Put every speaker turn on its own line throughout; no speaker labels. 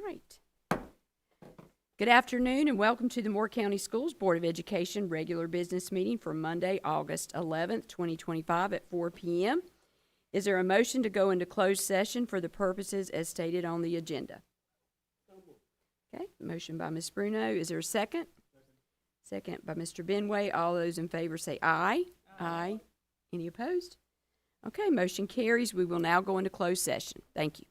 right. Good afternoon and welcome to the Moore County Schools Board of Education regular business meeting for Monday, August 11th, 2025 at 4 p.m. Is there a motion to go into closed session for the purposes as stated on the agenda? Okay, motion by Ms. Bruno. Is there a second? Second by Mr. Benway. All those in favor say aye. Aye. Any opposed? Okay, motion carries. We will now go into closed session. Thank you.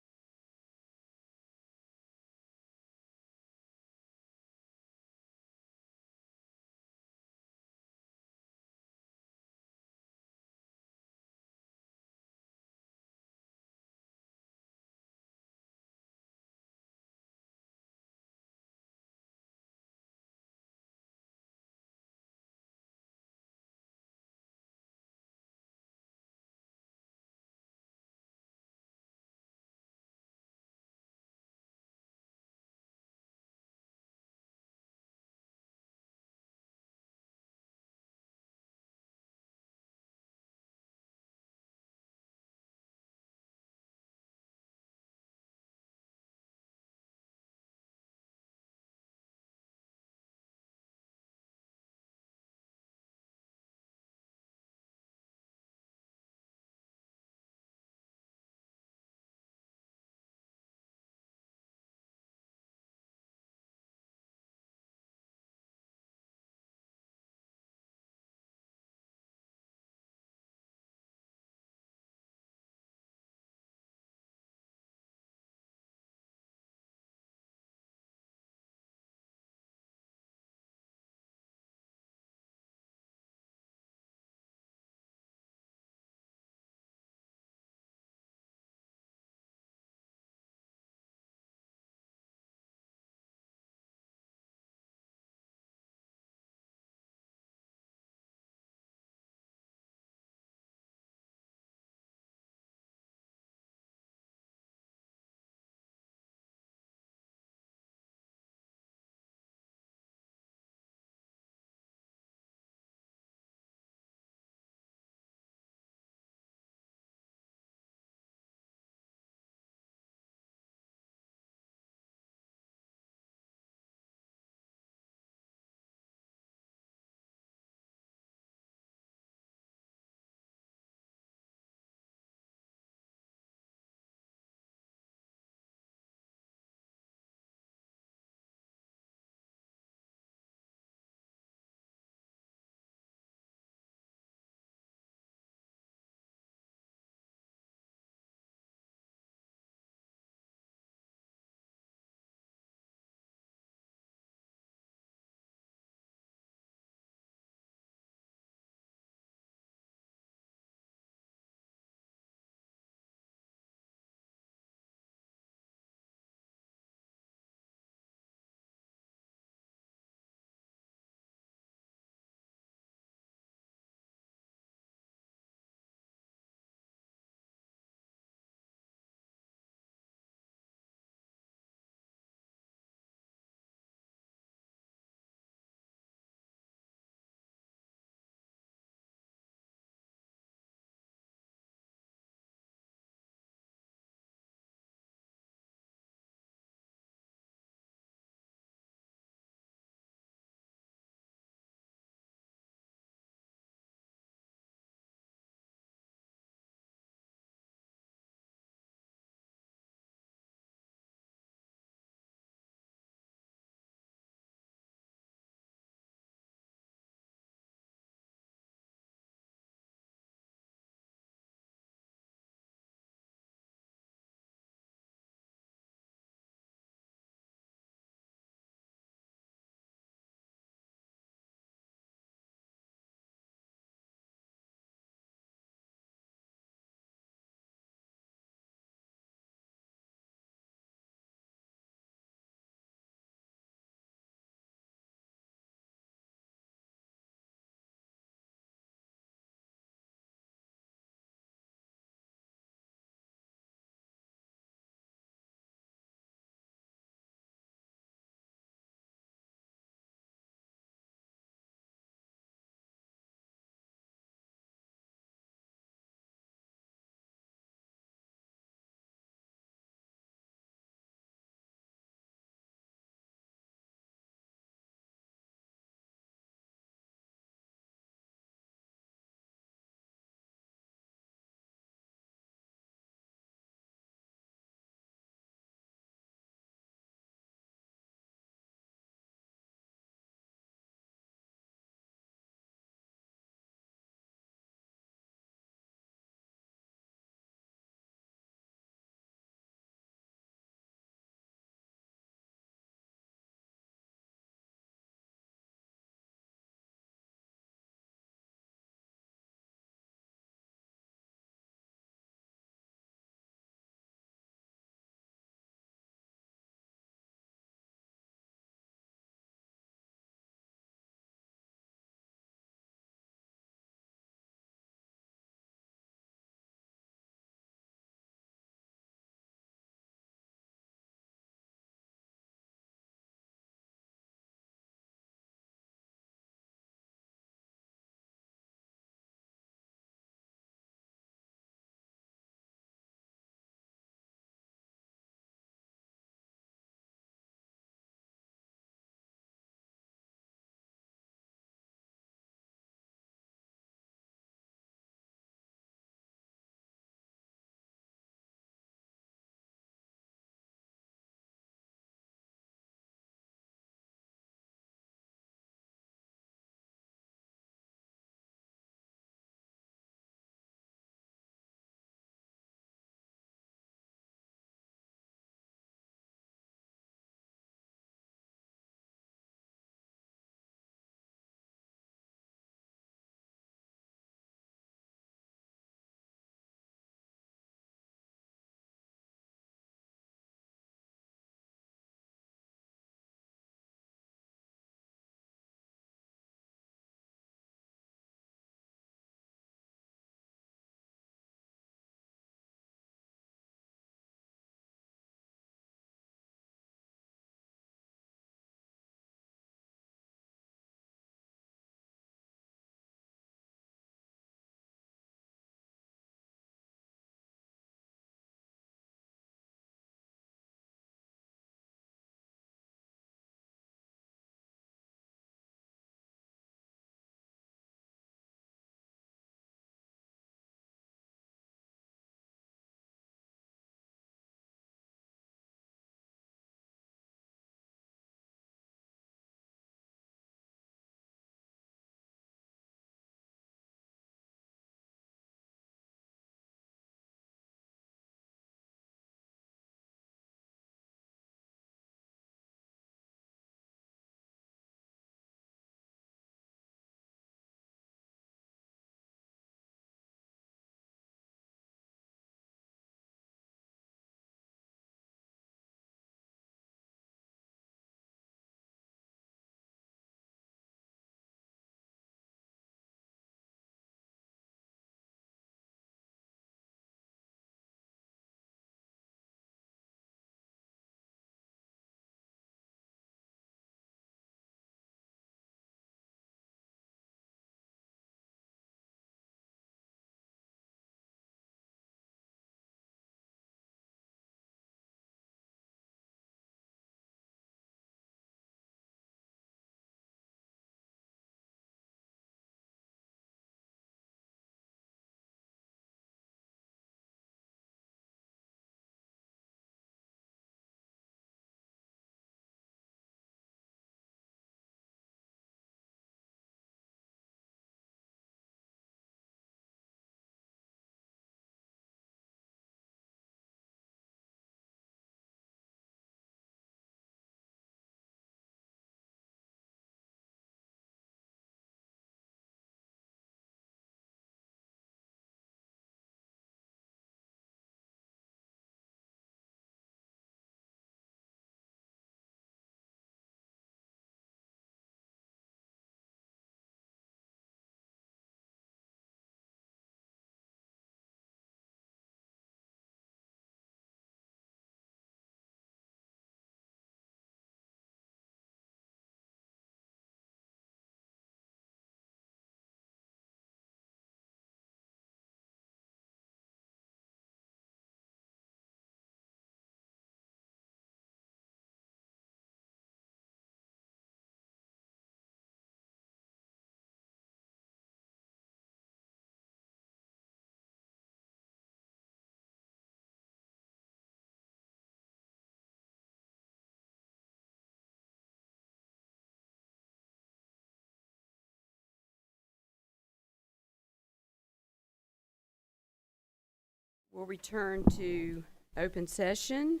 We'll return to open session,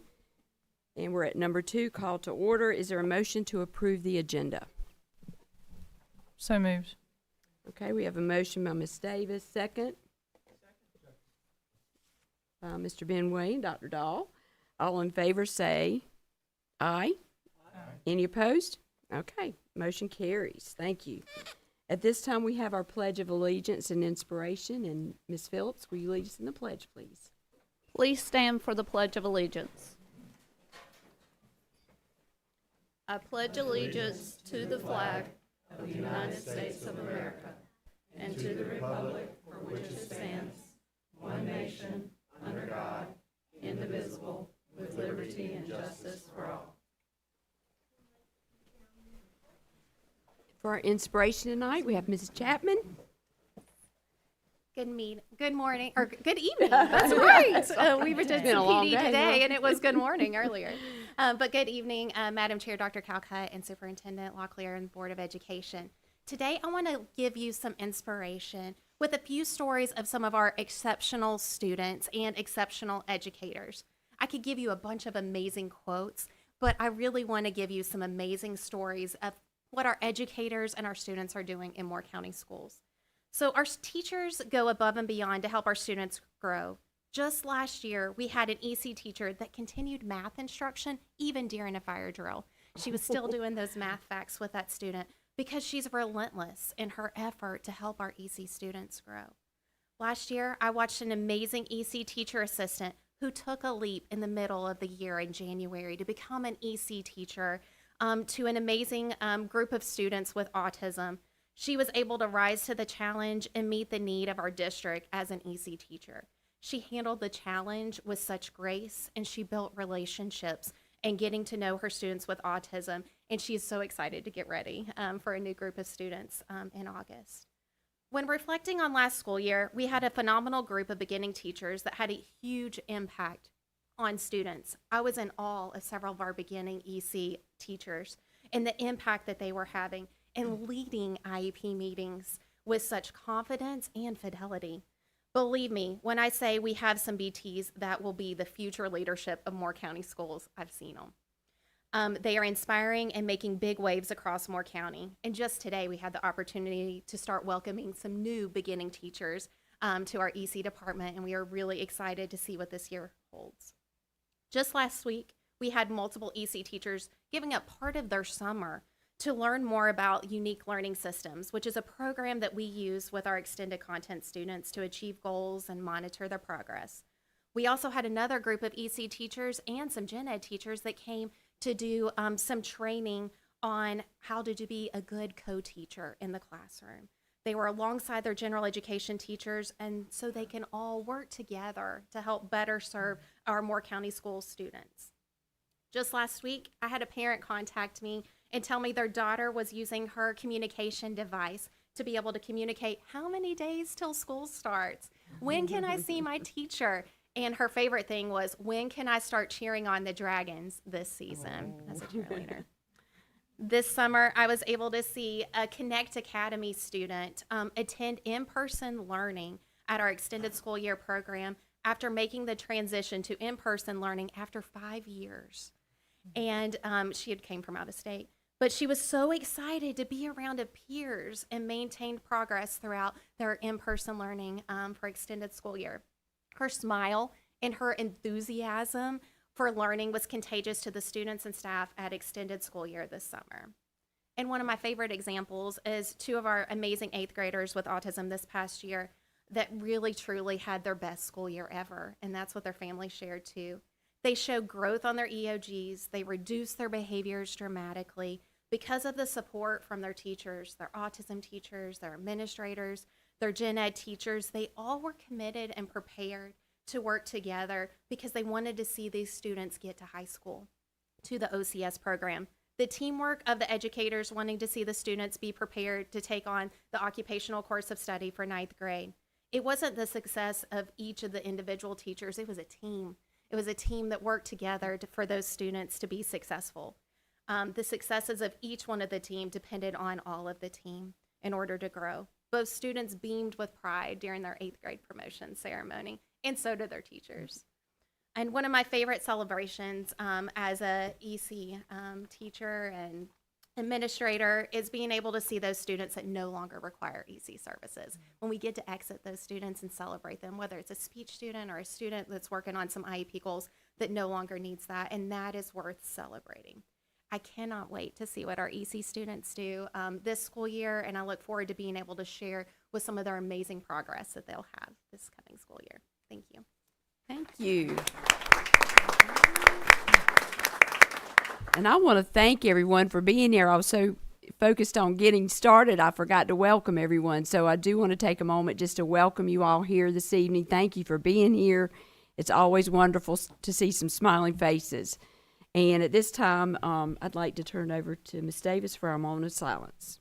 and we're at number 2, call to order. Is there a motion to approve the agenda?
So moved.
Okay, we have a motion by Ms. Davis, second. Mr. Benway and Dr. Dahl. All in favor say aye. Aye. Any opposed? Okay, motion carries. Thank you. At this time, we have our Pledge of Allegiance and Inspiration, and Ms. Phillips, will you lead us in the pledge, please?
Please stand for the Pledge of Allegiance. I pledge allegiance to the flag of the United States of America and to the republic for which it stands, one nation, under God, indivisible, with liberty and justice for all.
For our inspiration tonight, we have Mrs. Chapman.
Good morning, or good evening. That's right. We were just
been a long
PD
day,
today,
huh?
and it was good morning earlier. But good evening, Madam Chair, Dr. Calcutt, and Superintendent Locklear and Board of Education. Today, I want to give you some inspiration with a few stories of some of our exceptional students and exceptional educators. I could give you a bunch of amazing quotes, but I really want to give you some amazing stories of what our educators and our students are doing in Moore County schools. So our teachers go above and beyond to help our students grow. Just last year, we had an EC teacher that continued math instruction even during a fire drill. She was still doing those math facts with that student because she's relentless in her effort to help our EC students grow. Last year, I watched an amazing EC teacher assistant who took a leap in the middle of the year in January to become an EC teacher to an amazing group of students with autism. She was able to rise to the challenge and meet the need of our district as an EC teacher. She handled the challenge with such grace, and she built relationships and getting to know her students with autism, and she's so excited to get ready for a new group of students in August. When reflecting on last school year, we had a phenomenal group of beginning teachers that had a huge impact on students. I was in awe of several of our beginning EC teachers and the impact that they were having and leading IEP meetings with such confidence and fidelity. Believe me, when I say we have some BTs that will be the future leadership of Moore County schools, I've seen them. They are inspiring and making big waves across Moore County. And just today, we had the opportunity to start welcoming some new beginning teachers to our EC department, and we are really excited to see what this year holds. Just last week, we had multiple EC teachers giving up part of their summer to learn more about Unique Learning Systems, which is a program that we use with our extended content students to achieve goals and monitor their progress. We also had another group of EC teachers and some gen ed teachers that came to do some training on how to be a good co-teacher in the classroom. They were alongside their general education teachers, and so they can all work together to help better serve our Moore County School students. Just last week, I had a parent contact me and tell me their daughter was using her communication device to be able to communicate how many days till school starts. When can I see my teacher? And her favorite thing was, when can I start cheering on the Dragons this season as a cheerleader? This summer, I was able to see a Connect Academy student attend in-person learning at our extended school year program after making the transition to in-person learning after 5 years. And she had came from out of state. But she was so excited to be around her peers and maintained progress throughout their in-person learning for extended school year. Her smile and her enthusiasm for learning was contagious to the students and staff at extended school year this summer. And one of my favorite examples is 2 of our amazing 8th graders with autism this past year that really truly had their best school year ever, and that's what their family shared too. They showed growth on their EOGs, they reduced their behaviors dramatically because of the support from their teachers, their autism teachers, their administrators, their gen ed teachers. They all were committed and prepared to work together because they wanted to see these students get to high school, to the OCS program. The teamwork of the educators wanting to see the students be prepared to take on the occupational course of study for 9th grade. It wasn't the success of each of the individual teachers, it was a team. It was a team that worked together for those students to be successful. The successes of each one of the team depended on all of the team in order to grow. Both students beamed with pride during their 8th grade promotion ceremony, and so do their teachers. And one of my favorite celebrations as a EC teacher and administrator is being able to see those students that no longer require EC services. When we get to exit those students and celebrate them, whether it's a speech student or a student that's working on some IEP goals that no longer needs that, and that is worth celebrating. I cannot wait to see what our EC students do this school year, and I look forward to being able to share with some of their amazing progress that they'll have this coming school year. Thank you.
Thank you. And I want to thank everyone for being here. I was so focused on getting started, I forgot to welcome everyone. So I do want to take a moment just to welcome you all here this evening. Thank you for being here. It's always wonderful to see some smiling faces. And at this time, I'd like to turn over to Ms. Davis for our moment of silence.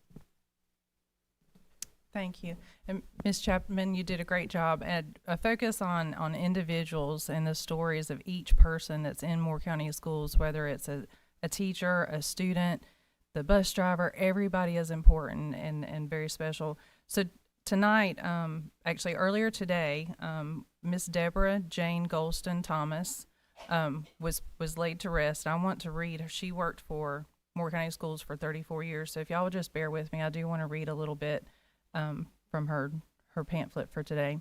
Thank you. And Ms. Chapman, you did a great job. And a focus on individuals and the stories of each person that's in Moore County Schools, whether it's a teacher, a student, the bus driver, everybody is important and very special. So tonight, actually earlier today, Miss Deborah Jane Golston Thomas was laid to rest. I want to read, she worked for Moore County Schools for 34 years. So if y'all would just bear with me, I do want to read a little bit from her pamphlet for today.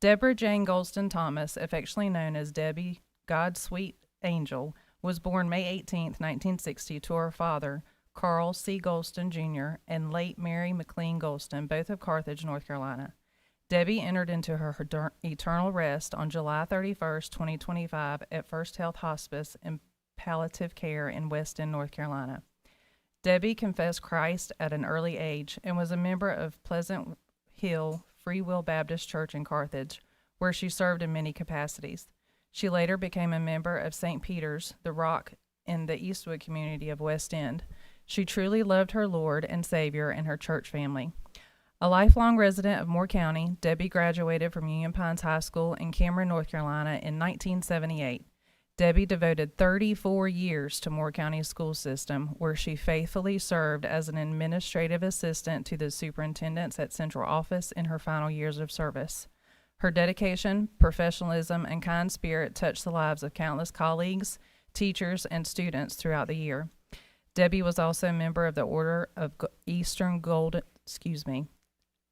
Deborah Jane Golston Thomas, affectionately known as Debbie, God's sweet angel, was born May 18th, 1960, to her father, Carl C. Golston, Jr., and late Mary McLean Golston, both of Carthage, North Carolina. Debbie entered into her eternal rest on July 31st, 2025, at First Health Hospice and Palliative Care in West End, North Carolina. Debbie confessed Christ at an early age and was a member of Pleasant Hill Free Will Baptist Church in Carthage, where she served in many capacities. She later became a member of St. Peter's, the Rock, in the Eastwood community of West End. She truly loved her Lord and Savior and her church family. A lifelong resident of Moore County, Debbie graduated from Union Pines High School in Cameron, North Carolina in 1978. Debbie devoted 34 years to Moore County school system, where she faithfully served as an administrative assistant to the superintendents at central office in her final years of service. Her dedication, professionalism, and kind spirit touched the lives of countless colleagues, teachers, and students throughout the year. Debbie was also a member of the Order of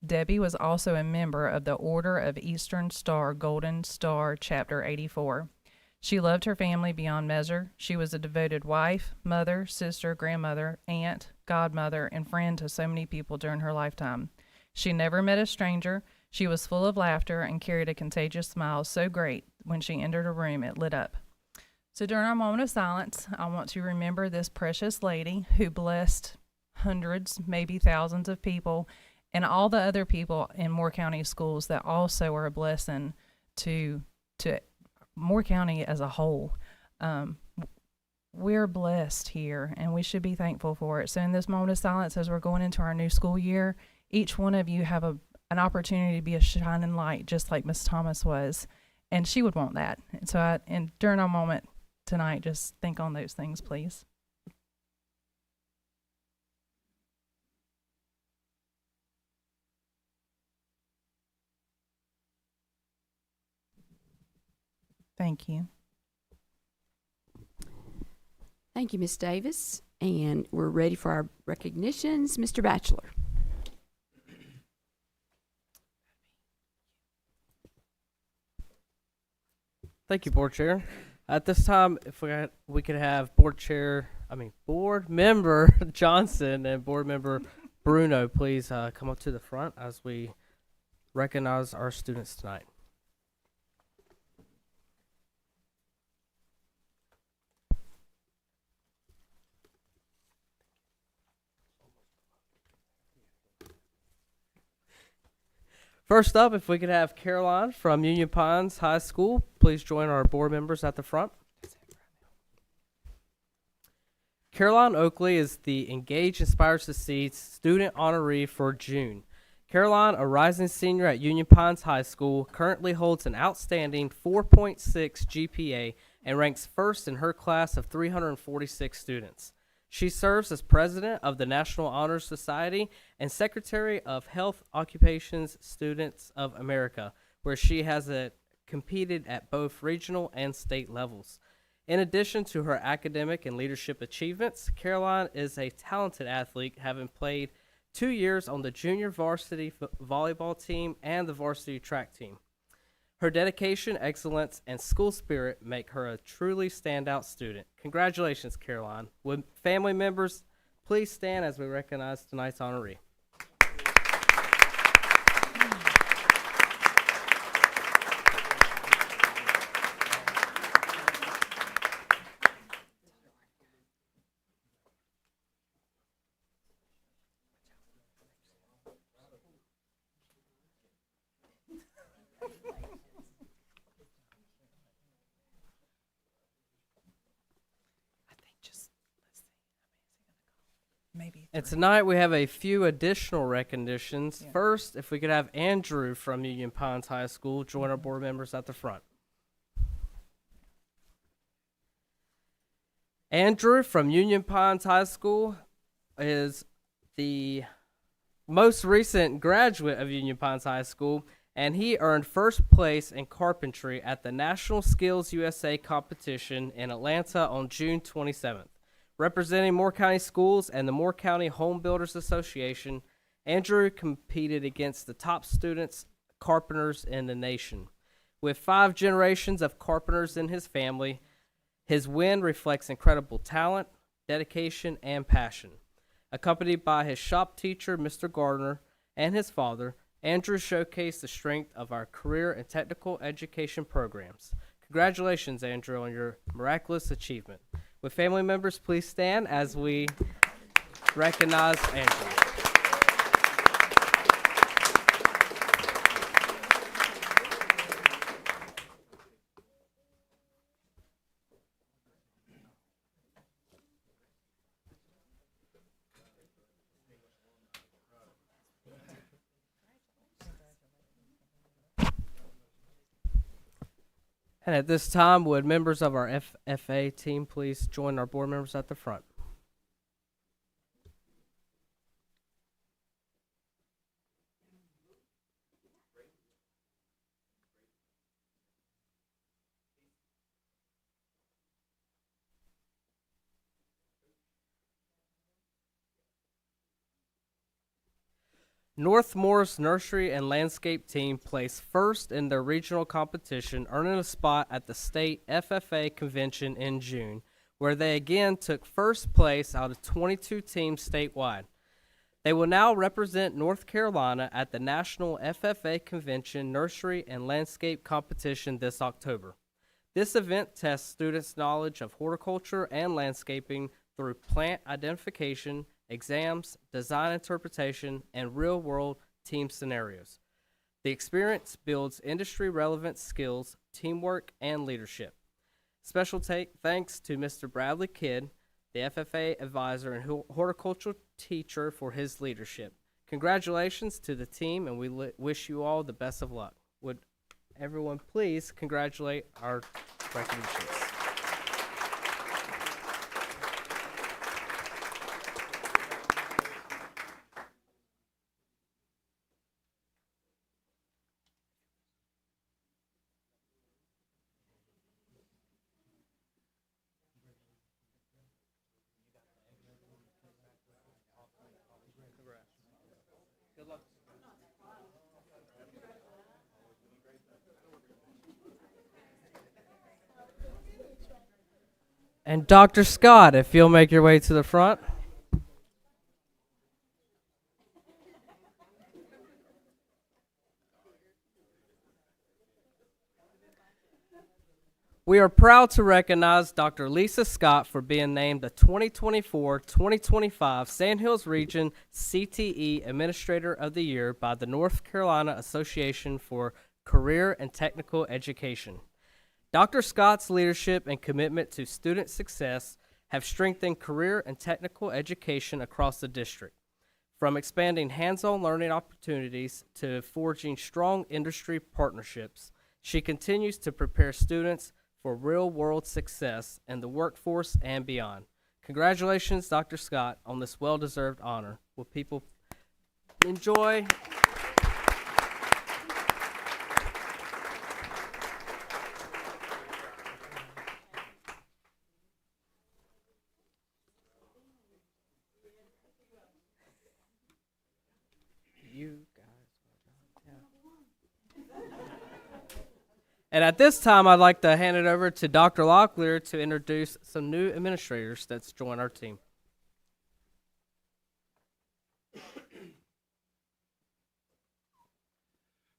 Debbie was also a member of the Order of Eastern Star Golden Star Chapter 84. She loved her family beyond measure. She was a devoted wife, mother, sister, grandmother, aunt, godmother, and friend to so many people during her lifetime. She never met a stranger. She was full of laughter and carried a contagious smile so great when she entered a room it lit up. So during our moment of silence, I want to remember this precious lady who blessed hundreds, maybe thousands of people, and all the other people in Moore County schools that also are a blessing to Moore County as a whole. We're blessed here, and we should be thankful for it. So in this moment of silence, as we're going into our new school year, each one of you have an opportunity to be a shining light, just like Miss Thomas was, and she would want that. And so and during our moment tonight, just think on those things, please. Thank you.
Thank you, Ms. Davis. And we're ready for our recognitions. Mr. Batchelor.
Thank you, Board Chair. At this time, if we could have Board Member Johnson and Board Member Bruno, please come up to the front as we recognize our students tonight. First up, if we could have Caroline from Union Pines High School, please join our board members at the front. Caroline Oakley is the Engage Inspires to Succeed student honoree for June. Caroline, a rising senior at Union Pines High School, currently holds an outstanding 4.6 GPA and ranks first in her class of 346 students. She serves as president of the National Honor Society and secretary of Health Occupations Students of America, where she has a competed at both regional and state levels. In addition to her academic and leadership achievements, Caroline is a talented athlete, having played 2 years on the junior varsity volleyball team and the varsity track team. Her dedication, excellence, and school spirit make her a truly standout student. Congratulations, Caroline. Would family members please stand as we recognize tonight's honoree?
Maybe.
And tonight we have a few additional recognitions. First, if we could have Andrew from Union Pines High School join our board members at the front. Andrew from Union Pines High School is the most recent graduate of Union Pines High School, and he earned first place in carpentry at the National Skills USA competition in Atlanta on June 27th. Representing Moore County Schools and the Moore County Home Builders Association, Andrew competed against the top students, carpenters in the nation. With 5 generations of carpenters in his family, his win reflects incredible talent, dedication, and passion. Accompanied by his shop teacher, Mr. Gardner, and his father, Andrew showcased the strength of our career and technical education programs. Congratulations, Andrew, on your miraculous achievement. Would family members please stand as we recognize Andrew? And at this time, would members of our FFA team please join our board members at the front? North Morris Nursery and Landscape team placed first in their regional competition, earning a spot at the state FFA convention in June, where they again took first place out of 22 teams statewide. They will now represent North Carolina at the National FFA Convention Nursery and Landscape Competition this October. This event tests students' knowledge of horticulture and landscaping through plant identification, exams, design interpretation, and real-world team scenarios. The experience builds industry-relevant skills, teamwork, and leadership. Special thanks to Mr. Bradley Kidd, the FFA advisor and horticultural teacher, for his leadership. Congratulations to the team, and we wish you all the best of luck. Would everyone please congratulate our recognitions? And Dr. Scott, if you'll make your way to the front. We are proud to recognize Dr. Lisa Scott for being named the 2024-2025 Sandhills Region CTE Administrator of the Year by the North Carolina Association for Career and Technical Education. Dr. Scott's leadership and commitment to student success have strengthened career and technical education across the district. From expanding hands-on learning opportunities to forging strong industry partnerships, she continues to prepare students for real-world success in the workforce and beyond. Congratulations, Dr. Scott, on this well-deserved honor. Will people enjoy? And at this time, I'd like to hand it over to Dr. Locklear to introduce some new administrators that's joined our team.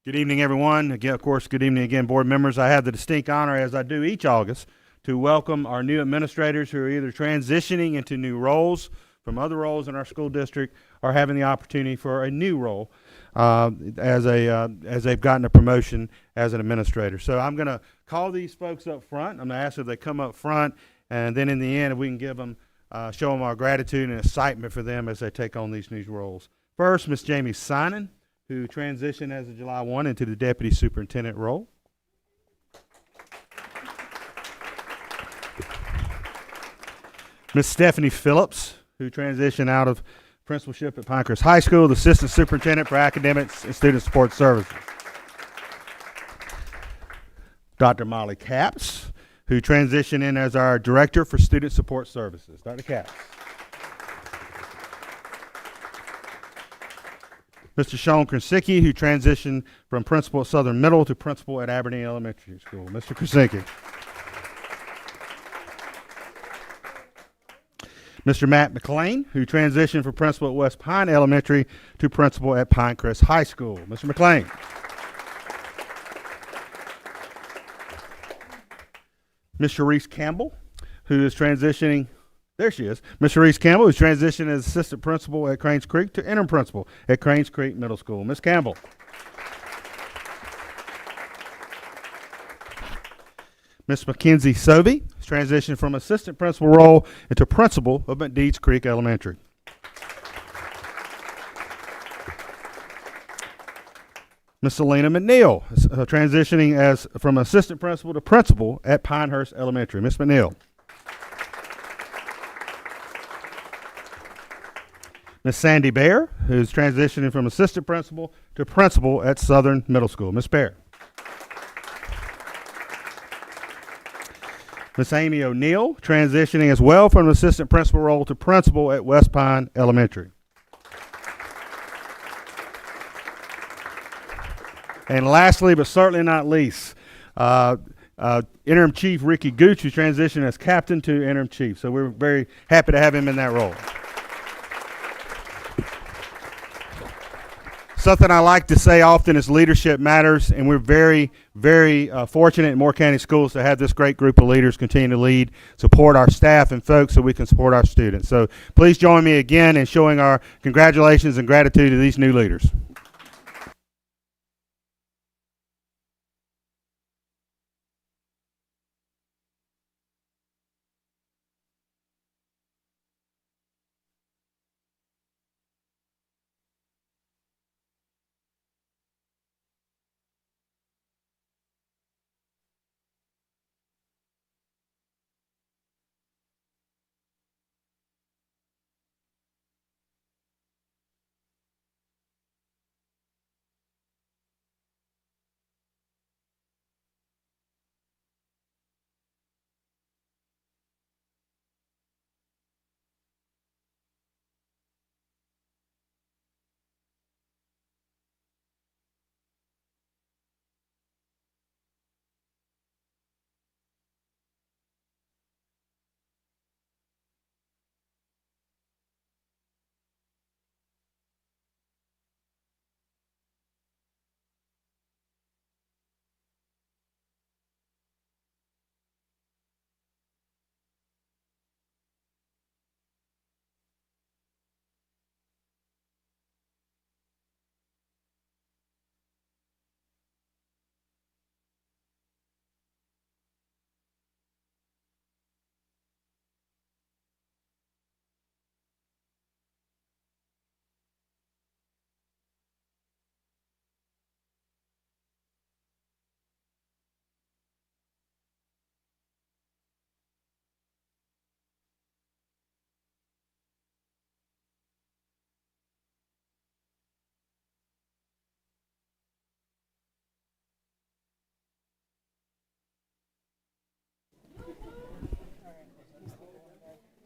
Good evening, everyone. Again, of course, good evening again, board members. I have the distinct honor, as I do each August, to welcome our new administrators who are either transitioning into new roles from other roles in our school district or having the opportunity for a new role as they've gotten a promotion as an administrator. So I'm going to call these folks up front. I'm going to ask if they come up front, and then in the end, if we can give them, show them our gratitude and excitement for them as they take on these new roles. First, Miss Jamie Sinan, who transitioned as of July 1 into the deputy superintendent role. Miss Stephanie Phillips, who transitioned out of principalship at Pinecrest High School, the assistant superintendent for academics and student support services. Dr. Molly Capps, who transitioned in as our director for student support services. Dr. Capps. Mr. Sean Krasinski, who transitioned from principal at Southern Middle to principal at Aberdeen Elementary School. Mr. Krasinski. Mr. Matt McLean, who transitioned from principal at West Pine Elementary to principal at Pinecrest High School. Mr. McLean. Ms. Sharice Campbell, who is transitioning, there she is, Ms. Sharice Campbell, who's transitioned as assistant principal at Cranes Creek to interim principal at Cranes Creek Middle School. Ms. Campbell. Ms. Mackenzie Sovey has transitioned from assistant principal role into principal of McDeeds Creek Elementary. Ms. Selena McNeil is transitioning from assistant principal to principal at Pinehurst Elementary. Ms. McNeil. Ms. Sandy Bear, who's transitioning from assistant principal to principal at Southern Middle School. Ms. Bear. Ms. Amy O'Neill, transitioning as well from assistant principal role to principal at West Pine Elementary. And lastly, but certainly not least, interim chief Ricky Gooch, who transitioned as captain to interim chief. So we're very happy to have him in that role. Something I like to say often is leadership matters, and we're very, very fortunate in Moore County Schools to have this great group of leaders continue to lead, support our staff and folks so we can support our students. So please join me again in showing our congratulations and gratitude to these new leaders.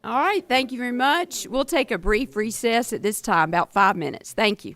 All right, thank you very much. We'll take a brief recess at this time, about 5 minutes. Thank you.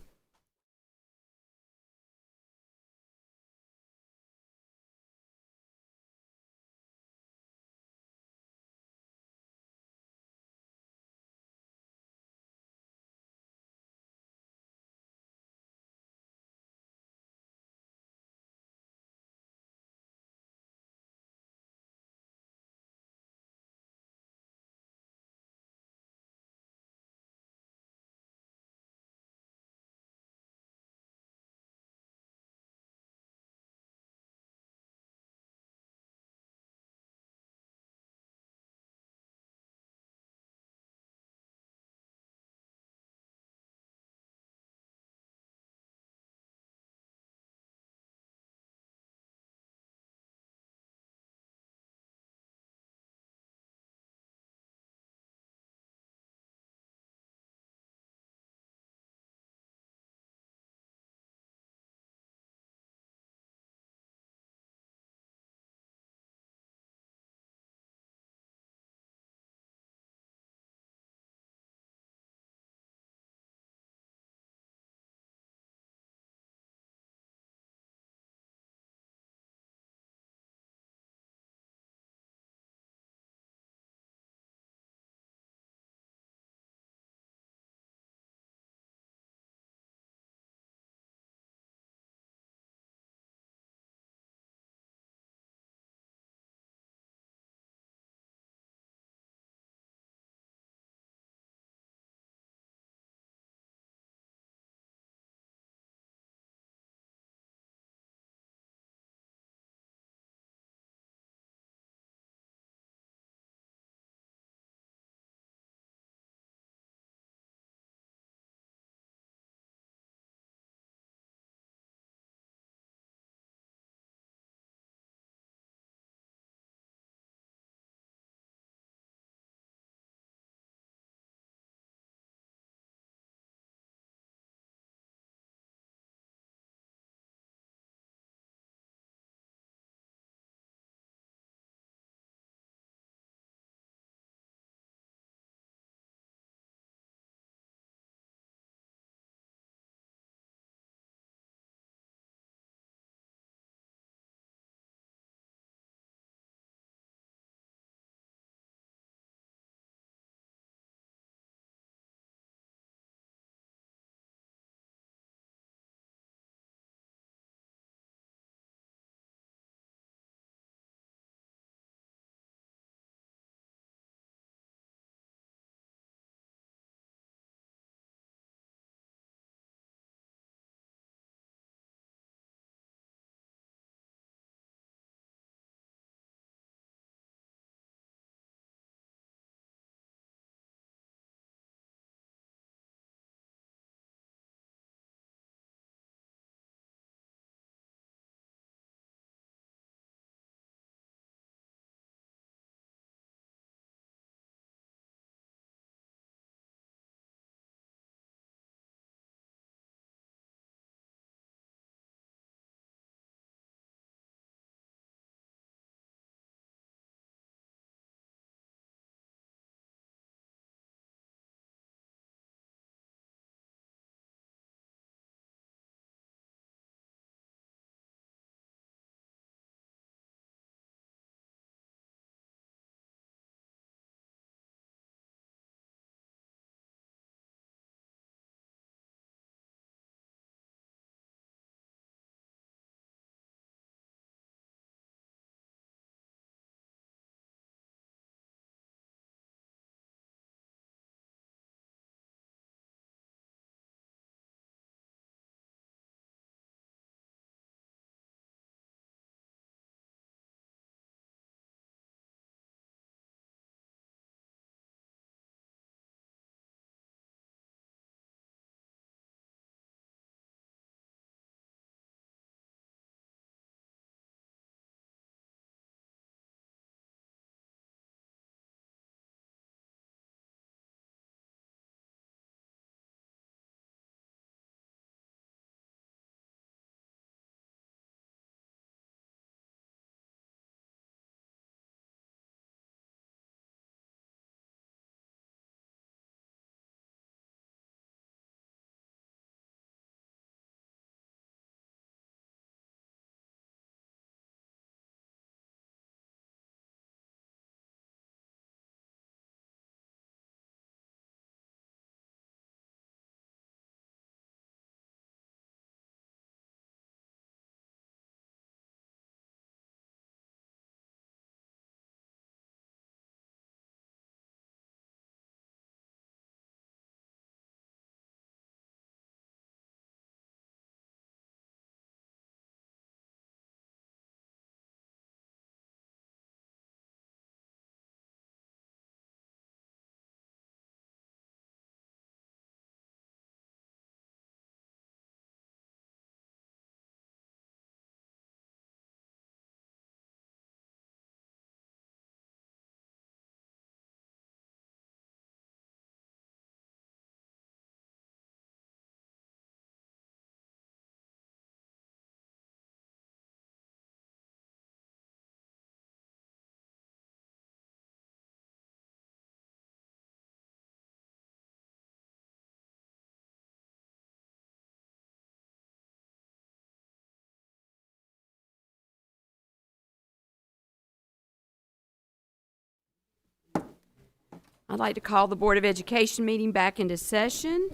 I'd like to call the Board of Education meeting back into session.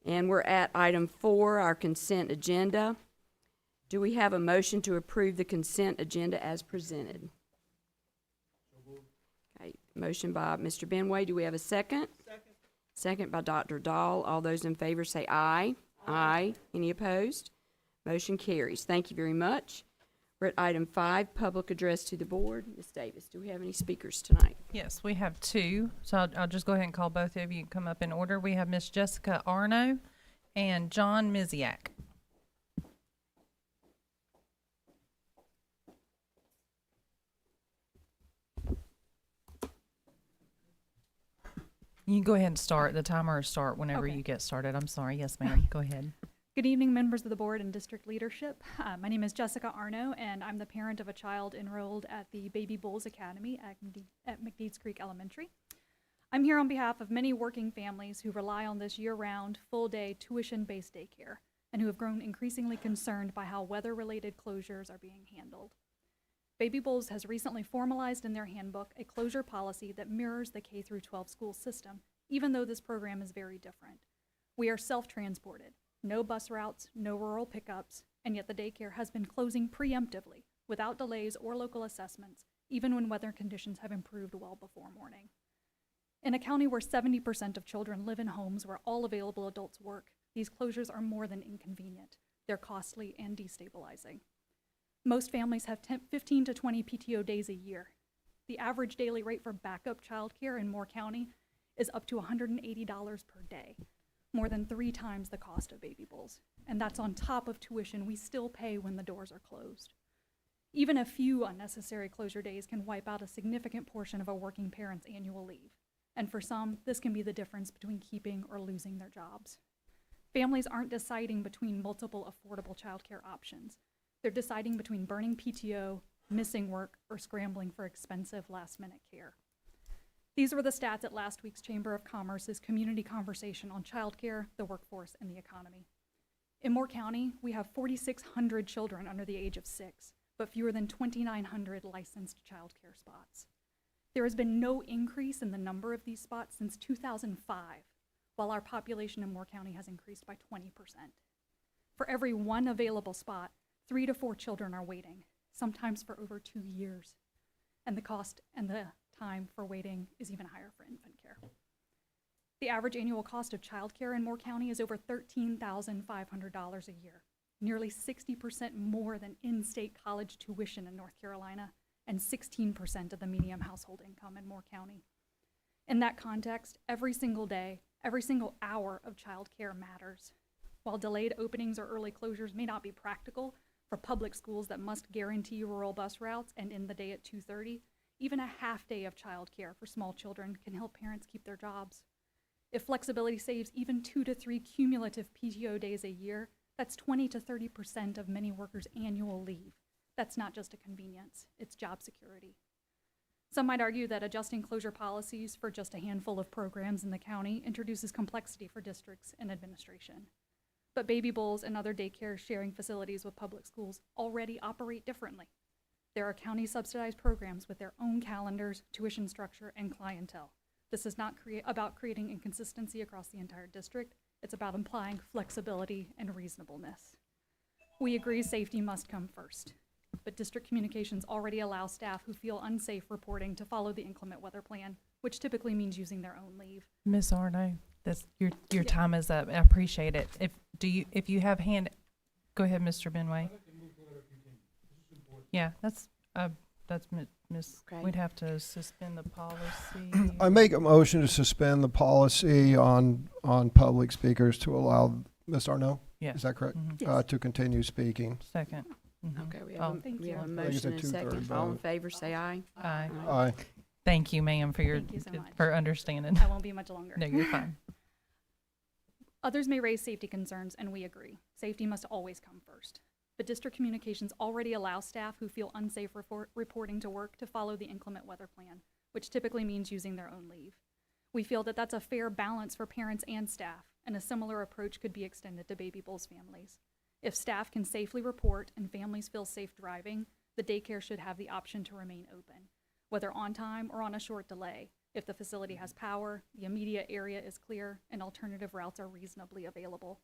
And we're at item 4, our consent agenda. Do we have a motion to approve the consent agenda as presented? Okay, motion by Mr. Benway. Do we have a second? Second. Second by Dr. Dahl. All those in favor say aye. Aye. Any opposed? Motion carries. Thank you very much. We're at item 5, public address to the board. Ms. Davis, do we have any speakers tonight?
Yes, we have 2. So I'll just go ahead and call both of you and come up in order. We have Miss Jessica Arno and John Miziak. You can go ahead and start. The timer will start whenever
Okay.
you get started. I'm sorry. Yes, ma'am. Go ahead.
Good evening, members of the board and district leadership. My name is Jessica Arno, and I'm the parent of a child enrolled at the Baby Bulls Academy at McNeeds Creek Elementary. I'm here on behalf of many working families who rely on this year-round, full-day, tuition-based daycare, and who have grown increasingly concerned by how weather-related closures are being handled. Baby Bulls has recently formalized in their handbook a closure policy that mirrors the K-12 school system, even though this program is very different. We are self-transported. No bus routes, no rural pickups, and yet the daycare has been closing preemptively, without delays or local assessments, even when weather conditions have improved well before morning. In a county where 70% of children live in homes where all available adults work, these closures are more than inconvenient. They're costly and destabilizing. Most families have 15 to 20 PTO days a year. The average daily rate for backup childcare in Moore County is up to $180 per day, more than 3 times the cost of Baby Bulls. And that's on top of tuition we still pay when the doors are closed. Even a few unnecessary closure days can wipe out a significant portion of a working parent's annual leave. And for some, this can be the difference between keeping or losing their jobs. Families aren't deciding between multiple affordable childcare options. They're deciding between burning PTO, missing work, or scrambling for expensive last-minute care. These were the stats at last week's Chamber of Commerce's community conversation on childcare, the workforce, and the economy. In Moore County, we have 4,600 children under the age of 6, but fewer than 2,900 licensed childcare spots. There has been no increase in the number of these spots since 2005, while our population in Moore County has increased by 20%. For every 1 available spot, 3 to 4 children are waiting, sometimes for over 2 years. And the cost and the time for waiting is even higher for infant care. The average annual cost of childcare in Moore County is over $13,500 a year, nearly 60% more than in-state college tuition in North Carolina, and 16% of the median household income in Moore County. In that context, every single day, every single hour of childcare matters. While delayed openings or early closures may not be practical for public schools that must guarantee rural bus routes and end the day at 2:30, even a half day of childcare for small children can help parents keep their jobs. If flexibility saves even 2 to 3 cumulative PTO days a year, that's 20 to 30% of many workers' annual leave. That's not just a convenience, it's job security. Some might argue that adjusting closure policies for just a handful of programs in the county introduces complexity for districts and administration. But Baby Bulls and other daycare sharing facilities with public schools already operate differently. There are county-subsidized programs with their own calendars, tuition structure, and clientele. This is not about creating inconsistency across the entire district. It's about implying flexibility and reasonableness. We agree safety must come first, but district communications already allow staff who feel unsafe reporting to follow the inclement weather plan, which typically means using their own leave.
Miss Arno, that's your time is up. I appreciate it. If you have hand, go ahead, Mr. Benway. Yeah, that's Miss.
Okay.
We'd have to suspend the policy.
I make a motion to suspend the policy on public speakers to allow Ms. Arno,
Yeah.
is that correct?
Mhm.
Yes.
To continue speaking.
Second. Mhm.
Okay, we
Oh,
have a,
Thank
we have a
you.
I think it's
motion
a
and a second.
2/3
All in
vote.
favor, say aye.
Aye.
Aye.
Thank you, ma'am, for your
Thank you so much.
for understanding.
I won't be much longer.
No, you're fine.
Others may raise safety concerns, and we agree. Safety must always come first. But district communications already allow staff who feel unsafe reporting to work to follow the inclement weather plan, which typically means using their own leave. We feel that that's a fair balance for parents and staff, and a similar approach could be extended to Baby Bulls families. If staff can safely report and families feel safe driving, the daycare should have the option to remain open, whether on time or on a short delay. if the facility has power, the immediate area is clear, and alternative routes are reasonably available.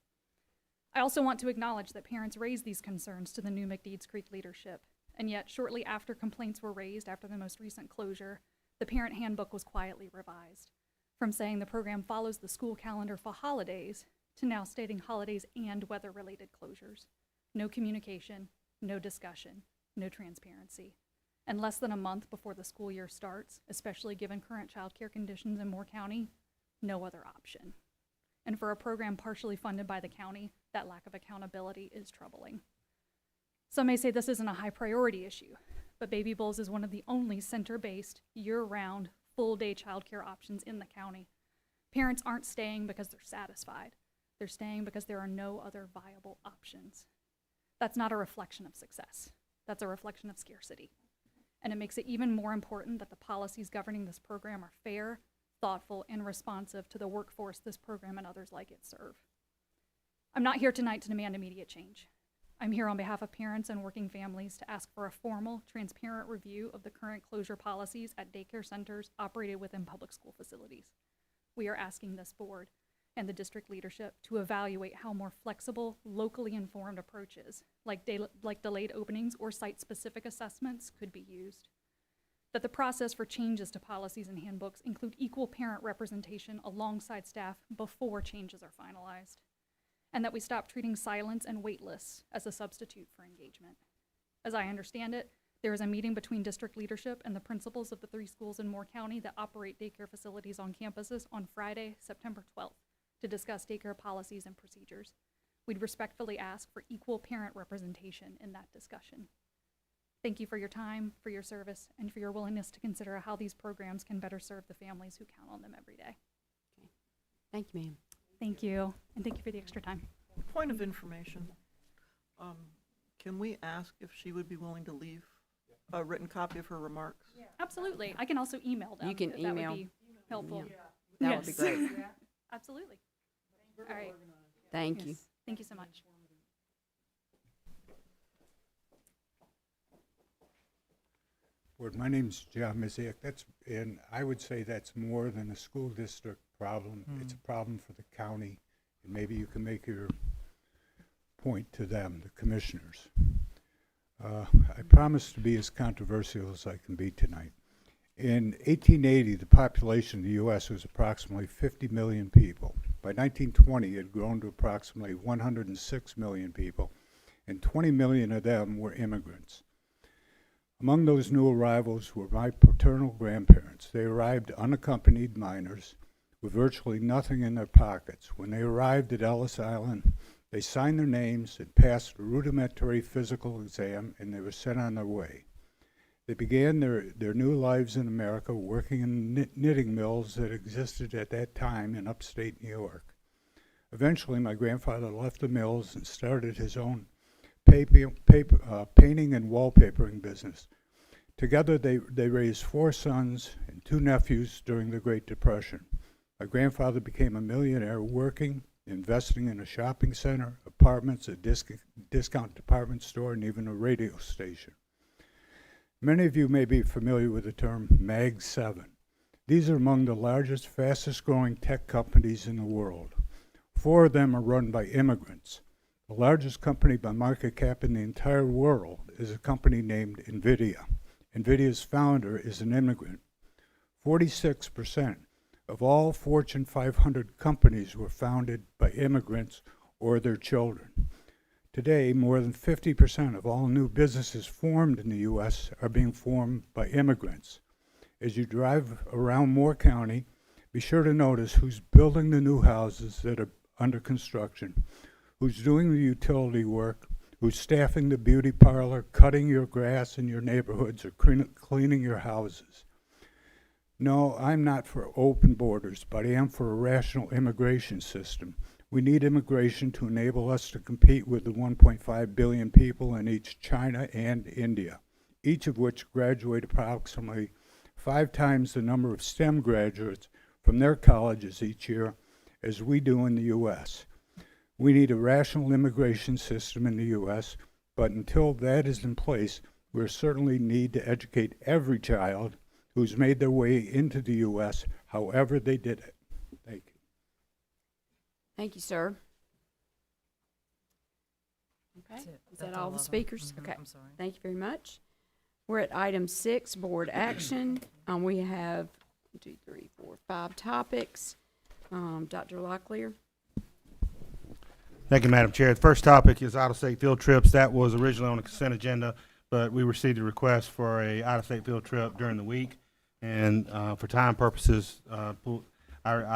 I also want to acknowledge that parents raised these concerns to the new McDeeds Creek leadership, and yet shortly after complaints were raised after the most recent closure, the parent handbook was quietly revised, from saying the program follows the school calendar for holidays to now stating holidays and weather-related closures. No communication, no discussion, no transparency. And less than a month before the school year starts, especially given current childcare conditions in Moore County, no other option. And for a program partially funded by the county, that lack of accountability is troubling. Some may say this isn't a high priority issue, but Baby Bulls is one of the only center-based, year-round, full-day childcare options in the county. Parents aren't staying because they're satisfied. They're staying because there are no other viable options. That's not a reflection of success. That's a reflection of scarcity. And it makes it even more important that the policies governing this program are fair, thoughtful, and responsive to the workforce this program and others like it serve. I'm not here tonight to demand immediate change. I'm here on behalf of parents and working families to ask for a formal, transparent review of the current closure policies at daycare centers operated within public school facilities. We are asking this board and the district leadership to evaluate how more flexible, locally informed approaches, like delayed openings or site-specific assessments, could be used. That the process for changes to policies and handbooks include equal parent representation alongside staff before changes are finalized. And that we stop treating silence and wait lists as a substitute for engagement. As I understand it, there is a meeting between district leadership and the principals of the 3 schools in Moore County that operate daycare facilities on campuses on Friday, September 12th, to discuss daycare policies and procedures. We'd respectfully ask for equal parent representation in that discussion. Thank you for your time, for your service, and for your willingness to consider how these programs can better serve the families who count on them every day.
Thank you, ma'am.
Thank you, and thank you for the extra time.
Point of information. Can we ask if she would be willing to leave a written copy of her remarks?
Absolutely. I can also email them.
You can
if that
email.
would be helpful.
That would be great.
Absolutely. All right.
Thank you.
Yes. Thank you so much.
Board, my name's John Miziak. And I would say that's more than a school district problem. It's a problem for the county, and maybe you can make your point to them, the commissioners. I promise to be as controversial as I can be tonight. In 1880, the population of the U.S. was approximately 50 million people. By 1920, it had grown to approximately 106 million people, and 20 million of them were immigrants. Among those new arrivals were my paternal grandparents. They arrived unaccompanied minors with virtually nothing in their pockets. When they arrived at Ellis Island, they signed their names and passed a rudimentary physical exam, and they were sent on their way. They began their new lives in America working in knitting mills that existed at that time in upstate New York. Eventually, my grandfather left the mills and started his own painting and wallpapering business. Together, they raised 4 sons and 2 nephews during the Great Depression. My grandfather became a millionaire working, investing in a shopping center, apartments, a discount department store, and even a radio station. Many of you may be familiar with the term Mag 7. These are among the largest, fastest growing tech companies in the world. 4 of them are run by immigrants. The largest company by market cap in the entire world is a company named NVIDIA. NVIDIA's founder is an immigrant. 46% of all Fortune 500 companies were founded by immigrants or their children. Today, more than 50% of all new businesses formed in the U.S. are being formed by immigrants. As you drive around Moore County, be sure to notice who's building the new houses that are under construction, who's doing the utility work, who's staffing the beauty parlor, cutting your grass in your neighborhoods, or cleaning your houses. No, I'm not for open borders, but I am for a rational immigration system. We need immigration to enable us to compete with the 1.5 billion people in each China and India, each of which graduate approximately 5 times the number of STEM graduates from their colleges each year as we do in the U.S. We need a rational immigration system in the U.S., but until that is in place, we certainly need to educate every child who's made their way into the U.S. however they did it. Thank you.
Thank you, sir. Okay,
That's it.
is that
That's
all
all
the
of 'em.
speakers?
Mhm,
Okay,
I'm sorry.
thank you very much. We're at item 6, board action. We have 1, 2, 3, 4, 5 topics. Dr. Locklear.
Thank you, Madam Chair. The first topic is out-of-state field trips. That was originally on the consent agenda, but we received a request for a out-of-state field trip during the week. And for time purposes, I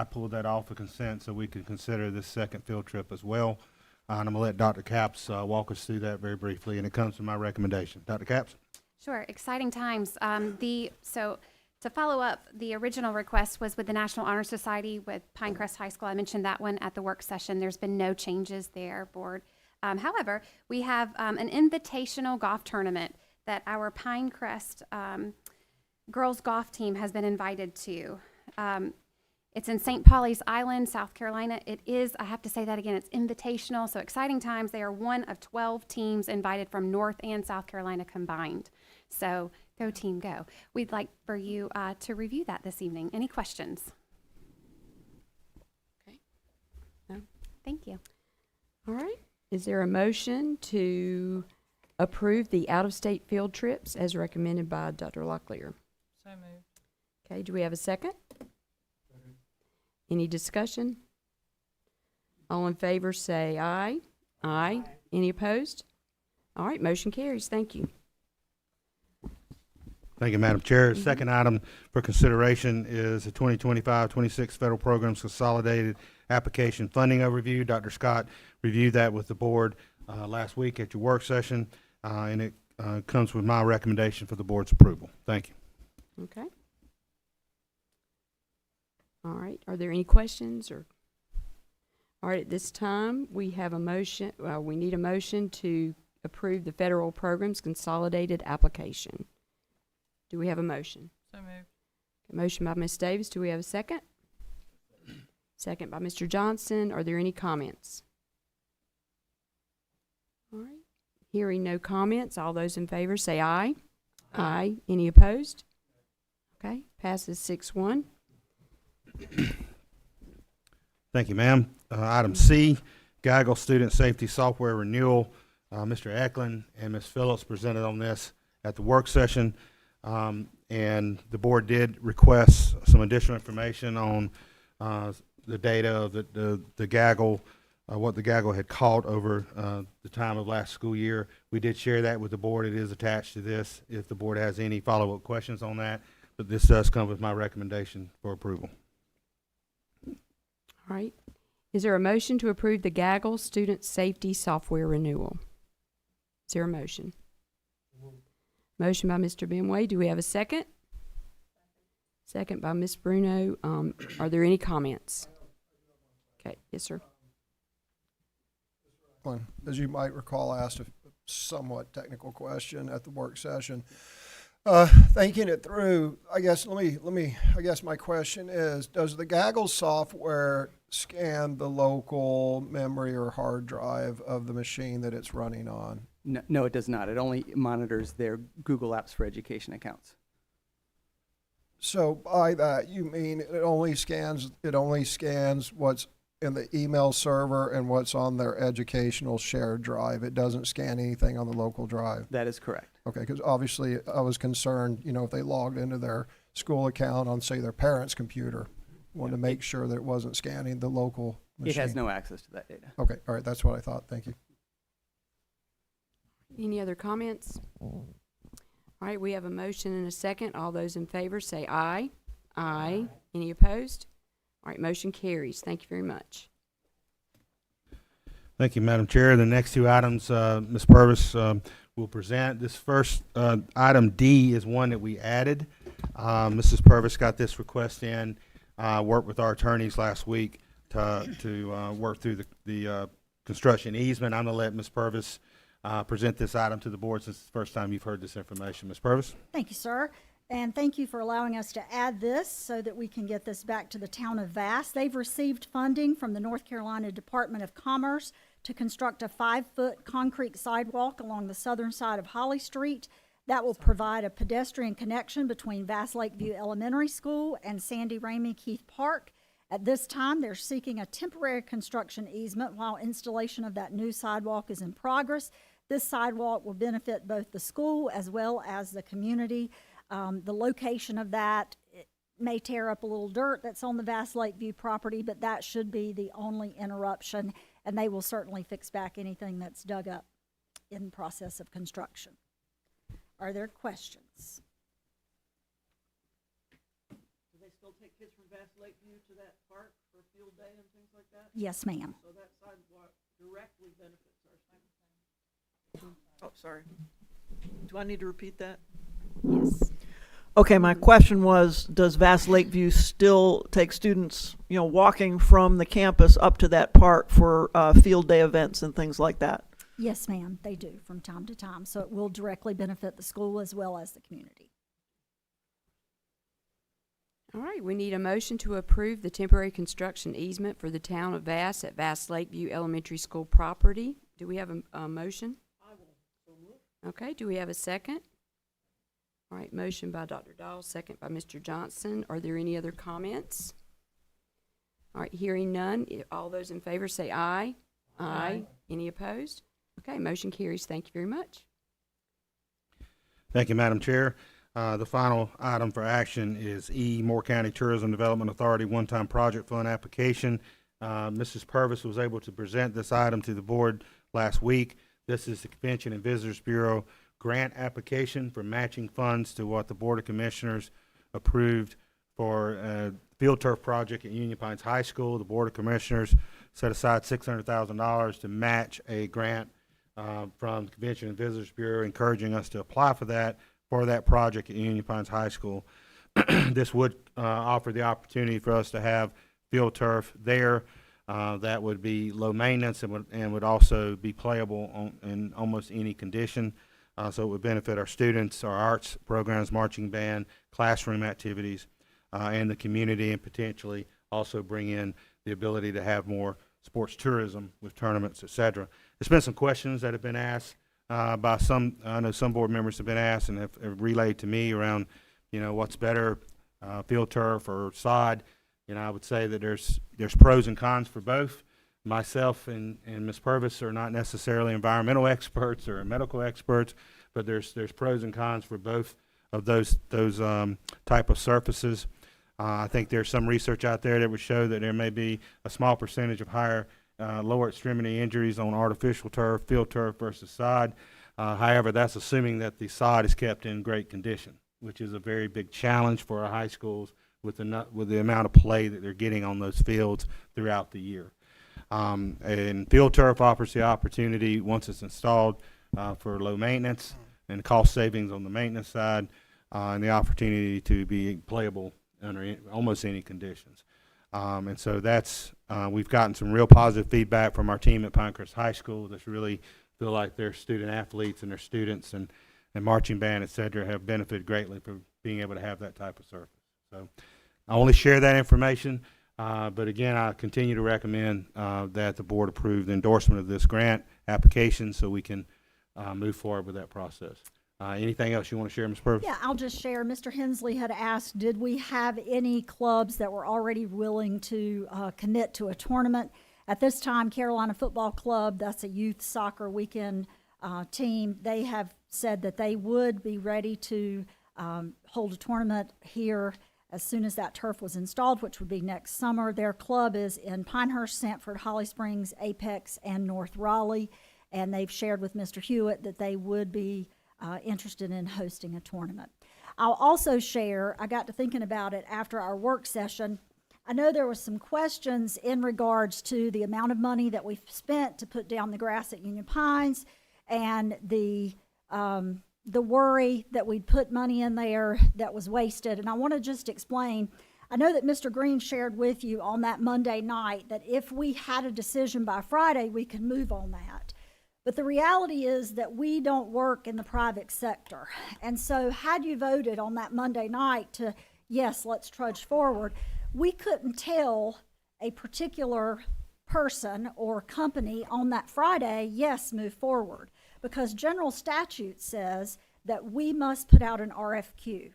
pulled that off of consent so we could consider this second field trip as well. And I'm going to let Dr. Capps walk us through that very briefly, and it comes from my recommendation. Dr. Capps?
Sure, exciting times. So to follow up, the original request was with the National Honor Society with Pinecrest High School. I mentioned that one at the work session. There's been no changes there, board. However, we have an invitational golf tournament that our Pinecrest girls golf team has been invited to. It's in St. Pauli's Island, South Carolina. It is, I have to say that again, it's invitational, so exciting times. They are one of 12 teams invited from North and South Carolina combined. So go team, go. We'd like for you to review that this evening. Any questions?
Okay. No?
Thank you.
All right. Is there a motion to approve the out-of-state field trips as recommended by Dr. Locklear?
So moved.
Okay, do we have a second? Any discussion? All in favor say aye. Aye. Any opposed? All right, motion carries. Thank you.
Thank you, Madam Chair. Second item for consideration is the 2025-26 Federal Programs Consolidated Application Funding Overview. Dr. Scott reviewed that with the board last week at your work session, and it comes with my recommendation for the board's approval. Thank you.
Okay. All right, are there any questions or? All right, at this time, we have a motion, we need a motion to approve the Federal Programs Consolidated Application. Do we have a motion?
So moved.
A motion by Ms. Davis. Do we have a second? Second by Mr. Johnson. Are there any comments? All right. Hearing no comments, all those in favor say aye. Aye. Any opposed? Okay, passes 6-1.
Thank you, ma'am. Item C, Gaggle Student Safety Software Renewal. Mr. Eklund and Ms. Phillips presented on this at the work session. And the board did request some additional information on the data of the Gaggle, what the Gaggle had caught over the time of last school year. We did share that with the board. It is attached to this if the board has any follow-up questions on that. But this does come with my recommendation for approval.
All right. Is there a motion to approve the Gaggle Student Safety Software Renewal? Is there a motion? Motion by Mr. Benway. Do we have a second? Second by Ms. Bruno. Are there any comments? Okay. Yes, sir.
As you might recall, I asked a somewhat technical question at the work session. Thinking it through, I guess my question is, does the Gaggle software scan the local memory or hard drive of the machine that it's running on?
No, it does not. It only monitors their Google Apps for Education accounts.
So by that, you mean it only scans what's in the email server and what's on their educational shared drive. It doesn't scan anything on the local drive.
That is correct.
Okay, because obviously I was concerned, if they logged into their school account on, say, their parents' computer, wanted to make sure that it wasn't scanning the local machine.
It has no access to that data.
Okay, all right, that's what I thought. Thank you.
Any other comments? All right, we have a motion and a second. All those in favor say aye. Aye. Any opposed? All right, motion carries. Thank you very much.
Thank you, Madam Chair. The next two items, Ms. Purvis will present. This first item D is one that we added. Mrs. Purvis got this request in, worked with our attorneys last week to work through the construction easement. I'm going to let Ms. Purvis present this item to the board since it's the first time you've heard this information. Ms. Purvis?
Thank you, sir. And thank you for allowing us to add this so that we can get this back to the town of Vass. They've received funding from the North Carolina Department of Commerce to construct a 5-foot concrete sidewalk along the southern side of Holly Street. That will provide a pedestrian connection between Vass Lakeview Elementary School and Sandy Ramey Keith Park. At this time, they're seeking a temporary construction easement while installation of that new sidewalk is in progress. This sidewalk will benefit both the school as well as the community. The location of that, it may tear up a little dirt that's on the Vass Lakeview property, but that should be the only interruption, and they will certainly fix back anything that's dug up in the process of construction. Are there questions?
Do they still take kids from Bass Lakeview to that park for field day and things like that?
Yes, ma'am.
So that sidewalk directly benefits our students. Oh, sorry. Do I need to repeat that?
Yes.
Okay, my question was, does Vass Lakeview still take students, walking from the campus up to that park for field day events and things like that?
Yes, ma'am, they do from time to time. So it will directly benefit the school as well as the community.
All right, we need a motion to approve the temporary construction easement for the town of Vass at Vass Lakeview Elementary School property. Do we have a motion?
I will. So move.
Okay, do we have a second? All right, motion by Dr. Dahl, second by Mr. Johnson. Are there any other comments? All right, hearing none, all those in favor say aye. Aye. Any opposed? Okay, motion carries. Thank you very much.
Thank you, Madam Chair. The final item for action is E, Moore County Tourism Development Authority one-time project fund application. Mrs. Purvis was able to present this item to the board last week. This is the Convention and Visitors Bureau grant application for matching funds to what the Board of Commissioners approved for a field turf project at Union Pines High School. The Board of Commissioners set aside $600,000 to match a grant from the Convention and Visitors Bureau, encouraging us to apply for that project at Union Pines High School. This would offer the opportunity for us to have field turf there that would be low maintenance and would also be playable in almost any condition. So it would benefit our students, our arts programs, marching band, classroom activities, and the community, and potentially also bring in the ability to have more sports tourism with tournaments, et cetera. There's been some questions that have been asked by some, I know some board members have been asked and have relayed to me around, what's better, field turf or sod. I would say that there's pros and cons for both. Myself and Ms. Purvis are not necessarily environmental experts or medical experts, but there's pros and cons for both of those type of surfaces. I think there's some research out there that would show that there may be a small percentage of higher lower extremity injuries on artificial turf, field turf versus sod. However, that's assuming that the sod is kept in great condition, which is a very big challenge for our high schools with the amount of play that they're getting on those fields throughout the year. And field turf offers the opportunity, once it's installed, for low maintenance and cost savings on the maintenance side, and the opportunity to be playable under almost any conditions. And so that's, we've gotten some real positive feedback from our team at Pinecrest High School that really feel like their student athletes and their students and marching band, et cetera, have benefited greatly from being able to have that type of surface. So I only share that information, but again, I continue to recommend that the board approve the endorsement of this grant application so we can move forward with that process. Anything else you want to share, Ms. Purvis?
Yeah, I'll just share. Mr. Hensley had asked, did we have any clubs that were already willing to commit to a tournament? At this time, Carolina Football Club, that's a youth soccer weekend team, they have said that they would be ready to hold a tournament here as soon as that turf was installed, which would be next summer. Their club is in Pinehurst, Sanford, Holly Springs, Apex, and North Raleigh, and they've shared with Mr. Hewitt that they would be interested in hosting a tournament. I'll also share, I got to thinking about it after our work session. I know there were some questions in regards to the amount of money that we've spent to put down the grass at Union Pines and the worry that we'd put money in there that was wasted. And I want to just explain, I know that Mr. Green shared with you on that Monday night that if we had a decision by Friday, we could move on that. But the reality is that we don't work in the private sector. And so had you voted on that Monday night to, yes, let's trudge forward, we couldn't tell a particular person or company on that Friday, yes, move forward. Because general statute says that we must put out an RFQ.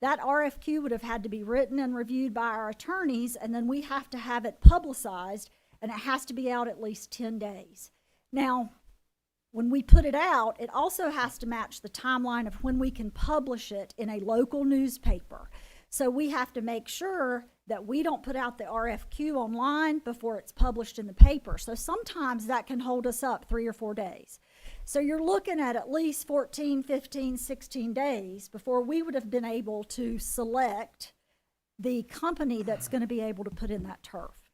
That RFQ would have had to be written and reviewed by our attorneys, and then we have to have it publicized, and it has to be out at least 10 days. Now, when we put it out, it also has to match the timeline of when we can publish it in a local newspaper. So we have to make sure that we don't put out the RFQ online before it's published in the paper. So sometimes that can hold us up 3 or 4 days. So you're looking at least 14, 15, 16 days before we would have been able to select the company that's going to be able to put in that turf.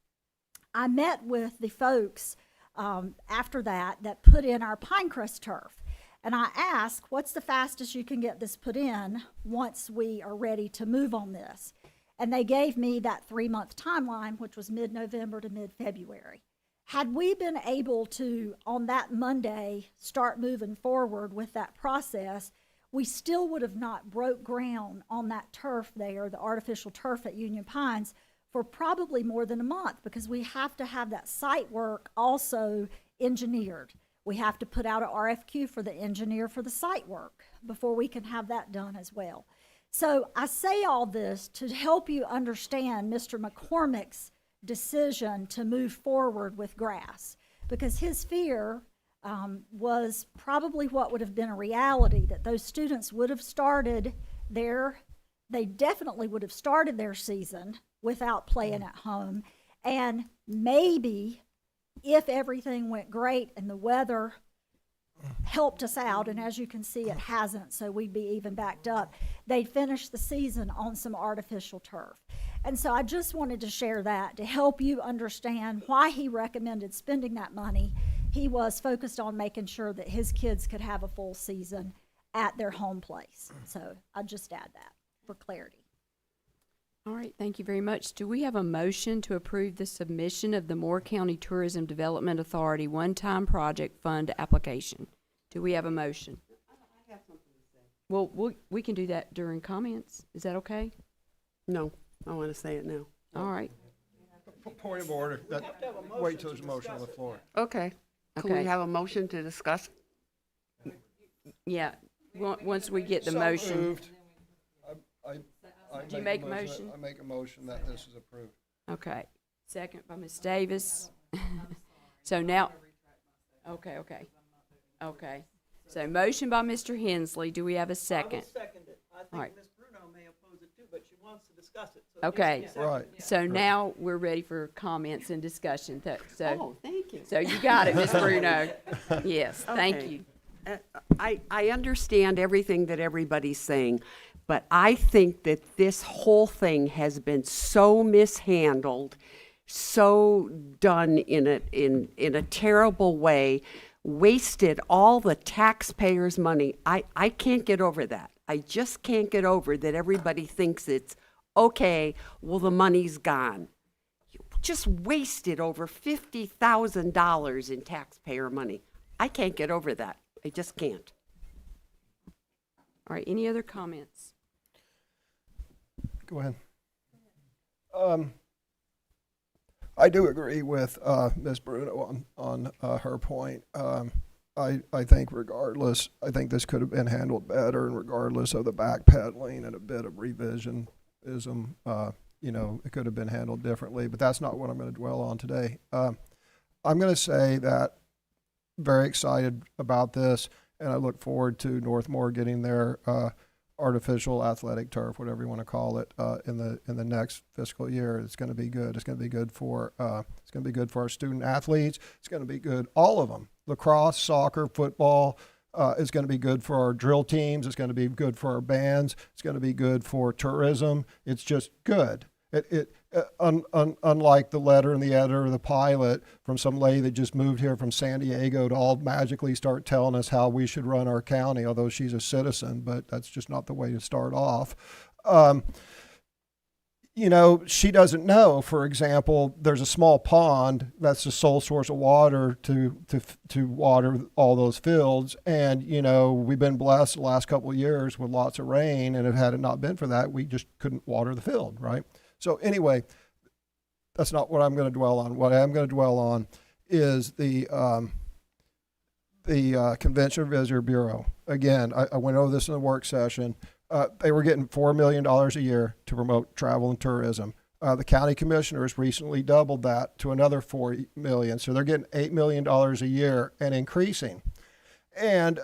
I met with the folks after that put in our Pinecrest turf. And I asked, what's the fastest you can get this put in once we are ready to move on this? And they gave me that 3-month timeline, which was mid-November to mid-February. Had we been able to, on that Monday, start moving forward with that process, we still would have not broke ground on that turf there, the artificial turf at Union Pines, for probably more than a month, because we have to have that site work also engineered. We have to put out an RFQ for the engineer for the site work before we can have that done as well. So I say all this to help you understand Mr. McCormick's decision to move forward with grass, because his fear was probably what would have been a reality, that those students would have started they definitely would have started their season without playing at home, and maybe if everything went great and the weather helped us out, and as you can see, it hasn't, so we'd be even backed up, they'd finish the season on some artificial turf. And so I just wanted to share that to help you understand why he recommended spending that money. He was focused on making sure that his kids could have a full season at their home place. So I'll just add that for clarity.
All right, thank you very much. Do we have a motion to approve the submission of the Moore County Tourism Development Authority one-time project fund application? Do we have a motion?
I have something to say.
Well, we can do that during comments. Is that okay?
No, I want to say it now.
All right.
Point of order. Wait till there's a motion on the floor.
Okay. Can
Okay.
we have a motion to discuss?
Yeah, once we get the
So
motion.
moved. I
Do you make a motion?
I make a motion that this is approved.
Okay. Second by Ms. Davis. So now, okay. So motion by Mr. Hensley. Do we have a second?
I will second it. I
All right.
think Ms. Bruno may oppose it too, but she wants to discuss it. So
Okay.
yes, second.
Right.
So now we're ready for comments and discussion.
Oh, thank you.
So you got it, Ms. Bruno. Yes, thank
Okay.
you.
I understand everything that everybody's saying, but I think that this whole thing has been so mishandled, so done in a terrible way, wasted all the taxpayers' money. I can't get over that. I just can't get over that everybody thinks it's, okay, well, the money's gone. You just wasted over $50,000 in taxpayer money. I can't get over that. I just can't.
All right, any other comments?
Go ahead. I do agree with Ms. Bruno on her point. I think regardless, I think this could have been handled better, and regardless of the backpedaling and a bit of revisionism, it could have been handled differently, but that's not what I'm going to dwell on today. I'm going to say that very excited about this, and I look forward to Northmore getting their artificial athletic turf, whatever you want to call it, in the next fiscal year. It's going to be good. It's going to be good for our student athletes. It's going to be good, all of them. Lacrosse, soccer, football. It's going to be good for our drill teams. It's going to be good for our bands. It's going to be good for tourism. It's just good. Unlike the letter and the editor or the pilot from some lady that just moved here from San Diego to all magically start telling us how we should run our county, although she's a citizen, but that's just not the way to start off. She doesn't know, for example, there's a small pond that's the sole source of water to water all those fields. And, we've been blessed the last couple of years with lots of rain. And if had it not been for that, we just couldn't water the field, right? So anyway, that's not what I'm going to dwell on. What I am going to dwell on is the the Convention and Visitor Bureau. Again, I went over this in the work session. They were getting $4 million a year to promote travel and tourism. The county commissioners recently doubled that to another $4 million. So they're getting $8 million a year and increasing. And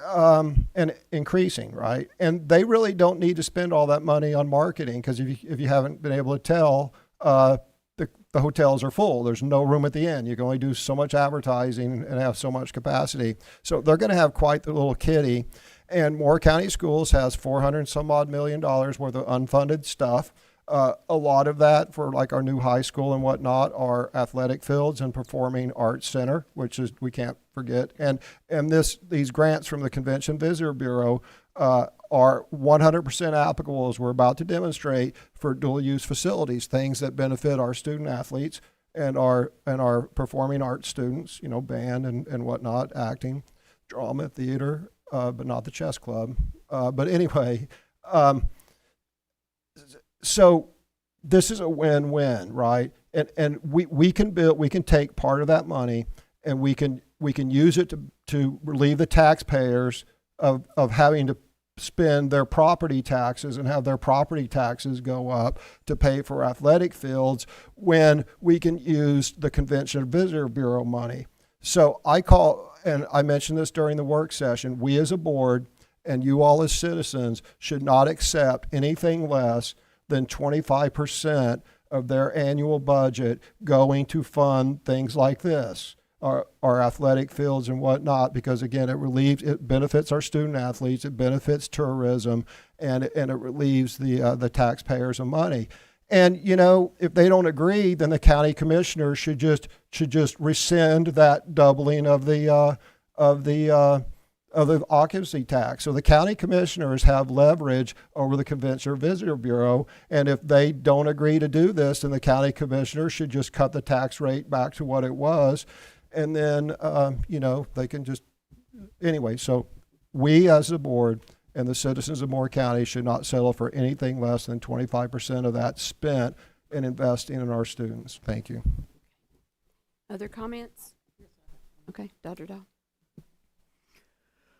increasing, right? And they really don't need to spend all that money on marketing, because if you haven't been able to tell, the hotels are full. There's no room at the inn. You can only do so much advertising and have so much capacity. So they're going to have quite the little kitty. And Moore County Schools has $400 and some odd million worth of unfunded stuff. A lot of that for like our new high school and whatnot are athletic fields and performing arts center, which is, we can't forget. And these grants from the Convention Visitor Bureau are 100% applicable, as we're about to demonstrate, for dual use facilities, things that benefit our student athletes and our performing arts students, you know, band and whatnot, acting, drama, theater, but not the chess club. But anyway, so this is a win-win, right? And we can take part of that money and we can use it to relieve the taxpayers of having to spend their property taxes and have their property taxes go up to pay for athletic fields, when we can use the Convention and Visitor Bureau money. So and I mentioned this during the work session, we as a board and you all as citizens should not accept anything less than 25% of their annual budget going to fund things like this, our athletic fields and whatnot, because again, it benefits our student athletes, it benefits tourism, and it relieves the taxpayers of money. And you know, if they don't agree, then the county commissioners should just rescind that doubling of the occupancy tax. So the county commissioners have leverage over the Convention or Visitor Bureau, and if they don't agree to do this, then the county commissioners should just cut the tax rate back to what it was, and then you know, they can just anyway. So we as a board and the citizens of Moore County should not settle for anything less than 25% of that spent in investing in our students. Thank you.
Other comments? Okay, Dr. Dahl.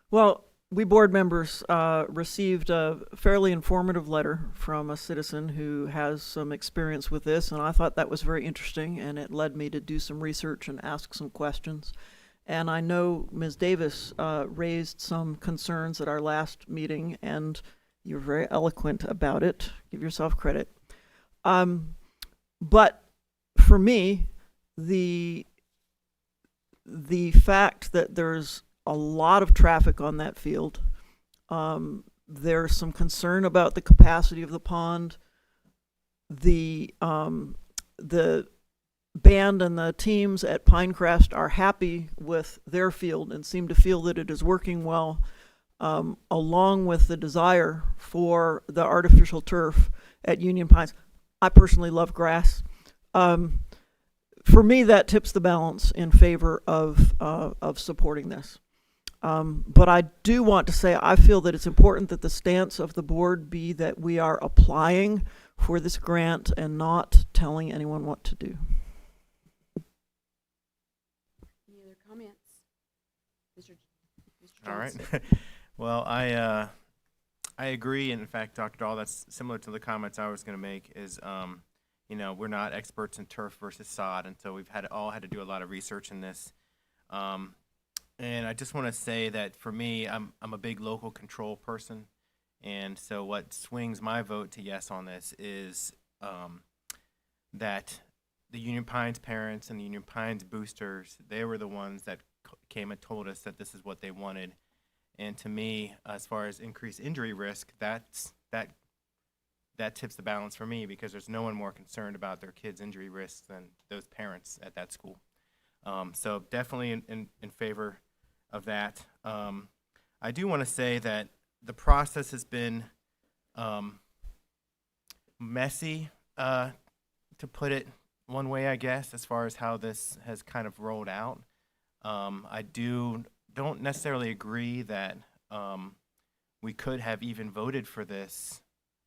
Well, we board members received a fairly informative letter from a citizen who has some experience with this, and I thought that was very interesting, and it led me to do some research and ask some questions. And I know Ms. Davis raised some concerns at our last meeting, and you're very eloquent about it. Give yourself credit. But for me, the fact that there's a lot of traffic on that field. There's some concern about the capacity of the pond. The band and the teams at Pinecrest are happy with their field and seem to feel that it is working well, along with the desire for the artificial turf at Union Pines. I personally love grass. For me, that tips the balance in favor of supporting this. But I do want to say I feel that it's important that the stance of the board be that we are applying for this grant and not telling anyone what to do.
Any other comments? Mr.
All right.
Johnson.
Well, I agree. And in fact, Dr. Dahl, that's similar to the comments I was going to make is, you know, we're not experts in turf versus sod. And so we've all had to do a lot of research in this. And I just want to say that for me, I'm a big local control person. And so what swings my vote to yes on this is that the Union Pines parents and the Union Pines boosters, they were the ones that came and told us that this is what they wanted. And to me, as far as increased injury risk, that tips the balance for me, because there's no one more concerned about their kids' injury risks than those parents at that school. So definitely in favor of that. I do want to say that the process has been messy, to put it one way, I guess, as far as how this has kind of rolled out. I don't necessarily agree that we could have even voted for this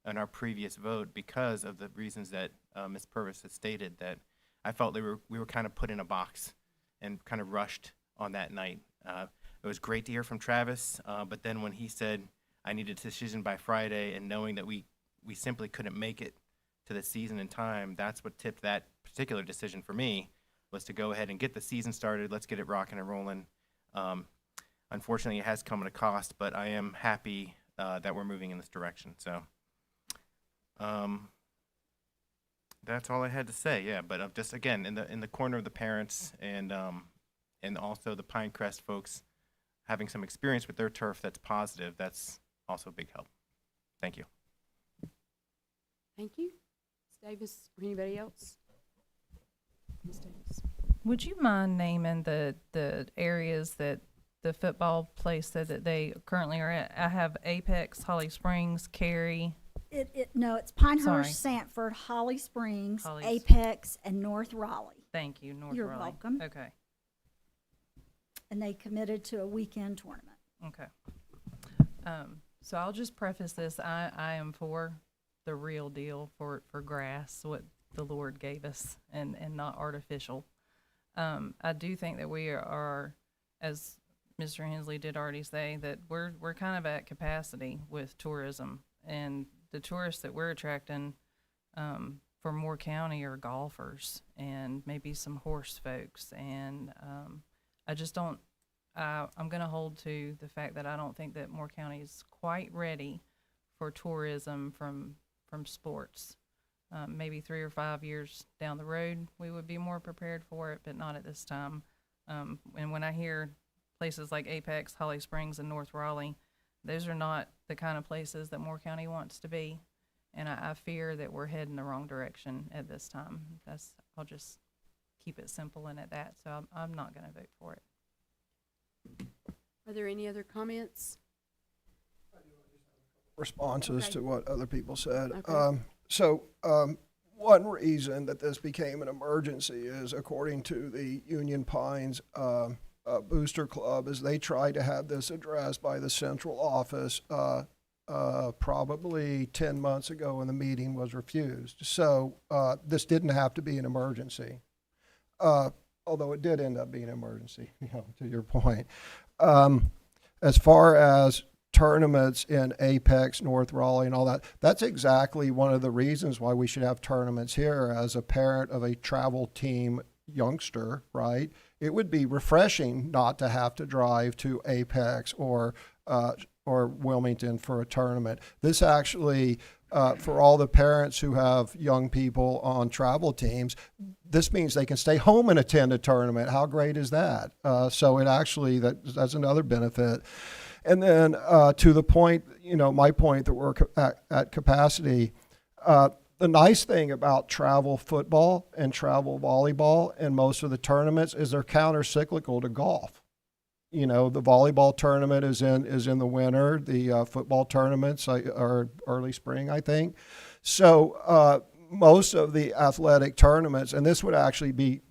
in our previous vote because of the reasons that Ms. Purvis has stated, that I felt we were kind of put in a box and kind of rushed on that night. It was great to hear from Travis, but then when he said I needed a decision by Friday, and knowing that we simply couldn't make it to the season in time, that's what tipped that particular decision for me, was to go ahead and get the season started. Let's get it rocking and rolling. Unfortunately, it has come at a cost, but I am happy that we're moving in this direction. So that's all I had to say. Yeah, but just again, in the corner of the parents and also the Pinecrest folks having some experience with their turf that's positive, that's also a big help. Thank you.
Thank you. Ms. Davis, or anybody else? Ms. Davis.
Would you mind naming the areas that the football place that they currently are at? I have Apex, Holly Springs, Cary.
No, it's Pinehurst,
Sorry.
Sanford, Holly Springs,
Holly
Apex, and North Raleigh.
Thank you, North
You're
Raleigh.
welcome.
Okay.
And they committed to a weekend tournament.
Okay. So I'll just preface this. I am for the real deal, for grass, what the Lord gave us, and not artificial. I do think that we are, as Mr. Hensley did already say, that we're kind of at capacity with tourism, and the tourists that we're attracting for Moore County are golfers and maybe some horse folks, and I just don't. I'm going to hold to the fact that I don't think that Moore County is quite ready for tourism from sports. Maybe 3 or 5 years down the road, we would be more prepared for it, but not at this time. And when I hear places like Apex, Holly Springs, and North Raleigh, those are not the kind of places that Moore County wants to be. And I fear that we're heading the wrong direction at this time. I'll just keep it simple and at that. So I'm not going to vote for it.
Are there any other comments?
Responses
Okay.
to what other people said.
Okay.
One reason that this became an emergency is, according to the Union Pines Booster Club, is they tried to have this addressed by the central office probably 10 months ago, and the meeting was refused. So this didn't have to be an emergency, although it did end up being an emergency, to your point. As far as tournaments in Apex, North Raleigh, and all that, that's exactly one of the reasons why we should have tournaments here. As a parent of a travel team youngster, right, it would be refreshing not to have to drive to Apex or Wilmington for a tournament. This actually, for all the parents who have young people on travel teams, this means they can stay home and attend a tournament. How great is that? So it actually, that's another benefit. And then to the point, my point that we're at capacity, the nice thing about travel football and travel volleyball and most of the tournaments is they're counter-cyclical to golf. The volleyball tournament is in the winter. The football tournaments are early spring, I think. So most of the athletic tournaments, and this would actually be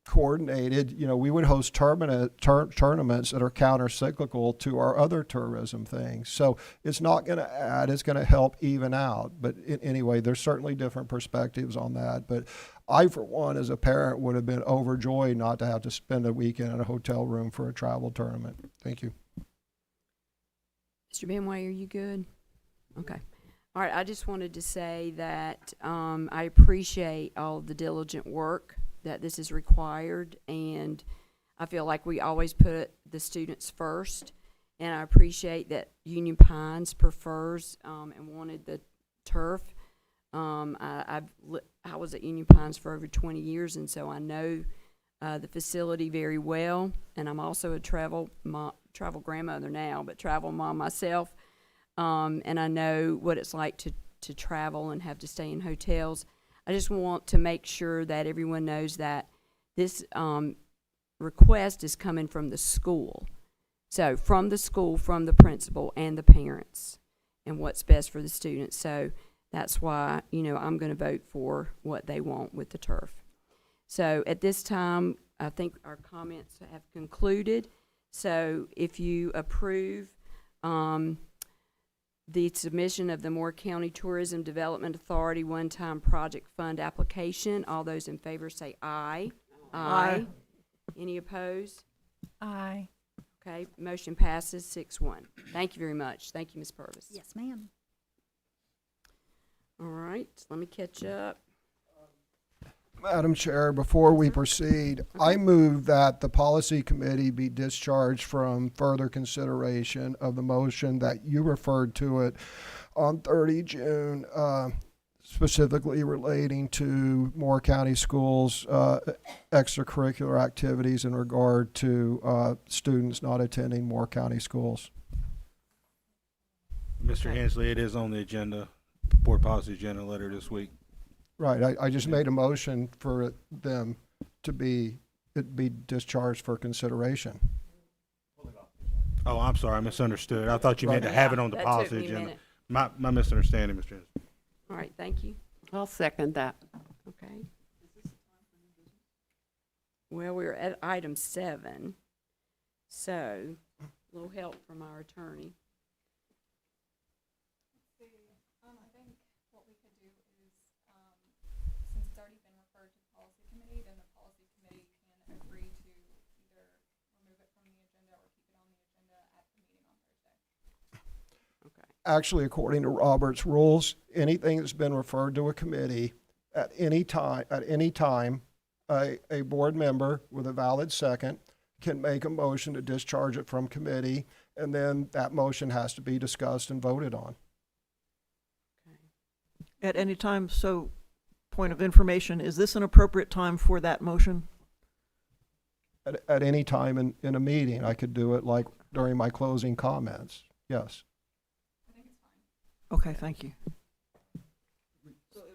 coordinated. We would host tournaments that are counter-cyclical to our other tourism things. So it's not going to add; it's going to help even out. But anyway, there's certainly different perspectives on that. But I, for one, as a parent, would have been overjoyed not to have to spend a weekend in a hotel room for a travel tournament. Thank you.
Mr. Benway, are you good? Okay. All right, I just wanted to say that I appreciate all the diligent work that this is required, and I feel like we always put the students first, and I appreciate that Union Pines prefers and wanted the turf. I was at Union Pines for over 20 years, and so I know the facility very well, and I'm also a travel grandmother now, but travel mom myself, and I know what it's like to travel and have to stay in hotels. I just want to make sure that everyone knows that this request is coming from the school. So from the school, from the principal and the parents, and what's best for the students. So that's why, I'm going to vote for what they want with the turf. So at this time, I think our comments have concluded. So if you approve the submission of the Moore County Tourism Development Authority one-time project fund application, all those in favor say aye. Aye. Any opposed?
Aye.
Okay, motion passes 6-1. Thank you very much. Thank you, Ms. Purvis.
Yes, ma'am.
All right, let me catch up.
Madam Chair, before we proceed, I move that the policy committee be discharged from further consideration of the motion that you referred to it on 30 June, specifically relating to Moore County Schools' extracurricular activities in regard to students not attending Moore County Schools.
Mr. Hensley, it is on the agenda, board policy agenda later this week.
Right, I just made a motion for them to be discharged for consideration.
Oh, I'm sorry, I misunderstood. I thought you meant to have it on the
That took
policy
me a
agenda.
minute.
My misunderstanding, Mr. Hensley.
All right, thank you.
I'll second that.
Okay. Well, we're at item 7, so a little help from our attorney.
I think what we could do is, since it's already been referred to the policy committee, then the policy committee can agree to either remove it from the agenda or keep it on the agenda at the meeting on Thursday.
Okay.
Actually, according to Robert's rules, anything that's been referred to a committee at any time, a board member with a valid second can make a motion to discharge it from committee, and then that motion has to be discussed and voted on.
At any time, so, point of information, is this an appropriate time for that motion?
At any time in a meeting, I could do it like during my closing comments, yes.
Okay, thank you.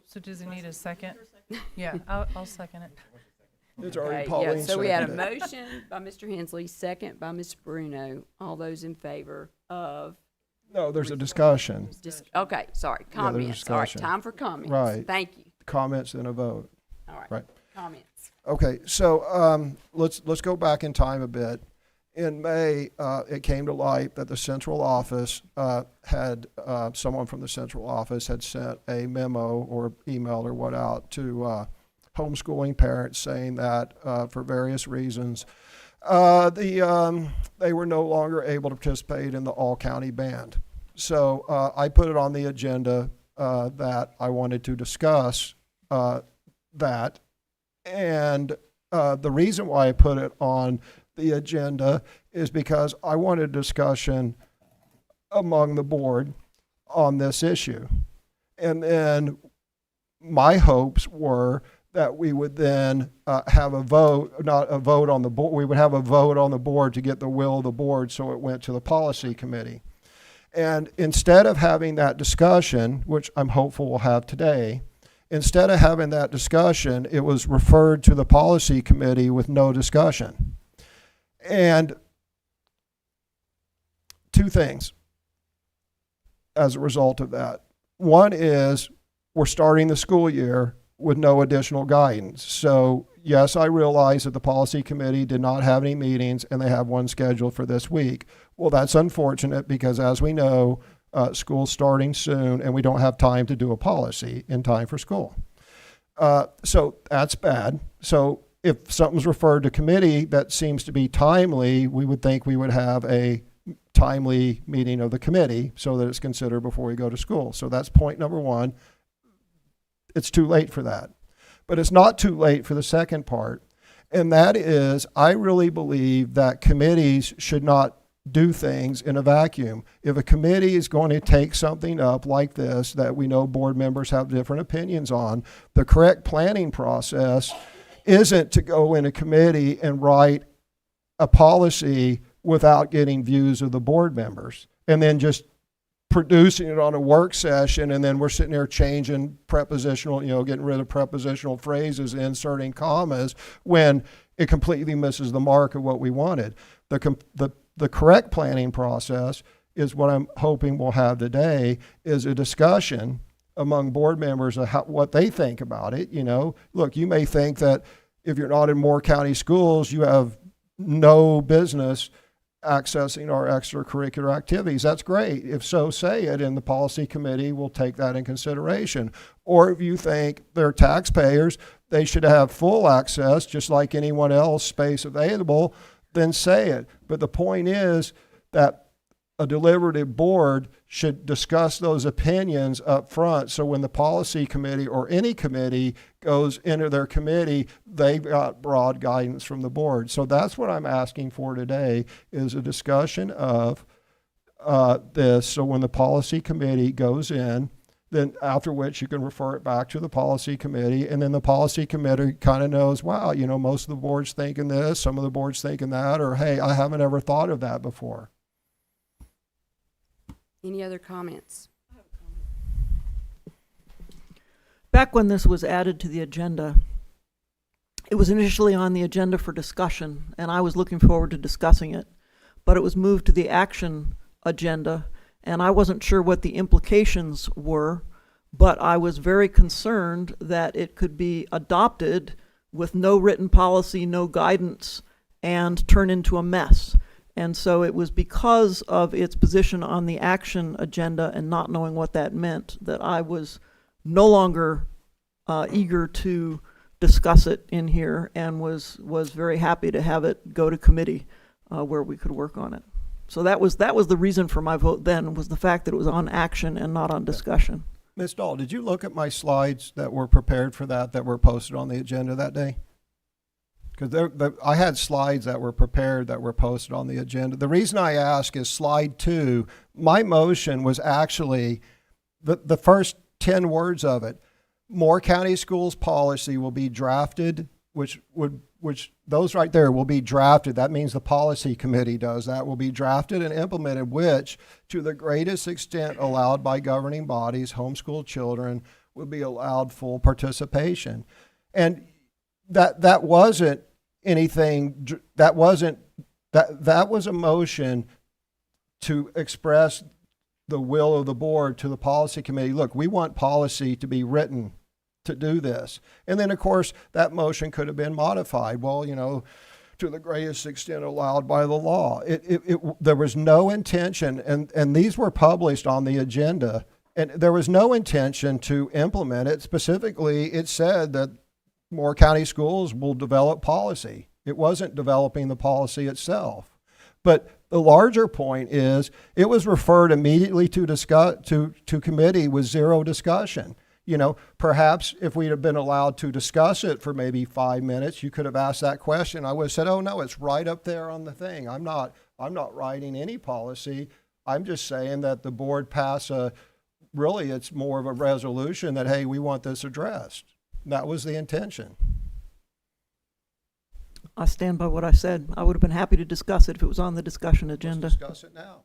So does it need a second? Yeah, I'll second it.
It's already
Okay,
Pauline
yeah, so we had a
seconded.
motion by Mr. Hensley, second by Ms. Bruno. All those in favor of,
No, there's a discussion,
okay, sorry,
there's
comments. All right,
discussion.
time for comments.
Right.
Thank you.
comments and a vote.
All right.
Right.
Comments.
Okay, so let's go back in time a bit. In May, it came to light that the central office had someone from the central office had sent a memo or email or what out to homeschooling parents saying that for various reasons they were no longer able to participate in the all-county band. So I put it on the agenda that I wanted to discuss that. And the reason why I put it on the agenda is because I wanted a discussion among the board on this issue. And then my hopes were that we would then have a vote, not a vote on the board, we would have a vote on the board to get the will of the board so it went to the policy committee. And instead of having that discussion, which I'm hopeful we'll have today, instead of having that discussion, it was referred to the policy committee with no discussion. And two things as a result of that. One is we're starting the school year with no additional guidance. So yes, I realize that the policy committee did not have any meetings and they have one scheduled for this week. Well, that's unfortunate because as we know, school's starting soon and we don't have time to do a policy in time for school. So that's bad. So if something's referred to committee that seems to be timely, we would think we would have a timely meeting of the committee so that it's considered before we go to school. So that's point number one. It's too late for that. But it's not too late for the second part. And that is, I really believe that committees should not do things in a vacuum. If a committee is going to take something up like this that we know board members have different opinions on, the correct planning process isn't to go in a committee and write a policy without getting views of the board members and then just producing it on a work session, and then we're sitting there changing prepositional, getting rid of prepositional phrases, inserting commas, when it completely misses the mark of what we wanted. The correct planning process is what I'm hoping we'll have today, is a discussion among board members of what they think about it. Look, you may think that if you're not in Moore County Schools, you have no business accessing our extracurricular activities. That's great. If so, say it, and the policy committee will take that in consideration. Or if you think they're taxpayers, they should have full access, just like anyone else, space available, then say it. But the point is that a deliberative board should discuss those opinions up front, so when the policy committee or any committee goes into their committee, they've got broad guidance from the board. So that's what I'm asking for today, is a discussion of this, so when the policy committee goes in, then after which you can refer it back to the policy committee, and then the policy committee kind of knows, wow, you know, most of the boards thinking this, some of the boards thinking that, or hey, I haven't ever thought of that before.
Any other comments?
Back when this was added to the agenda, it was initially on the agenda for discussion, and I was looking forward to discussing it, but it was moved to the action agenda, and I wasn't sure what the implications were, but I was very concerned that it could be adopted with no written policy, no guidance, and turn into a mess. And so it was because of its position on the action agenda and not knowing what that meant that I was no longer eager to discuss it in here, and was very happy to have it go to committee where we could work on it. So that was the reason for my vote then, was the fact that it was on action and not on discussion.
Ms. Dahl, did you look at my slides that were prepared for that were posted on the agenda that day? Because I had slides that were prepared that were posted on the agenda. The reason I ask is slide 2, my motion was actually the first 10 words of it. Moore County Schools policy will be drafted, which those right there will be drafted. That means the policy committee does that, will be drafted and implemented, which to the greatest extent allowed by governing bodies, homeschool children would be allowed full participation. And that wasn't anything, that was a motion to express the will of the board to the policy committee. Look, we want policy to be written to do this. And then, of course, that motion could have been modified. Well, you know, to the greatest extent allowed by the law. There was no intention, and these were published on the agenda, and there was no intention to implement it. Specifically, it said that Moore County Schools will develop policy. It wasn't developing the policy itself. But the larger point is it was referred immediately to committee with zero discussion. You know, perhaps if we'd have been allowed to discuss it for maybe 5 minutes, you could have asked that question. I would have said, oh no, it's right up there on the thing. I'm not writing any policy. I'm just saying that the board pass really it's more of a resolution that, hey, we want this addressed. That was the intention.
I stand by what I said. I would have been happy to discuss it if it was on the discussion agenda.
Let's discuss it now.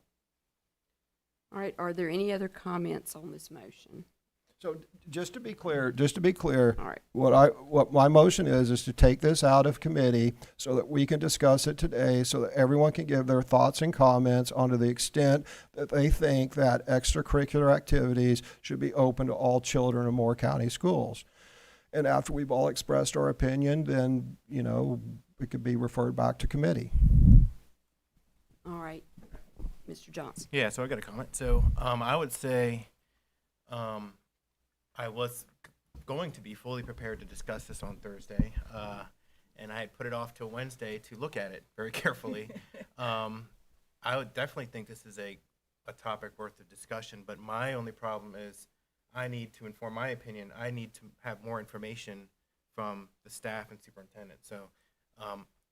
All right, are there any other comments on this motion?
So just to be clear,
All right.
what my motion is to take this out of committee so that we can discuss it today, so that everyone can give their thoughts and comments on to the extent that they think that extracurricular activities should be open to all children in Moore County schools. And after we've all expressed our opinion, then, you know, it could be referred back to committee.
All right, Mr. Johnson.
Yeah, so I got a comment. So I would say I was going to be fully prepared to discuss this on Thursday, and I had put it off till Wednesday to look at it very carefully. I would definitely think this is a topic worth of discussion, but my only problem is I need to inform my opinion. I need to have more information from the staff and superintendent. So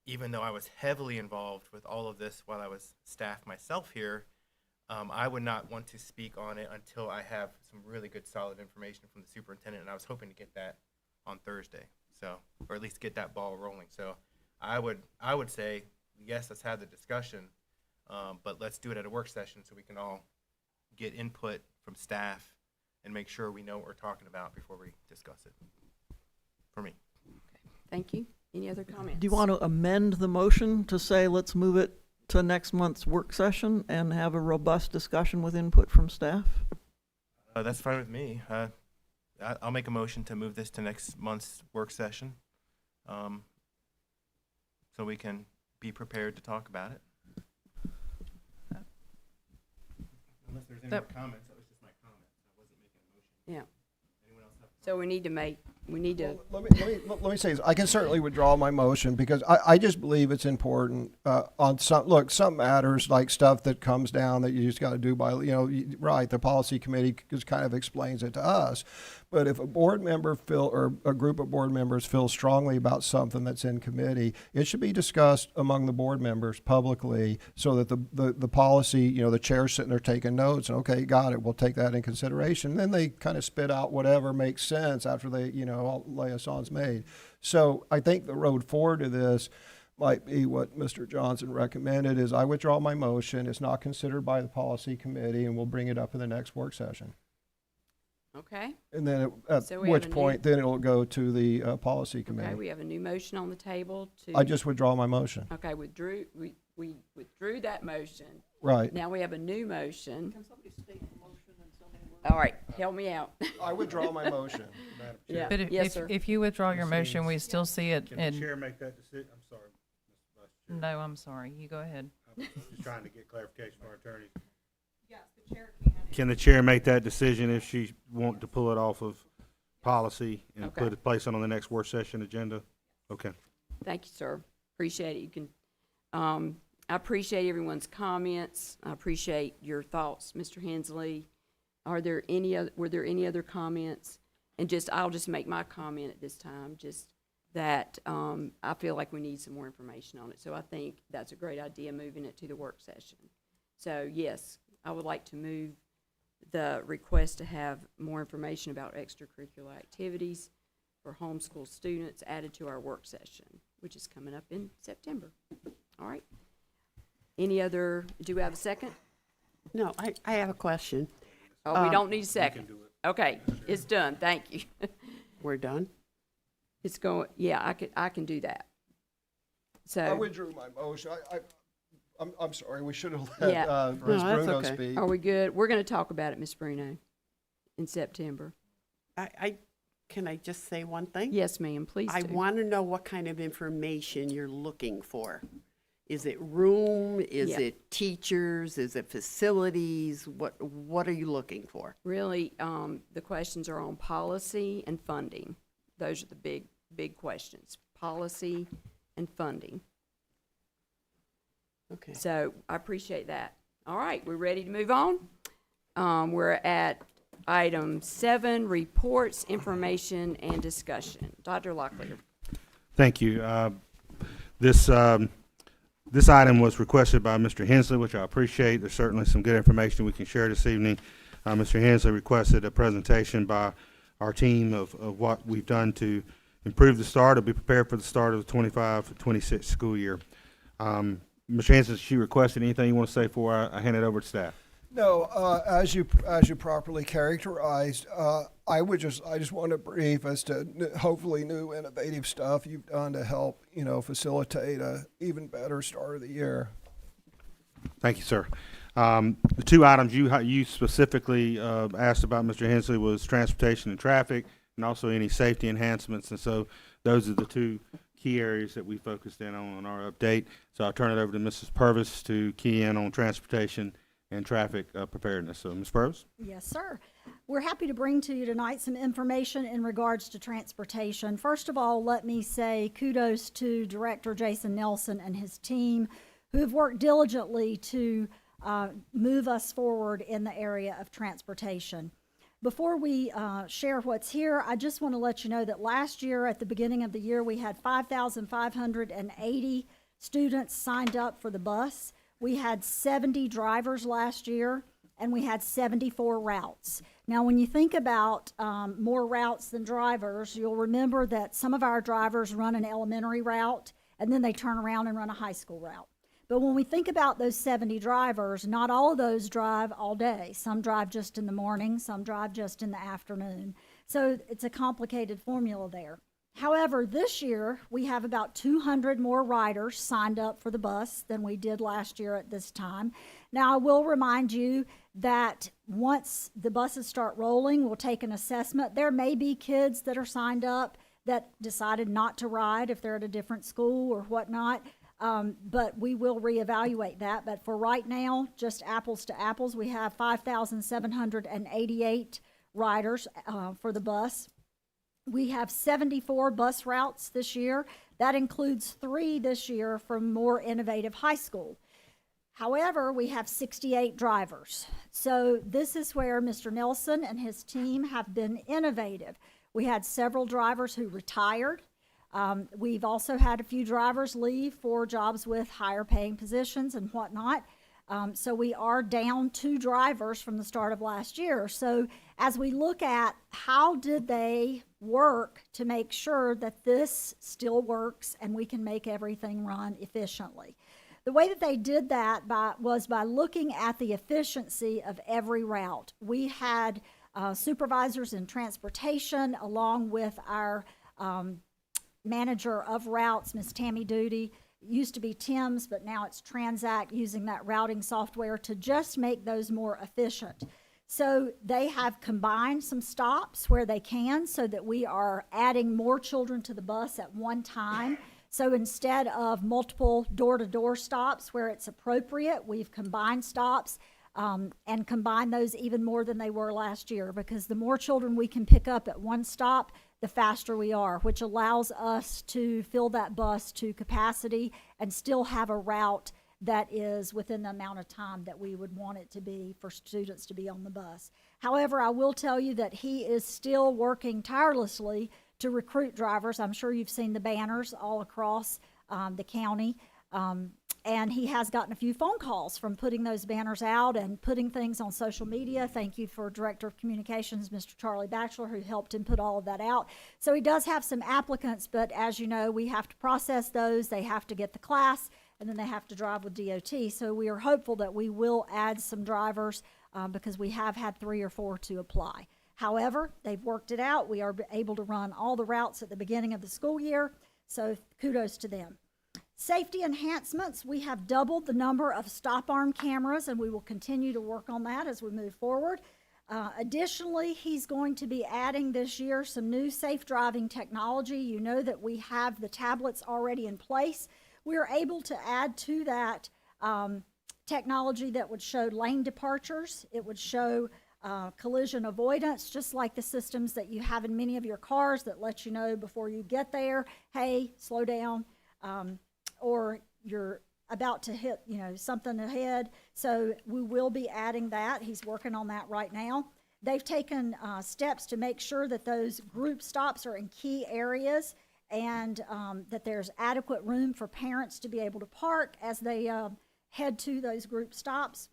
even though I was heavily involved with all of this while I was staff myself here, I would not want to speak on it until I have some really good solid information from the superintendent, and I was hoping to get that on Thursday, so, or at least get that ball rolling. So I would say, yes, let's have the discussion, but let's do it at a work session so we can all get input from staff and make sure we know what we're talking about before we discuss it, for me.
Okay, thank you. Any other comments?
Do you want to amend the motion to say let's move it to next month's work session and have a robust discussion with input from staff?
That's fine with me. I'll make a motion to move this to next month's work session, so we can be prepared to talk about it.
That-
comments, that was just my comment. I wasn't making a motion.
Yeah.
Anyone else have?
So we need to,
Let me say this. I can certainly withdraw my motion because I just believe it's important on some matters like stuff that comes down that you just got to do by, right, the policy committee just kind of explains it to us. But if a board member or a group of board members feel strongly about something that's in committee, it should be discussed among the board members publicly so that the policy, the chair's sitting there taking notes and, okay, got it, we'll take that in consideration. And then they kind of spit out whatever makes sense after they, all liaisons made. So I think the road forward to this might be what Mr. Johnson recommended is I withdraw my motion. It's not considered by the policy committee and we'll bring it up in the next work session.
okay?
And then at
So we have
which
a new-
point, then it'll go to the policy committee.
Okay, we have a new motion on the table to.
I just withdraw my motion.
Okay, we withdrew that motion.
Right.
Now we have a new motion. Can somebody state the motion and tell me what? All right, help me out.
I withdraw my motion.
Yeah.
But
Yes, sir.
if you withdraw your motion, we still see it.
Can the chair make that decision? I'm sorry, Mr. Vice Chair.
No, I'm sorry. You go ahead.
I'm just trying to get clarification from our attorneys. Can the chair make that decision if she want to pull it off of policy and
Okay.
place it on the next work session agenda? Okay.
Thank you, sir. Appreciate it. You can, I appreciate everyone's comments. I appreciate your thoughts, Mr. Hensley. Were there any other comments? And I'll just make my comment at this time, just that, I feel like we need some more information on it. So I think that's a great idea, moving it to the work session. So yes, I would like to move the request to have more information about extracurricular activities for homeschool students added to our work session, which is coming up in September. All right. Do we have a second?
No, I have a question.
Oh, we don't need a second. Okay, it's done. Thank you.
We're done?
It's going, yeah, I can do that.
I
So,
withdrew my motion. I'm sorry. We should have let
Yeah.
Ms.
No, that's
Bruno
okay.
speak.
are we good? We're going to talk about it, Ms. Bruno, in September.
Can I just say one thing?
Yes, ma'am, please
I
do.
want to know what kind of information you're looking for. Is it room? Is
Yeah.
it teachers? Is it facilities? What are you looking for?
Really, the questions are on policy and funding. Those are the big questions, policy and funding.
Okay.
So I appreciate that. All right, we're ready to move on. We're at item 7, reports, information, and discussion. Dr. Locklear.
Thank you. This item was requested by Mr. Hensley, which I appreciate. There's certainly some good information we can share this evening. Mr. Hensley requested a presentation by our team of what we've done to improve the start or be prepared for the start of the 25-26 school year. Mr. Hensley, she requested anything you want to say before I hand it over to staff?
No, as you properly characterized, I just want to brief as to hopefully new innovative stuff you've done to help facilitate a even better start of the year.
Thank you, sir. The two items you specifically asked about, Mr. Hensley, was transportation and traffic, and also any safety enhancements. And so those are the two key areas that we focused in on our update. So I'll turn it over to Mrs. Purvis to key in on transportation and traffic preparedness. So, Ms. Purvis?
Yes, sir. We're happy to bring to you tonight some information in regards to transportation. First of all, let me say kudos to Director Jason Nelson and his team who have worked diligently to move us forward in the area of transportation. Before we share what's here, I just want to let you know that last year at the beginning of the year we had 5,580 students signed up for the bus. We had 70 drivers last year, and we had 74 routes. Now, when you think about more routes than drivers, you'll remember that some of our drivers run an elementary route, and then they turn around and run a high school route. But when we think about those 70 drivers, not all of those drive all day. Some drive just in the morning, some drive just in the afternoon. So it's a complicated formula there. However, this year, we have about 200 more riders signed up for the bus than we did last year at this time. Now, I will remind you that once the buses start rolling, we'll take an assessment. There may be kids that are signed up that decided not to ride if they're at a different school or whatnot. but we will reevaluate that. But for right now, just apples to apples, we have 5,788 riders for the bus. We have 74 bus routes this year. That includes 3 this year from More Innovative High School. However, we have 68 drivers. So this is where Mr. Nelson and his team have been innovative. We had several drivers who retired. We've also had a few drivers leave for jobs with higher paying positions and whatnot. So we are down 2 drivers from the start of last year. So as we look at how did they work to make sure that this still works and we can make everything run efficiently. The way that they did that was by looking at the efficiency of every route. We had supervisors in transportation along with our manager of routes, Ms. Tammy Duty. It used to be Tim's, but now it's Transact, using that routing software to just make those more efficient. So they have combined some stops where they can so that we are adding more children to the bus at one time. So instead of multiple door-to-door stops where it's appropriate, we've combined stops and combined those even more than they were last year, because the more children we can pick up at one stop, the faster we are, which allows us to fill that bus to capacity and still have a route that is within the amount of time that we would want it to be for students to be on the bus. However, I will tell you that he is still working tirelessly to recruit drivers. I'm sure you've seen the banners all across the county. And he has gotten a few phone calls from putting those banners out and putting things on social media. Thank you for Director of Communications, Mr. Charlie Batchelor, who helped him put all of that out. So he does have some applicants, but as you know, we have to process those. They have to get the class, and then they have to drive with DOT. So we are hopeful that we will add some drivers because we have had 3 or 4 to apply. However, they've worked it out. We are able to run all the routes at the beginning of the school year, so kudos to them. Safety enhancements, we have doubled the number of stop arm cameras, and we will continue to work on that as we move forward. Additionally, he's going to be adding this year some new safe driving technology. You know that we have the tablets already in place. We are able to add to that technology that would show lane departures. It would show collision avoidance, just like the systems that you have in many of your cars that let you know before you get there, hey, slow down. Or you're about to hit, something ahead. So we will be adding that. He's working on that right now. They've taken steps to make sure that those group stops are in key areas and that there's adequate room for parents to be able to park as they head to those group stops.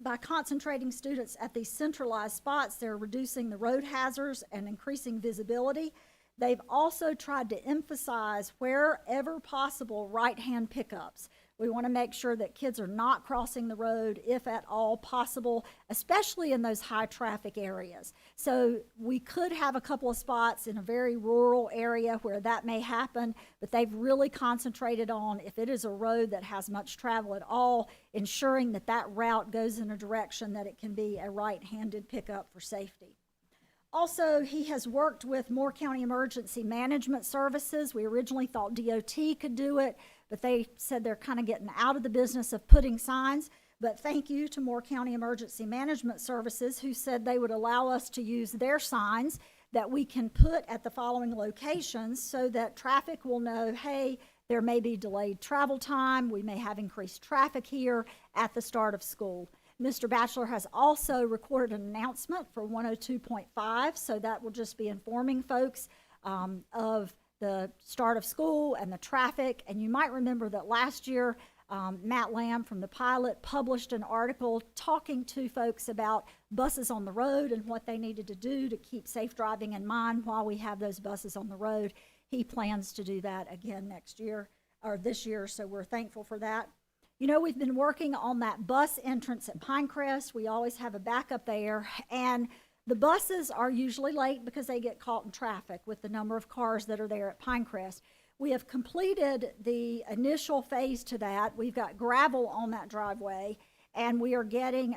By concentrating students at these centralized spots, they're reducing the road hazards and increasing visibility. They've also tried to emphasize, wherever possible, right-hand pickups. We want to make sure that kids are not crossing the road, if at all possible, especially in those high-traffic areas. So we could have a couple of spots in a very rural area where that may happen, but they've really concentrated on, if it is a road that has much travel at all, ensuring that that route goes in a direction that it can be a right-handed pickup for safety. Also, he has worked with Moore County Emergency Management Services. We originally thought DOT could do it, but they said they're kind of getting out of the business of putting signs. But thank you to Moore County Emergency Management Services, who said they would allow us to use their signs that we can put at the following locations so that traffic will know, hey, there may be delayed travel time. We may have increased traffic here at the start of school. Mr. Batchelor has also recorded an announcement for 102.5, so that will just be informing folks of the start of school and the traffic. And you might remember that last year, Matt Lamb from the Pilot published an article talking to folks about buses on the road and what they needed to do to keep safe driving in mind while we have those buses on the road. He plans to do that again next year, or this year, so we're thankful for that. You know, we've been working on that bus entrance at Pinecrest. We always have a backup there, and the buses are usually late because they get caught in traffic with the number of cars that are there at Pinecrest. We have completed the initial phase to that. We've got gravel on that driveway, and we are getting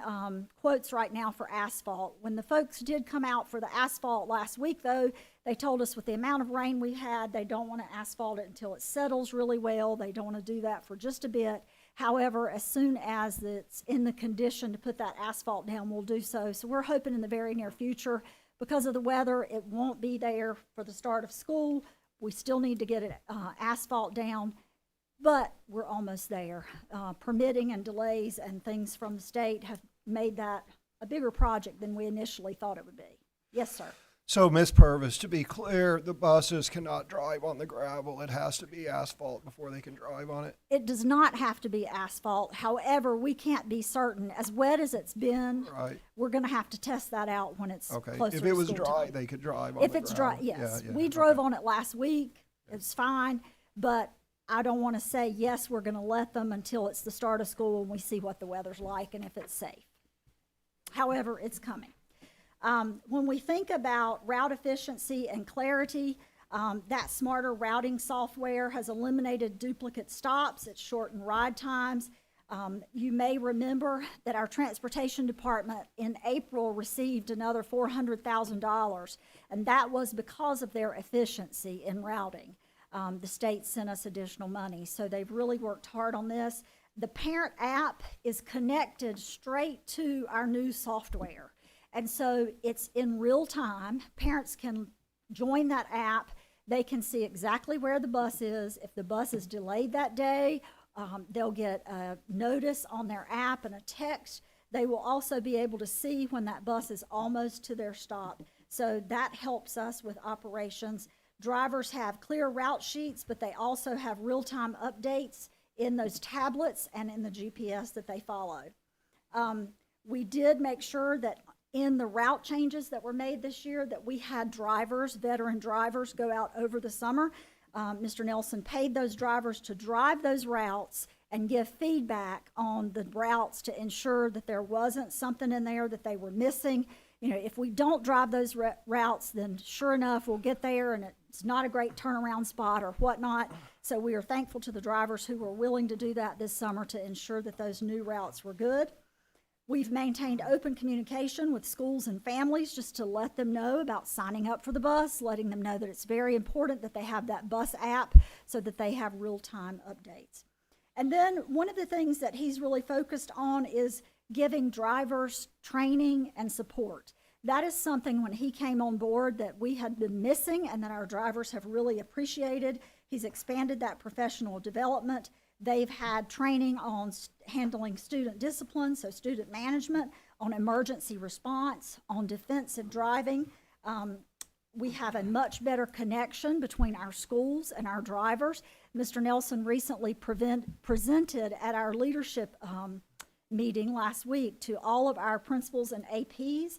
quotes right now for asphalt. When the folks did come out for the asphalt last week, though, they told us with the amount of rain we had, they don't want to asphalt it until it settles really well. They don't want to do that for just a bit. However, as soon as it's in the condition to put that asphalt down, we'll do so. So we're hoping in the very near future, because of the weather, it won't be there for the start of school. We still need to get it asphalt down, but we're almost there. Permitting and delays and things from the state have made that a bigger project than we initially thought it would be. Yes, sir.
So, Ms. Purvis, to be clear, the buses cannot drive on the gravel. It has to be asphalt before they can drive on it?
It does not have to be asphalt. However, we can't be certain. As wet as it's been,
Right.
we're going to have to test that out when it's
Okay.
closer
If
to
it was
school
dry,
time.
they could drive on
If
the
it's dry,
gravel.
yes.
Yeah,
We drove on it last week. It's fine, but I don't want to say, yes, we're going to let them until it's the start of school and we see what the weather's like and if it's safe. However, it's coming. When we think about route efficiency and clarity, that smarter routing software has eliminated duplicate stops. It's shortened ride times. You may remember that our transportation department in April received another $400,000, and that was because of their efficiency in routing. The state sent us additional money, so they've really worked hard on this. The parent app is connected straight to our new software, and so it's in real time. Parents can join that app. They can see exactly where the bus is. If the bus is delayed that day, they'll get a notice on their app and a text. They will also be able to see when that bus is almost to their stop. So that helps us with operations. Drivers have clear route sheets, but they also have real-time updates in those tablets and in the GPS that they follow. We did make sure that in the route changes that were made this year that we had drivers, veteran drivers, go out over the summer. Mr. Nelson paid those drivers to drive those routes and give feedback on the routes to ensure that there wasn't something in there that they were missing. You know, if we don't drive those routes, then sure enough, we'll get there and it's not a great turnaround spot or whatnot. So we are thankful to the drivers who were willing to do that this summer to ensure that those new routes were good. We've maintained open communication with schools and families just to let them know about signing up for the bus, letting them know that it's very important that they have that bus app so that they have real-time updates. And then one of the things that he's really focused on is giving drivers training and support. That is something when he came on board that we had been missing and that our drivers have really appreciated. He's expanded that professional development. They've had training on handling student discipline, so student management, on emergency response, on defensive driving. We have a much better connection between our schools and our drivers. Mr. Nelson recently presented at our leadership meeting last week to all of our principals and APs.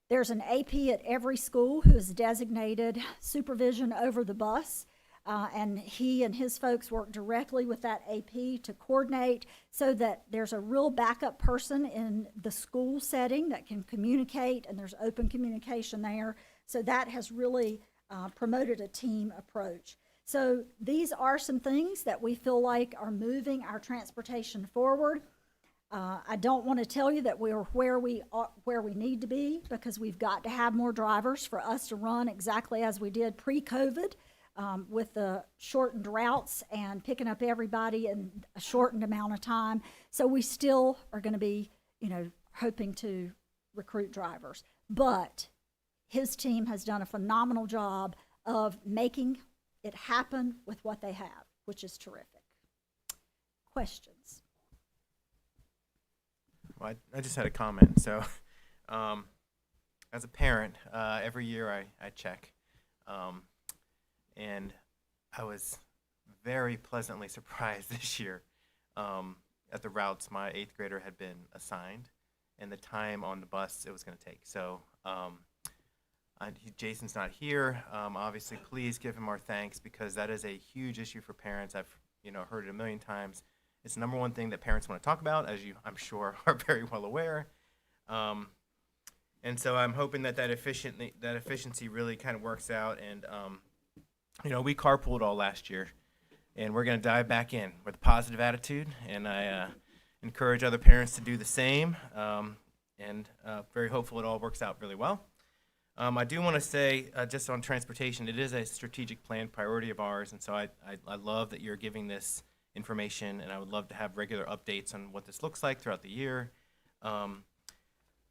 There's an AP at every school who is designated supervision over the bus. And he and his folks work directly with that AP to coordinate so that there's a real backup person in the school setting that can communicate, and there's open communication there. So that has really promoted a team approach. So these are some things that we feel like are moving our transportation forward. I don't want to tell you that we're where we need to be, because we've got to have more drivers for us to run exactly as we did pre-COVID. With the shortened routes and picking up everybody in a shortened amount of time. So we still are going to be, hoping to recruit drivers. But his team has done a phenomenal job of making it happen with what they have, which is terrific. Questions?
Well, I just had a comment. So, as a parent, every year I check. And I was very pleasantly surprised this year at the routes my 8th grader had been assigned and the time on the bus it was going to take. So Jason's not here. Obviously, please give him our thanks, because that is a huge issue for parents. I've heard it a million times. It's the number one thing that parents want to talk about, as you, I'm sure, are very well aware. And so I'm hoping that efficiency really kind of works out. And we carpooled all last year, and we're going to dive back in with a positive attitude. And I encourage other parents to do the same, and very hopeful it all works out really well. I do want to say, just on transportation, it is a strategic plan priority of ours, and so I love that you're giving this information, and I would love to have regular updates on what this looks like throughout the year.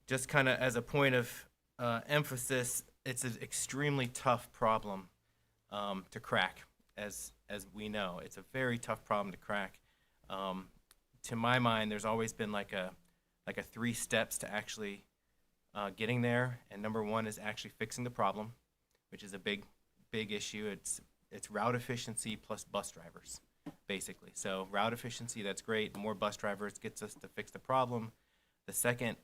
Just kind of as a point of emphasis, it's an extremely tough problem to crack, as we know. It's a very tough problem to crack. To my mind, there's always been like a 3 steps to actually getting there, and number 1 is actually fixing the problem, which is a big issue. It's route efficiency plus bus drivers, basically. So route efficiency, that's great. More bus drivers gets us to fix the problem. The second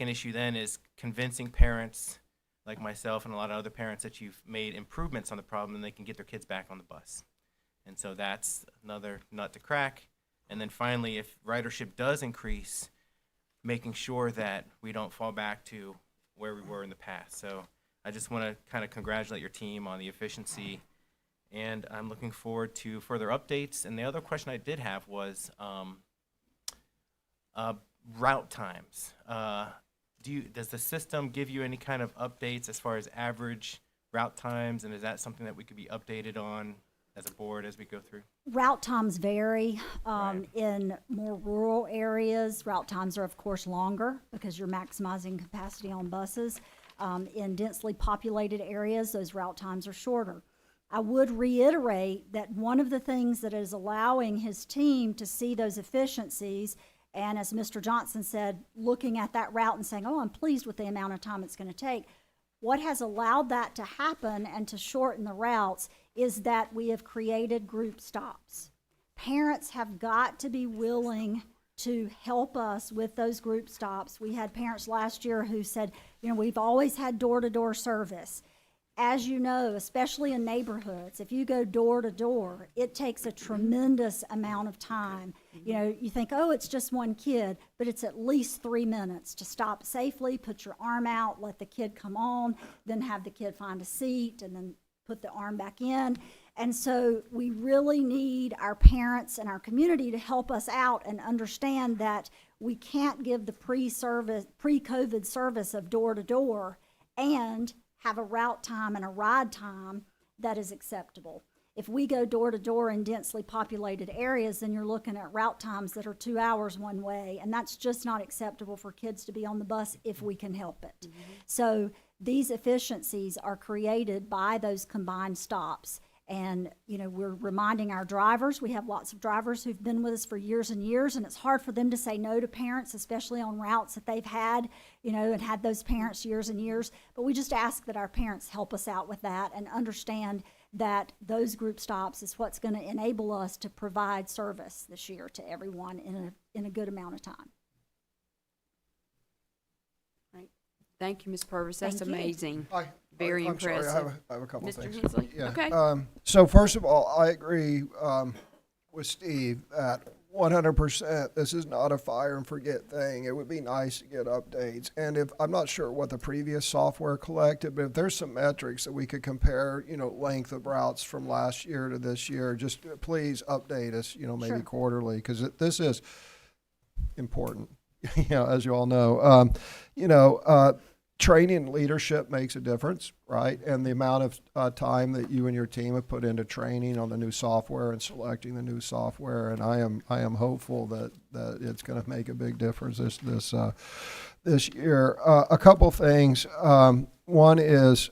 issue then is convincing parents like myself and a lot of other parents that you've made improvements on the problem and they can get their kids back on the bus. And so that's another nut to crack. And then finally, if ridership does increase, making sure that we don't fall back to where we were in the past. So I just want to kind of congratulate your team on the efficiency, and I'm looking forward to further updates. And the other question I did have was route times. Does the system give you any kind of updates as far as average route times, and is that something that we could be updated on as a board as we go through?
Route times vary. In more rural areas, route times are of course longer because you're maximizing capacity on buses. In densely populated areas, those route times are shorter. I would reiterate that one of the things that is allowing his team to see those efficiencies, and as Mr. Johnson said, looking at that route and saying, oh, I'm pleased with the amount of time it's going to take. What has allowed that to happen and to shorten the routes is that we have created group stops. Parents have got to be willing to help us with those group stops. We had parents last year who said, we've always had door-to-door service. As you know, especially in neighborhoods, if you go door to door, it takes a tremendous amount of time. You think, oh, it's just one kid, but it's at least 3 minutes to stop safely, put your arm out, let the kid come on, then have the kid find a seat, and then put the arm back in. And so we really need our parents and our community to help us out and understand that we can't give the pre-COVID service of door to door and have a route time and a ride time that is acceptable. If we go door to door in densely populated areas, then you're looking at route times that are 2 hours one way, and that's just not acceptable for kids to be on the bus if we can help it. So these efficiencies are created by those combined stops. And, we're reminding our drivers. We have lots of drivers who've been with us for years and years, and it's hard for them to say no to parents, especially on routes that they've had, and had those parents years and years. But we just ask that our parents help us out with that and understand that those group stops is what's going to enable us to provide service this year to everyone in a good amount of time.
Thank you, Ms. Purvis. That's
Thank you.
amazing.
Very
impressive.
Sorry, I have a couple
Mr.
things.
Hensley?
Yeah.
Okay.
So first of all, I agree with Steve that 100% this is not a fire and forget thing. It would be nice to get updates. And I'm not sure what the previous software collected, but if there's some metrics that we could compare, length of routes from last year to this year, just please update us, maybe
Sure.
quarterly, because this is important. As you all know, training and leadership makes a difference, right? And the amount of time that you and your team have put into training on the new software and selecting the new software, and I am hopeful that it's going to make a big difference this year. A couple things. One is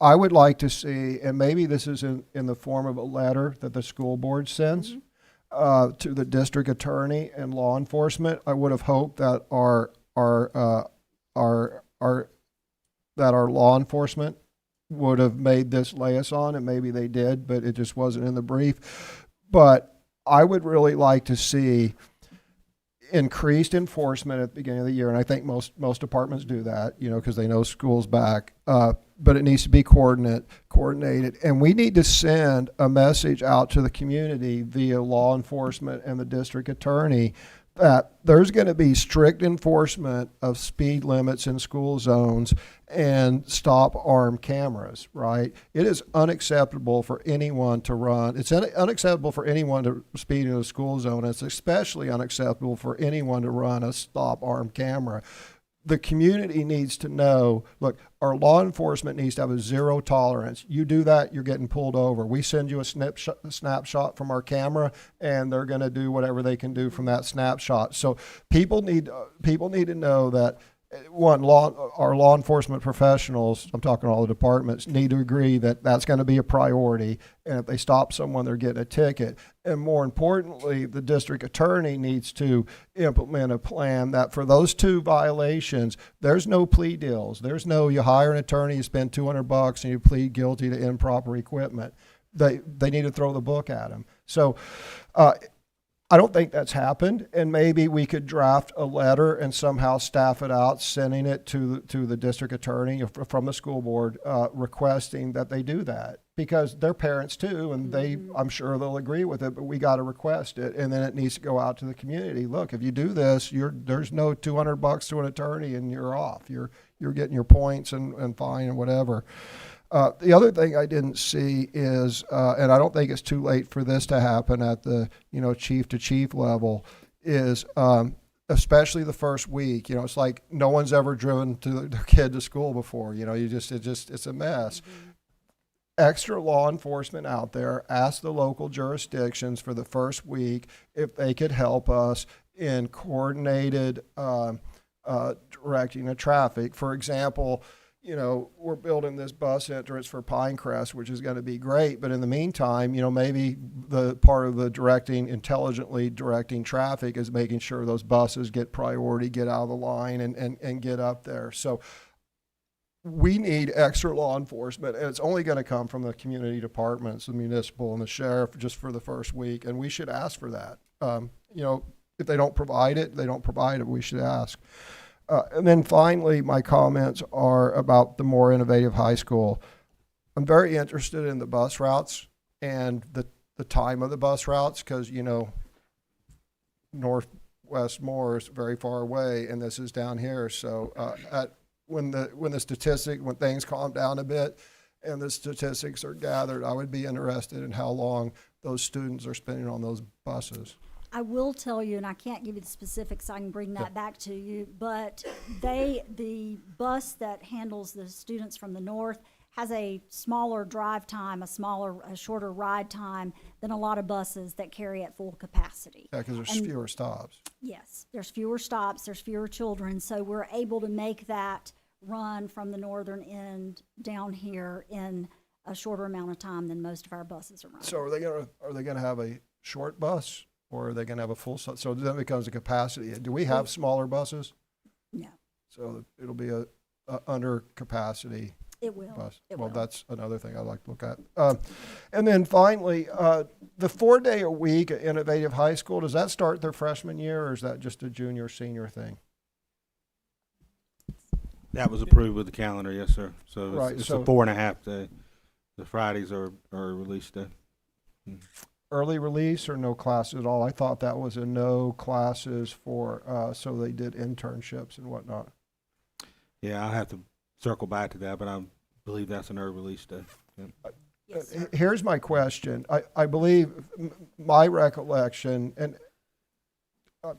I would like to see, and maybe this is in the form of a letter that the school board sends. To the district attorney and law enforcement. I would have hoped that our law enforcement would have made this liaison, and maybe they did, but it just wasn't in the brief. But I would really like to see increased enforcement at the beginning of the year, and I think most departments do that, because they know school's back. But it needs to be coordinated, and we need to send a message out to the community via law enforcement and the district attorney that there's going to be strict enforcement of speed limits in school zones and stop arm cameras, right? It is unacceptable for anyone to run. It's unacceptable for anyone to speed in a school zone. It's especially unacceptable for anyone to run a stop arm camera. The community needs to know, look, our law enforcement needs to have a zero tolerance. You do that, you're getting pulled over. We send you a snapshot from our camera, and they're going to do whatever they can do from that snapshot. So people need to know that, one, our law enforcement professionals, I'm talking all the departments, need to agree that that's going to be a priority. And if they stop someone, they're getting a ticket. And more importantly, the district attorney needs to implement a plan that for those two violations, there's no plea deals. There's no, you hire an attorney, you spend $200 and you plead guilty to improper equipment. They need to throw the book at them. So, I don't think that's happened, and maybe we could draft a letter and somehow staff it out, sending it to the district attorney from the school board, requesting that they do that, because they're parents too, and I'm sure they'll agree with it. But we got to request it, and then it needs to go out to the community. Look, if you do this, there's no $200 to an attorney, and you're off. You're getting your points and fine and whatever. The other thing I didn't see is, and I don't think it's too late for this to happen at the, chief to chief level, is especially the first week. It's like no one's ever driven their kid to school before. It's a mess. Extra law enforcement out there. Ask the local jurisdictions for the first week if they could help us in coordinated directing of traffic. For example, we're building this bus entrance for Pinecrest, which is going to be great. But in the meantime, maybe the part of the intelligently directing traffic is making sure those buses get priority, get out of the line and get up there. So we need extra law enforcement, and it's only going to come from the community departments, the municipal and the sheriff, just for the first week. And we should ask for that. If they don't provide it, they don't provide it. We should ask. And then finally, my comments are about the more innovative high school. I'm very interested in the bus routes and the time of the bus routes, because, Northwest Moore is very far away, and this is down here. So when things calm down a bit and the statistics are gathered, I would be interested in how long those students are spending on those buses.
I will tell you, and I can't give you the specifics, I can bring that back to you, but the bus that handles the students from the north has a smaller drive time, a shorter ride time than a lot of buses that carry at full capacity.
Yeah, because there's fewer stops.
Yes, there's fewer stops, there's fewer children, so we're able to make that run from the northern end down here in a shorter amount of time than most of our buses are running.
So are they gonna have a short bus? Or are they going to have a full? So then it becomes a capacity. Do we have smaller buses?
No.
So it'll be a under capacity.
It will.
Bus.
It
Well,
will.
that's another thing I'd like to look at. And then finally, the 4-day-a-week at Innovative High School, does that start their freshman year, or is that just a junior senior thing?
That was approved with the calendar, yes, sir. So
Right,
it's
so-
a 4.5 day. The Fridays are release day.
Early release or no classes at all? I thought that was a no classes for, so they did internships and whatnot.
Yeah, I'll have to circle back to that, but I believe that's an early release day. Yeah.
Yes, sir.
Here's my question. I believe my recollection, and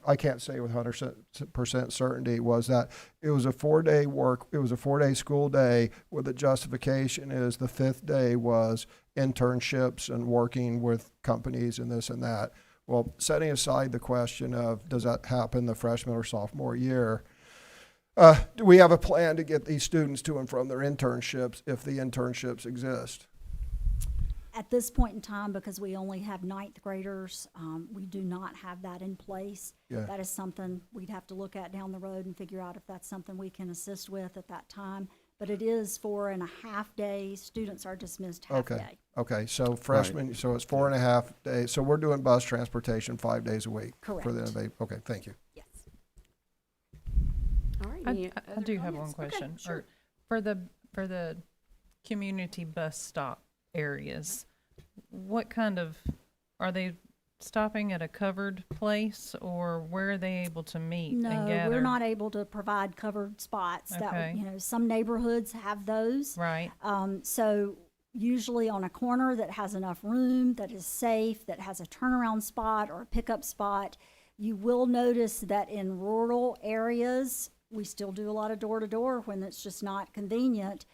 I can't say with 100% certainty, was that it was a 4-day school day where the justification is the 5th day was internships and working with companies and this and that. Well, setting aside the question of does that happen the freshman or sophomore year, do we have a plan to get these students to and from their internships if the internships exist?
At this point in time, because we only have 9th graders, we do not have that in place.
Yeah.
That is something we'd have to look at down the road and figure out if that's something we can assist with at that time. But it is 4.5 days. Students are dismissed half day.
Okay, so freshmen, so it's 4.5 days. So we're doing bus transportation 5 days a week.
Correct.
For the innovative. Okay, thank you.
Yes.
All right.
I do have one question.
Sure.
For the community bus stop areas, what kind of, are they stopping at a covered place, or where are they able to meet and
No,
gather?
we're not able to provide covered spots.
Okay.
That, you know, some neighborhoods have those.
Right.
So usually on a corner that has enough room, that is safe, that has a turnaround spot or a pickup spot. You will notice that in rural areas, we still do a lot of door-to-door when it's just not convenient.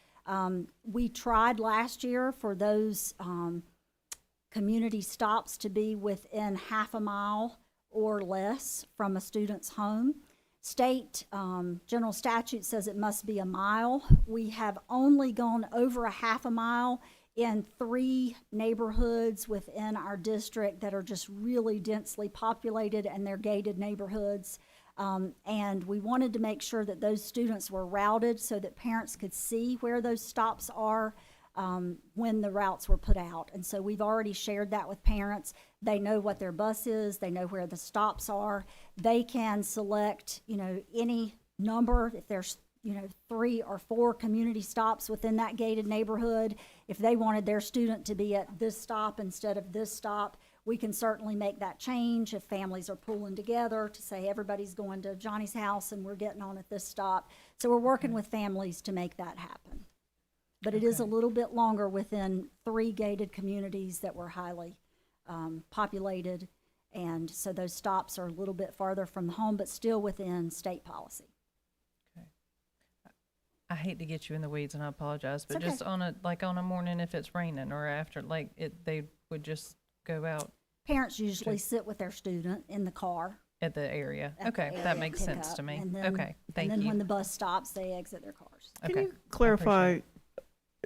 We tried last year for those community stops to be within half a mile or less from a student's home. State general statute says it must be a mile. We have only gone over a half a mile in 3 neighborhoods within our district that are just really densely populated, and they're gated neighborhoods. And we wanted to make sure that those students were routed so that parents could see where those stops are when the routes were put out. And so we've already shared that with parents. They know what their bus is, they know where the stops are. They can select, you know, any number. If there's, you know, 3 or 4 community stops within that gated neighborhood, if they wanted their student to be at this stop instead of this stop, we can certainly make that change if families are pulling together to say everybody's going to Johnny's house and we're getting on at this stop. So we're working with families to make that happen. But it is a little bit longer within 3 gated communities that were highly populated. And so those stops are a little bit farther from the home, but still within state policy.
I hate to get you in the weeds, and I apologize, but
It's okay.
just on a morning if it's raining or after, like they would just go out
Parents usually sit with their student in the car.
at the area.
At the
Okay,
area
that makes
pick
sense
up,
to me.
and then-
Okay, thank
And then
you.
when the bus stops, they exit their cars.
Okay,
Can you
I
clarify,
appreciate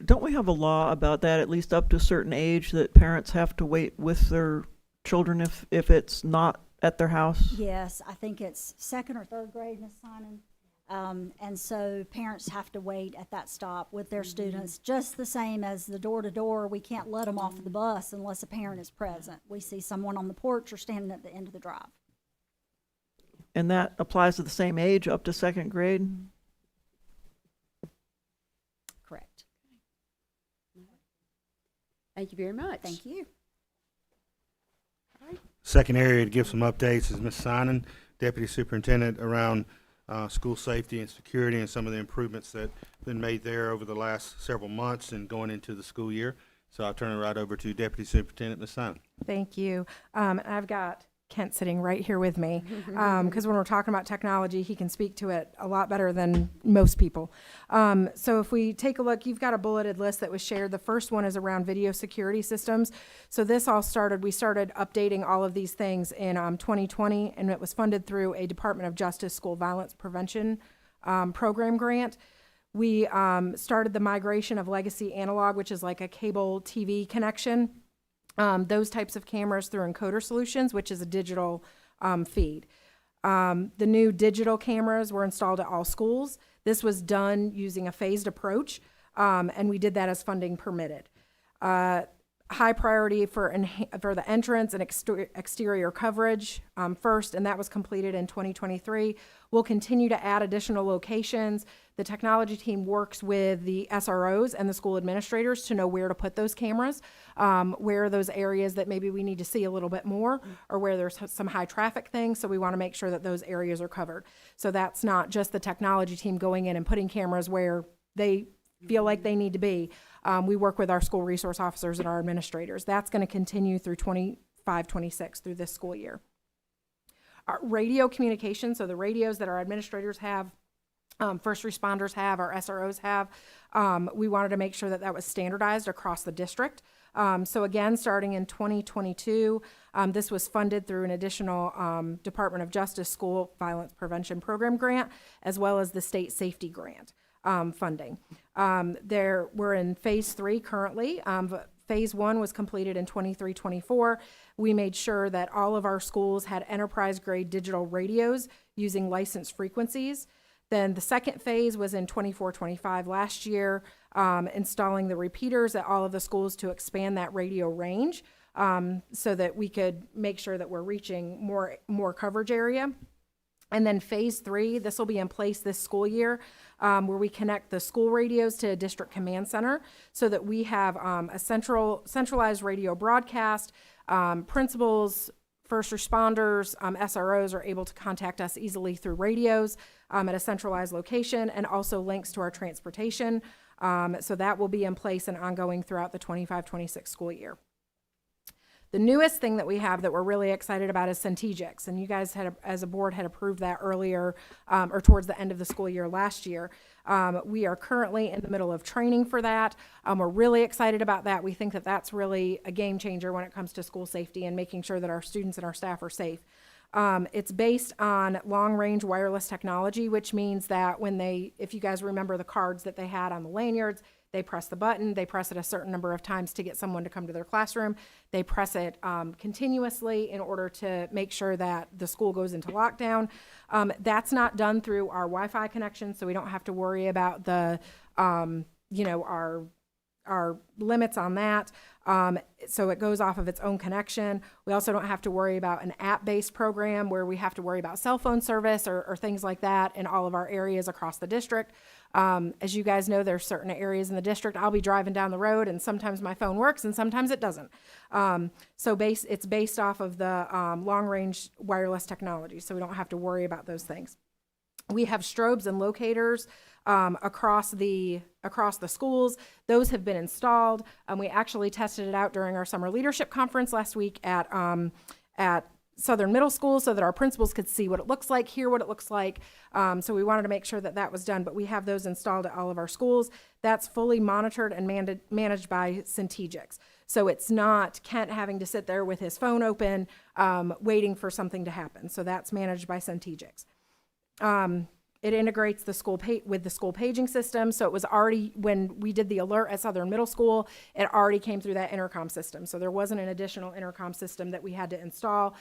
don't we have a law about that, at least up to a certain age, that parents have to wait with their children if it's not at their house?
Yes, I think it's 2nd or 3rd grade, Ms. Simon. And so parents have to wait at that stop with their students, just the same as the door-to-door. We can't let them off the bus unless a parent is present. We see someone on the porch or standing at the end of the drive.
And that applies to the same age up to 2nd grade?
Correct.
Thank you very much.
Thank you.
Second area to give some updates is Ms. Sinan, Deputy Superintendent, around school safety and security and some of the improvements that have been made there over the last several months and going into the school year. So I'll turn it right over to Deputy Superintendent Ms. Sinan.
Thank you. I've got Kent sitting right here with me, because when we're talking about technology, he can speak to it a lot better than most people. So if we take a look, you've got a bulleted list that was shared. The first one is around video security systems. So this all started, we started updating all of these things in 2020, and it was funded through a Department of Justice School Violence Prevention program grant. We started the migration of legacy analog, which is like a cable TV connection. Those types of cameras through Encoder Solutions, which is a digital feed. The new digital cameras were installed at all schools. This was done using a phased approach, and we did that as funding permitted. High priority for the entrance and exterior coverage first, and that was completed in 2023. We'll continue to add additional locations. The technology team works with the SROs and the school administrators to know where to put those cameras, where are those areas that maybe we need to see a little bit more, or where there's some high traffic things, so we want to make sure that those areas are covered. So that's not just the technology team going in and putting cameras where they feel like they need to be. We work with our school resource officers and our administrators. That's going to continue through 25-26 through this school year. Our radio communication, so the radios that our administrators have, first responders have, our SROs have, we wanted to make sure that that was standardized across the district. So again, starting in 2022, this was funded through an additional Department of Justice School Violence Prevention Program grant, as well as the state safety grant funding. We're in phase 3 currently. Phase 1 was completed in 23-24. We made sure that all of our schools had enterprise-grade digital radios using licensed frequencies. Then the second phase was in 24-25 last year, installing the repeaters at all of the schools to expand that radio range, so that we could make sure that we're reaching more coverage area. And then phase 3, this will be in place this school year, where we connect the school radios to a district command center so that we have a centralized radio broadcast. Principals, first responders, SROs are able to contact us easily through radios at a centralized location, and also links to our transportation. So that will be in place and ongoing throughout the 25-26 school year. The newest thing that we have that we're really excited about is Centegix, and you guys had, as a board, had approved that earlier or towards the end of the school year last year. We are currently in the middle of training for that. We're really excited about that. We think that that's really a game changer when it comes to school safety and making sure that our students and our staff are safe. It's based on long-range wireless technology, which means that when they, if you guys remember the cards that they had on the lanyards, they press the button, they press it a certain number of times to get someone to come to their classroom. They press it continuously in order to make sure that the school goes into lockdown. That's not done through our Wi-Fi connection, so we don't have to worry about the, our limits on that. So it goes off of its own connection. We also don't have to worry about an app-based program where we have to worry about cell phone service or things like that in all of our areas across the district. As you guys know, there's certain areas in the district I'll be driving down the road and sometimes my phone works and sometimes it doesn't. So it's based off of the long-range wireless technology, so we don't have to worry about those things. We have strobes and locators across the schools. Those have been installed. We actually tested it out during our summer leadership conference last week at Southern Middle School so that our principals could see what it looks like, hear what it looks like. So we wanted to make sure that that was done, but we have those installed at all of our schools. That's fully monitored and managed by Centegix. So it's not Kent having to sit there with his phone open, waiting for something to happen. So that's managed by Centegix. It integrates the school with the school paging system. So it was already, when we did the alert at Southern Middle School, it already came through that intercom system. So there wasn't an additional intercom system that we had to install,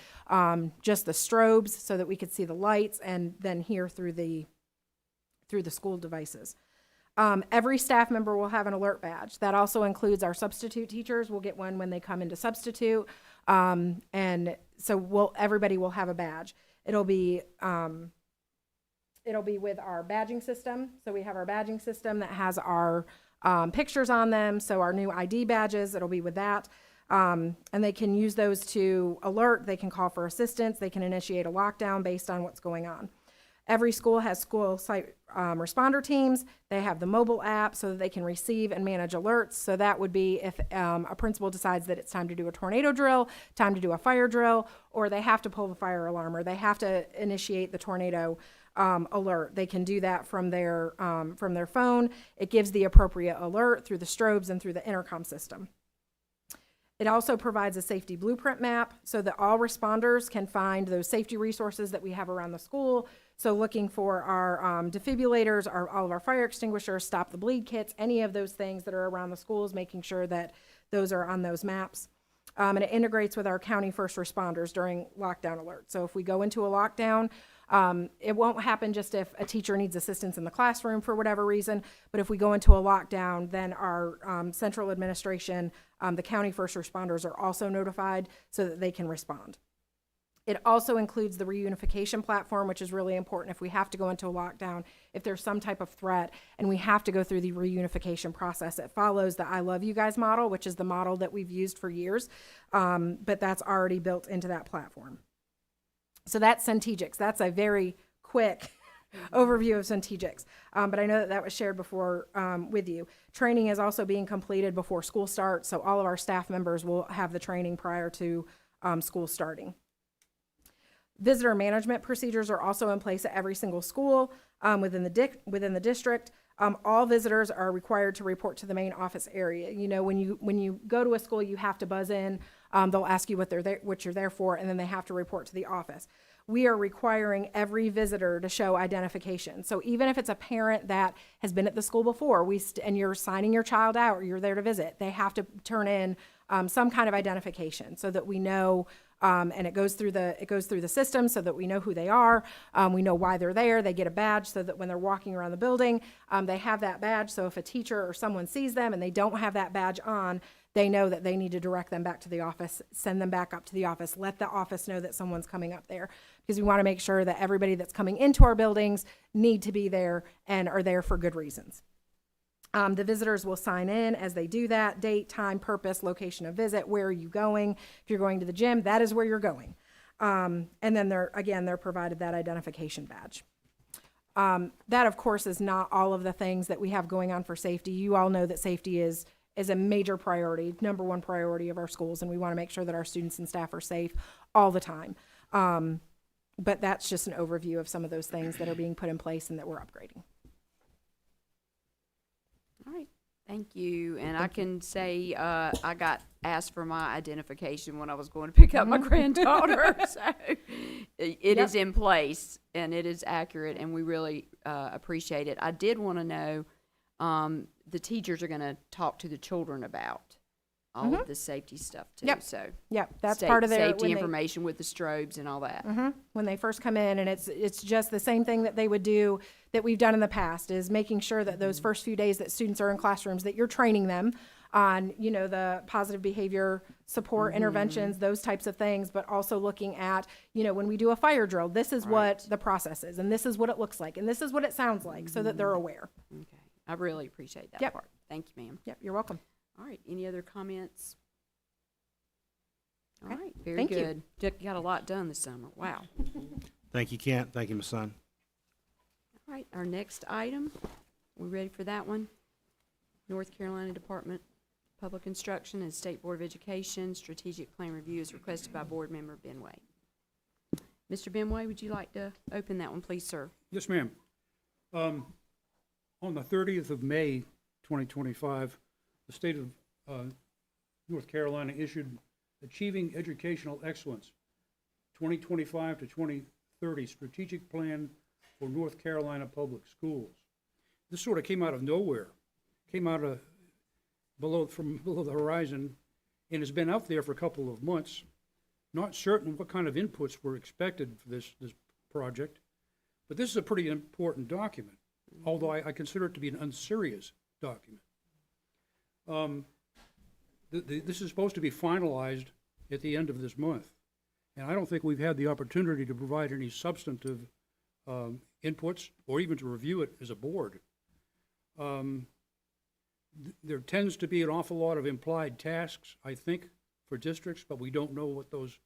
just the strobes so that we could see the lights and then hear through the school devices. Every staff member will have an alert badge. That also includes our substitute teachers. We'll get one when they come into substitute. And so everybody will have a badge. It'll be with our badging system. So we have our badging system that has our pictures on them. So our new ID badges, it'll be with that. And they can use those to alert. They can call for assistance. They can initiate a lockdown based on what's going on. Every school has school site responder teams. They have the mobile app so that they can receive and manage alerts. So that would be if a principal decides that it's time to do a tornado drill, time to do a fire drill, or they have to pull the fire alarm, or they have to initiate the tornado alert. They can do that from their phone. It gives the appropriate alert through the strobes and through the intercom system. It also provides a safety blueprint map so that all responders can find those safety resources that we have around the school. So looking for our defibrillators, all of our fire extinguishers, stop the bleed kits, any of those things that are around the schools, making sure that those are on those maps. And it integrates with our county first responders during lockdown alerts. So if we go into a lockdown, it won't happen just if a teacher needs assistance in the classroom for whatever reason, but if we go into a lockdown, then our central administration, the county first responders are also notified so that they can respond. It also includes the reunification platform, which is really important if we have to go into a lockdown, if there's some type of threat, and we have to go through the reunification process. It follows the I Love You Guys model, which is the model that we've used for years, but that's already built into that platform. So that's Centegix. That's a very quick overview of Centegix, but I know that was shared before with you. Training is also being completed before school starts, so all of our staff members will have the training prior to school starting. Visitor management procedures are also in place at every single school within the district. All visitors are required to report to the main office area. You know, when you go to a school, you have to buzz in. They'll ask you what you're there for, and then they have to report to the office. We are requiring every visitor to show identification. So even if it's a parent that has been at the school before, and you're signing your child out or you're there to visit, they have to turn in some kind of identification so that we know. And it goes through the system so that we know who they are. We know why they're there. They get a badge so that when they're walking around the building, they have that badge. So if a teacher or someone sees them and they don't have that badge on, they know that they need to direct them back to the office, send them back up to the office, let the office know that someone's coming up there, because we want to make sure that everybody that's coming into our buildings need to be there and are there for good reasons. The visitors will sign in as they do that: date, time, purpose, location of visit, where are you going. If you're going to the gym, that is where you're going. And then they're provided that identification badge. That, of course, is not all of the things that we have going on for safety. You all know that safety is a major priority, number one priority of our schools, and we want to make sure that our students and staff are safe all the time. But that's just an overview of some of those things that are being put in place and that we're upgrading.
All right, thank you. And I can say, I got asked for my identification when I was going to pick up my granddaughter. So it is in place and it is accurate, and we really appreciate it. I did want to know, the teachers are going to talk to the children about all of the safety stuff too.
Yep.
So
that's part of their
safety information with the strobes and all that.
When they first come in, and it's just the same thing that they would do that we've done in the past, is making sure that those first few days that students are in classrooms, that you're training them on, you know, the positive behavior support interventions, those types of things, but also looking at, you know, when we do a fire drill, this is what the process is, and this is what it looks like, and this is what it sounds like, so that they're aware.
Okay, I really appreciate that part. Thank you, ma'am.
Yep, you're welcome.
All right, any other comments? All
Okay.
right, very
Thank you.
good. Got a lot done this summer. Wow.
Thank you, Kent. Thank you, my son.
All right, our next item, we ready for that one? North Carolina Department of Public Instruction and State Board of Education Strategic Plan Review is requested by Board Member Benway. Mr. Benway, would you like to open that one, please, sir?
Yes, ma'am. On the 30th of May, 2025, the state of North Carolina issued Achieving Educational Excellence 2025 to 2030 Strategic Plan for North Carolina Public Schools. This sort of came out of nowhere, came out of from below the horizon, and has been out there for a couple of months. Not certain what kind of inputs were expected for this project, but this is a pretty important document, although I consider it to be an unserious document. This is supposed to be finalized at the end of this month, and I don't think we've had the opportunity to provide any substantive inputs or even to review it as a board. There tends to be an awful lot of implied tasks, I think, for districts, but we don't know what those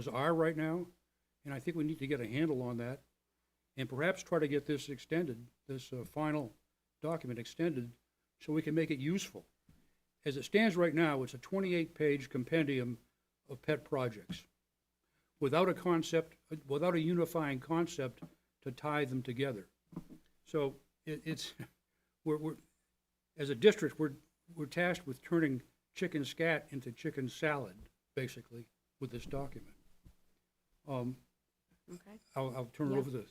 are right now, and I think we need to get a handle on that and perhaps try to get this extended, this final document extended, so we can make it useful. As it stands right now, it's a 28-page compendium of pet projects without a concept, without a unifying concept to tie them together. So we're as a district, we're tasked with turning chicken scat into chicken salad, basically, with this document.
Okay.
I'll turn it over to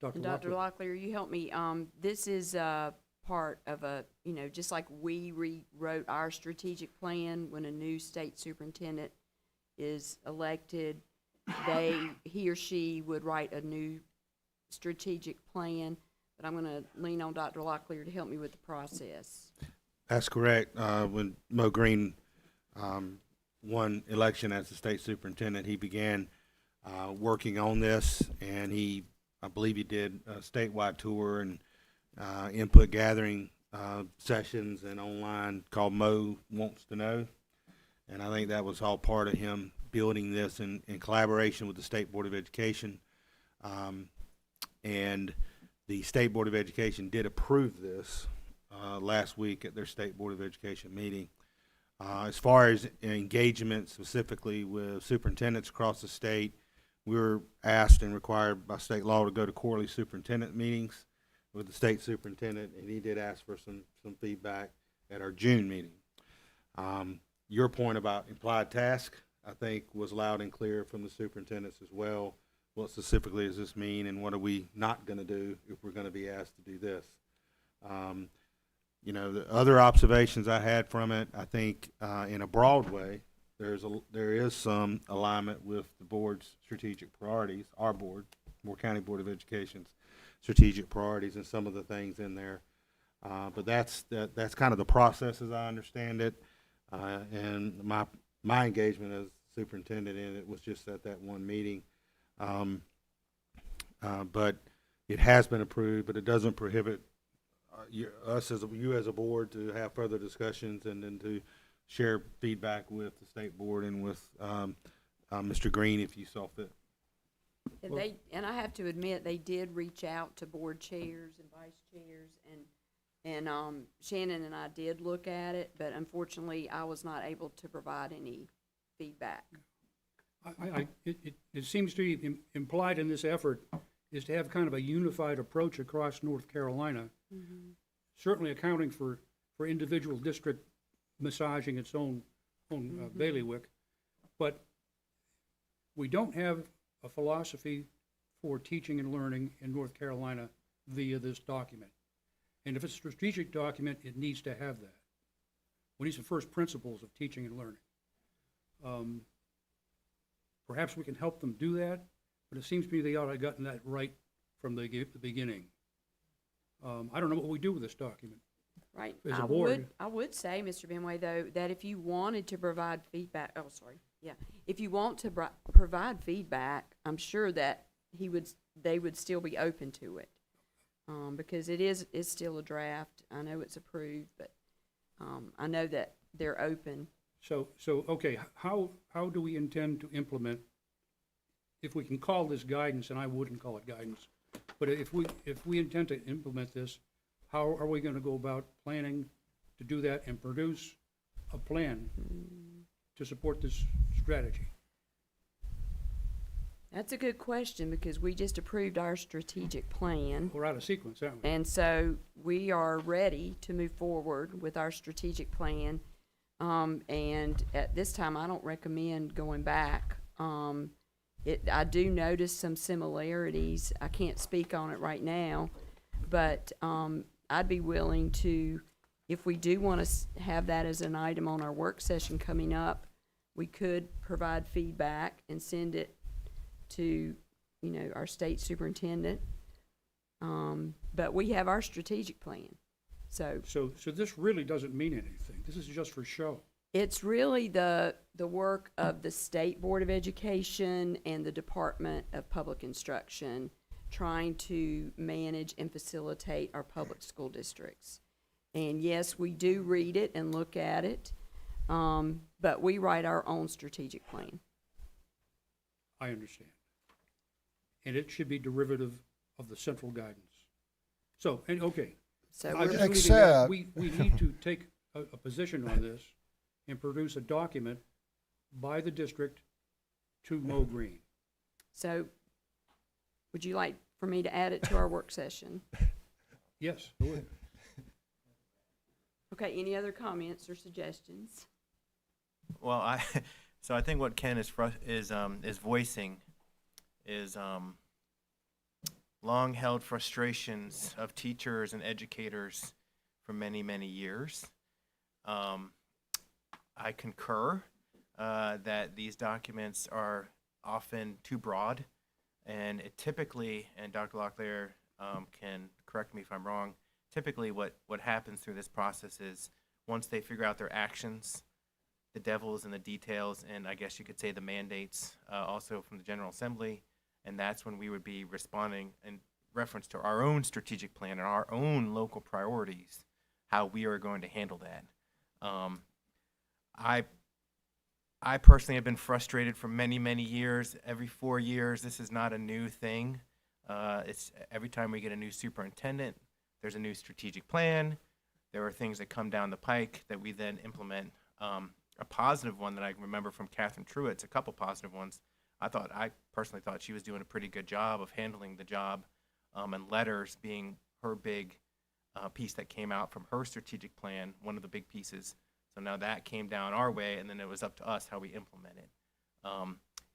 Dr.
And Dr.
Lockwood.
Locklear, you help me. This is part of a, you know, just like we rewrote our strategic plan when a new state superintendent is elected, he or she would write a new strategic plan. But I'm going to lean on Dr. Locklear to help me with the process.
That's correct. When Mo Green won election as the state superintendent, he began working on this, and I believe he did a statewide tour and input gathering sessions and online called Mo Wants to Know. And I think that was all part of him building this in collaboration with the State Board of Education. And the State Board of Education did approve this last week at their State Board of Education meeting. As far as engagement specifically with superintendents across the state, we were asked and required by state law to go to quarterly superintendent meetings with the state superintendent, and he did ask for some feedback at our June meeting. Your point about implied task, I think, was loud and clear from the superintendents as well. What specifically does this mean, and what are we not going to do if we're going to be asked to do this? You know, the other observations I had from it, I think in a broad way, there is some alignment with the board's strategic priorities, our board, Moore County Board of Education's strategic priorities, and some of the things in there. But that's kind of the process as I understand it, and my engagement as superintendent in it was just at that one meeting. But it has been approved, but it doesn't prohibit you as a board to have further discussions and then to share feedback with the state board and with Mr. Green, if you saw fit.
And and I have to admit, they did reach out to board chairs and vice chairs, and Shannon and I did look at it, but unfortunately, I was not able to provide any feedback.
It seems to be implied in this effort is to have kind of a unified approach across North Carolina, certainly accounting for individual district massaging its own bailiwick, but we don't have a philosophy for teaching and learning in North Carolina via this document. And if it's a strategic document, it needs to have that. We need some first principles of teaching and learning. Perhaps we can help them do that, but it seems to me they ought to have gotten that right from the beginning. I don't know what we do with this document.
Right.
As a board.
I would say, Mr. Benway, though, that if you wanted to provide feedback, if you want to provide feedback, I'm sure that they would still be open to it. Because it's still a draft. I know it's approved, but I know that they're open.
So okay, how do we intend to implement, if we can call this guidance, and I wouldn't call it guidance, but if we intend to implement this, how are we going to go about planning to do that and produce a plan to support this strategy?
That's a good question, because we just approved our strategic plan.
We're out of sequence, aren't we?
And so we are ready to move forward with our strategic plan. And at this time, I don't recommend going back. I do notice some similarities. I can't speak on it right now, but I'd be willing to, if we do want to have that as an item on our work session coming up, we could provide feedback and send it to, our state superintendent. But we have our strategic plan. So
this really doesn't mean anything. This is just for show.
it's really the work of the State Board of Education and the Department of Public Instruction trying to manage and facilitate our public school districts. And yes, we do read it and look at it, but we write our own strategic plan.
I understand. And it should be derivative of the central guidance. So, and okay.
So
I just
Except-
we need to take a position on this and produce a document by the district to Mo Green.
So would you like for me to add it to our work session?
Yes, go ahead.
Okay, any other comments or suggestions?
Well, I think what Ken is voicing is long-held frustrations of teachers and educators for many, many years. I concur that these documents are often too broad, and it typically, and Dr. Locklear can correct me if I'm wrong, typically what happens through this process is once they figure out their actions, the devil is in the details, and I guess you could say the mandates also from the General Assembly, and that's when we would be responding in reference to our own strategic plan and our own local priorities, how we are going to handle that. I personally have been frustrated for many, many years. Every 4 years, this is not a new thing. It's every time we get a new superintendent, there's a new strategic plan. There are things that come down the pike that we then implement. A positive one that I remember from Catherine Truitt's, a couple positive ones. I personally thought she was doing a pretty good job of handling the job, and letters being her big piece that came out from her strategic plan, one of the big pieces. So now that came down our way, and then it was up to us how we implement it.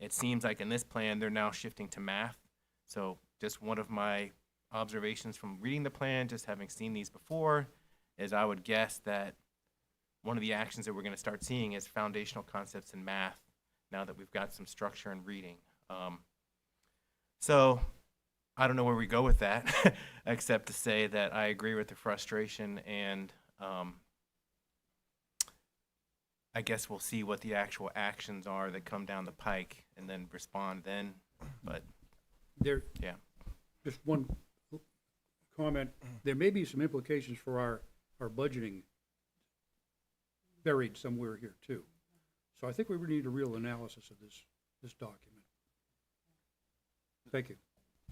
It seems like in this plan, they're now shifting to math. So just one of my observations from reading the plan, just having seen these before, is I would guess that one of the actions that we're going to start seeing is foundational concepts in math now that we've got some structure in reading. So I don't know where we go with that, except to say that I agree with the frustration, and I guess we'll see what the actual actions are that come down the pike and then respond then. But yeah.
Just one comment. There may be some implications for our budgeting buried somewhere here too. So I think we really need a real analysis of this document. Thank you.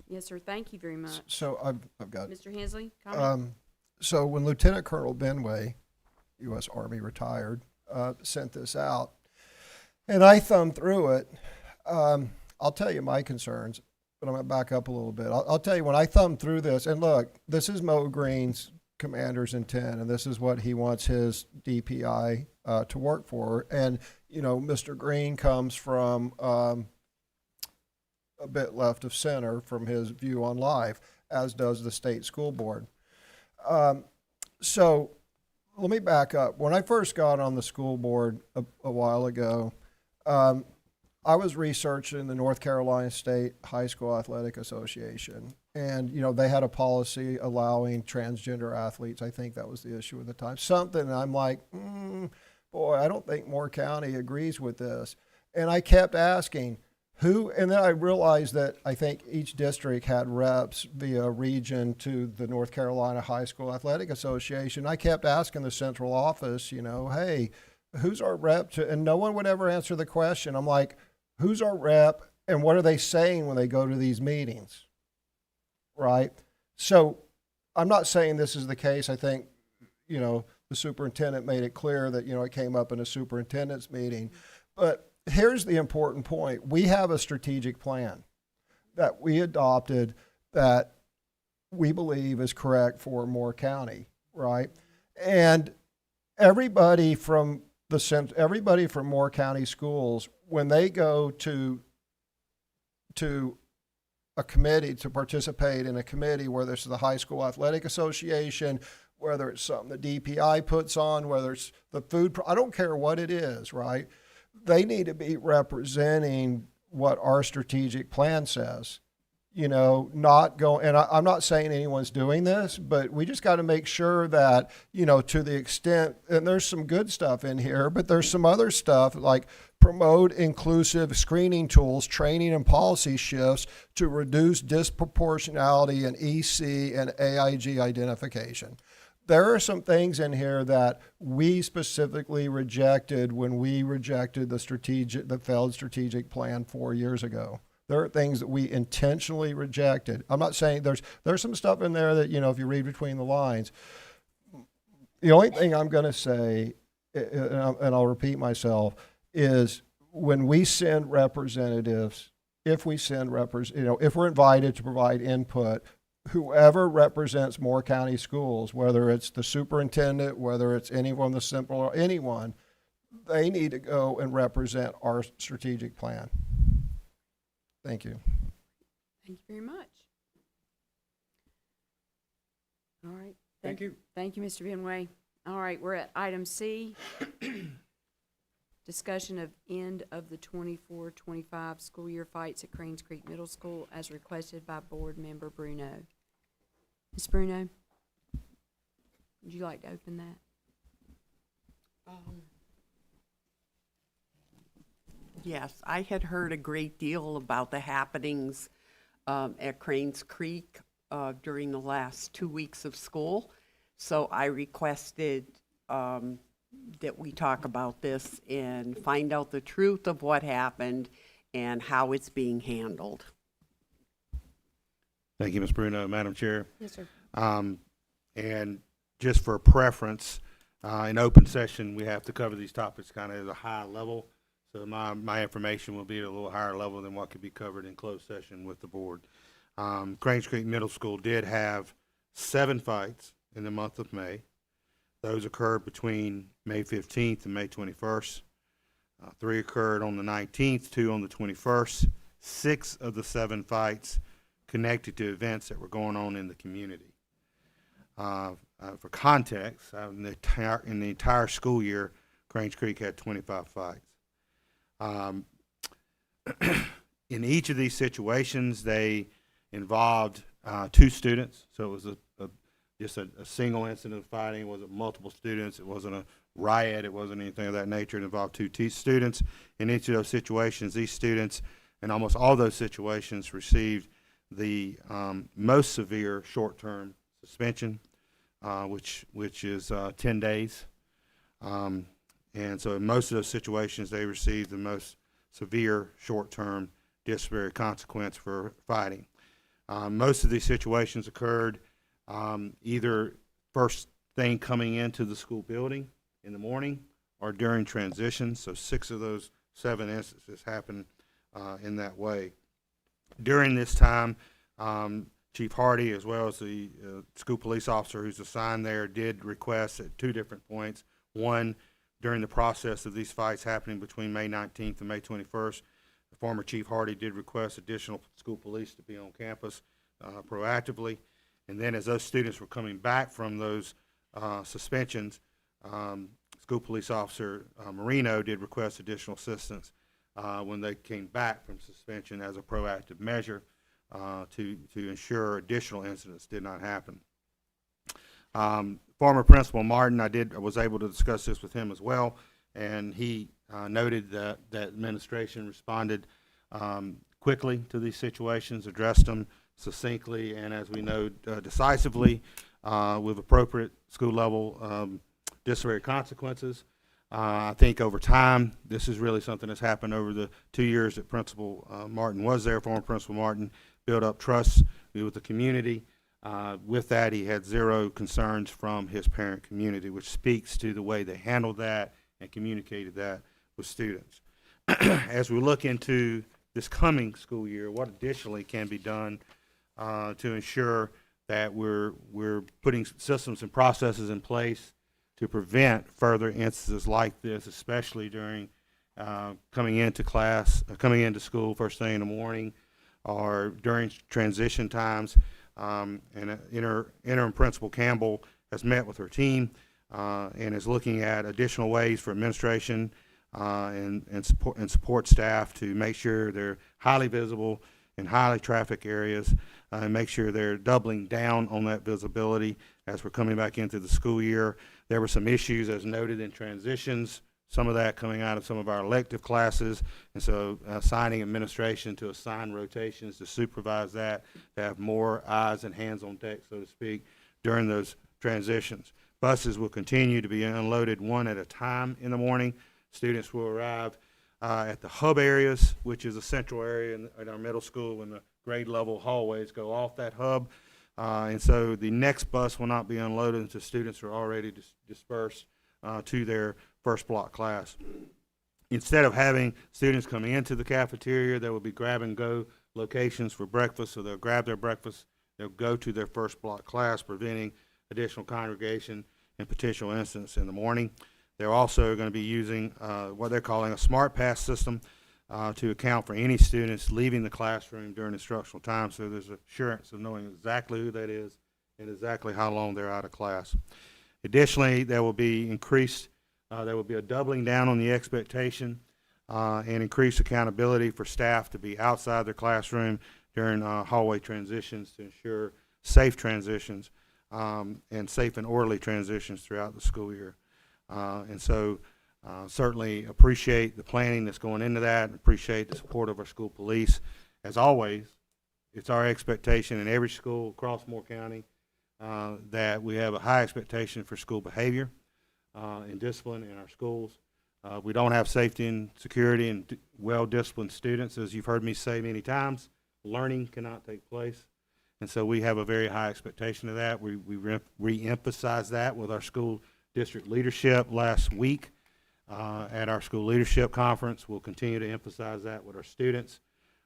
Yes, sir. Thank you very much.
So I've got,
Mr. Hensley, comment?
so when Lieutenant Colonel Benway, U.S. Army retired, sent this out, and I thumbed through it, I'll tell you my concerns, but I'm going to back up a little bit. I'll tell you, when I thumbed through this, and look, this is Mo Green's commander's intent, and this is what he wants his DPI to work for. And, you know, Mr. Green comes from a bit left of center from his view on life, as does the state school board. So let me back up. When I first got on the school board a while ago, I was researching the North Carolina State High School Athletic Association. And, you know, they had a policy allowing transgender athletes. I think that was the issue at the time. Something, and I'm like, boy, I don't think Moore County agrees with this. And I kept asking, who, and then I realized that I think each district had reps via region to the North Carolina High School Athletic Association. I kept asking the central office, you know, hey, who's our rep to, and no one would ever answer the question. I'm like, who's our rep and what are they saying when they go to these meetings? Right? So I'm not saying this is the case. I think, you know, the superintendent made it clear that, you know, it came up in a superintendent's meeting. But here's the important point. We have a strategic plan that we adopted that we believe is correct for Moore County, right? And everybody from Moore County schools, when they go to a committee to participate in a committee, whether it's the High School Athletic Association, whether it's something the DPI puts on, whether it's the food, I don't care what it is, right? They need to be representing what our strategic plan says, you know, not go, and I'm not saying anyone's doing this, but we just got to make sure that, you know, to the extent, and there's some good stuff in here, but there's some other stuff like promote inclusive screening tools, training and policy shifts to reduce disproportionality in EC and AIG identification. There are some things in here that we specifically rejected when we rejected the failed strategic plan 4 years ago. There are things that we intentionally rejected. I'm not saying there's some stuff in there that, you know, if you read between the lines. The only thing I'm going to say, and I'll repeat myself, is when we send representatives, if we're invited to provide input, whoever represents Moore County schools, whether it's the superintendent, whether it's anyone, the simple, or anyone, they need to go and represent our strategic plan. Thank you.
Thank you very much. All right.
Thank you.
Thank you, Mr. Benway. All right, we're at item C. Discussion of end of the 24-25 school year fights at Cranes Creek Middle School as requested by Board Member Bruno. Ms. Bruno, would you like to open that?
Yes, I had heard a great deal about the happenings at Cranes Creek during the last 2 weeks of school. So I requested that we talk about this and find out the truth of what happened and how it's being handled.
Thank you, Ms. Bruno. Madam Chair.
Yes, sir.
And just for preference, in open session, we have to cover these topics kind of at a high level. So my information will be at a little higher level than what could be covered in closed session with the board. Cranes Creek Middle School did have 7 fights in the month of May. Those occurred between May 15th and May 21st. 3 occurred on the 19th, 2 on the 21st. 6 of the 7 fights connected to events that were going on in the community. For context, in the entire school year, Cranes Creek had 25 fights. In each of these situations, they involved 2 students, so it was just a single incident of fighting. It wasn't multiple students. It wasn't a riot. It wasn't anything of that nature. It involved 2 students. In each of those situations, these students, in almost all those situations, received the most severe short-term suspension, which is 10 days. And so in most of those situations, they received the most severe short-term disciplinary consequence for fighting. Most of these situations occurred either first thing coming into the school building in the morning or during transition. So 6 of those 7 instances happened in that way. During this time, Chief Hardy, as well as the school police officer who's assigned there, did request at 2 different points. One, during the process of these fights happening between May 19th and May 21st, the former Chief Hardy did request additional school police to be on campus proactively. And then as those students were coming back from those suspensions, school police officer Marino did request additional assistance when they came back from suspension as a proactive measure to ensure additional incidents did not happen. Former Principal Martin, I was able to discuss this with him as well, and he noted that administration responded quickly to these situations, addressed them succinctly, and as we know, decisively with appropriate school level disciplinary consequences. I think over time, this is really something that's happened over the 2 years that Principal Martin was there. Former Principal Martin built up trust with the community. With that, he had 0 concerns from his parent community, which speaks to the way they handled that and communicated that with students. As we look into this coming school year, what additionally can be done to ensure that we're putting systems and processes in place to prevent further instances like this, especially during coming into school first thing in the morning, or during transition times. And interim Principal Campbell has met with her team and is looking at additional ways for administration and support staff to make sure they're highly visible in highly trafficked areas and make sure they're doubling down on that visibility as we're coming back into the school year. There were some issues as noted in transitions, some of that coming out of some of our elective classes, and so assigning administration to assign rotations to supervise that, to have more eyes and hands on deck, so to speak, during those transitions. Buses will continue to be unloaded one at a time in the morning. Students will arrive at the hub areas, which is a central area in our middle school when the grade level hallways go off that hub. And so the next bus will not be unloaded until students are already dispersed to their first block class. Instead of having students coming into the cafeteria, there will be grab-and-go locations for breakfast, so they'll grab their breakfast, they'll go to their first block class, preventing additional congregation and potential incidents in the morning. They're also going to be using what they're calling a smart pass system to account for any students leaving the classroom during instructional time, so there's assurance of knowing exactly who that is and exactly how long they're out of class. Additionally, there will be a doubling down on the expectation and increased accountability for staff to be outside their classroom during hallway transitions to ensure safe transitions and safe and orderly transitions throughout the school year. And so certainly appreciate the planning that's going into that, and appreciate the support of our school police. As always, it's our expectation in every school across Moore County that we have a high expectation for school behavior and discipline in our schools. We don't have safety and security and well-disciplined students. As you've heard me say many times, learning cannot take place. And so we have a very high expectation of that. We re-emphasized that with our school district leadership last week at our school leadership conference. We'll continue to emphasize that with our students.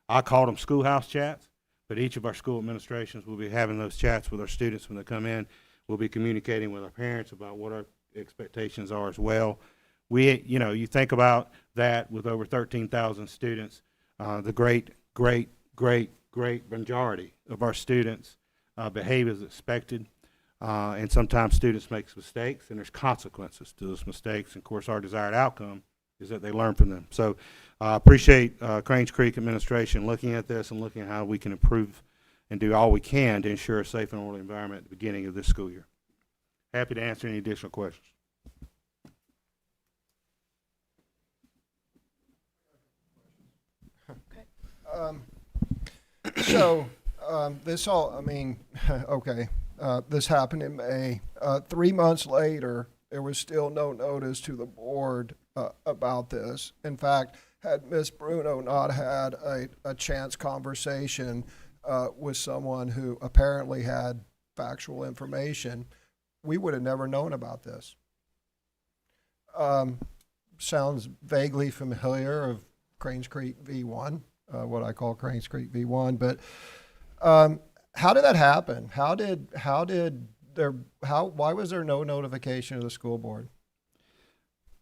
I called them schoolhouse chats, but each of our school administrations will be having those chats with our students when they come in. We'll be communicating with our parents about what our expectations are as well. You think about that with over 13,000 students, the great majority of our students behave as expected. And sometimes students make mistakes, and there's consequences to those mistakes. And of course, our desired outcome is that they learn from them. So I appreciate Cranes Creek administration looking at this and looking at how we can improve and do all we can to ensure a safe and orderly environment at the beginning of this school year. Happy to answer any additional questions.
This happened in May. 3 months later, there was still no notice to the board about this. In fact, had Miss Bruno not had a chance conversation with someone who apparently had factual information, we would have never known about this. Sounds vaguely familiar of Cranes Creek V1, what I call Cranes Creek V1, but how did that happen? Why was there no notification of the school board?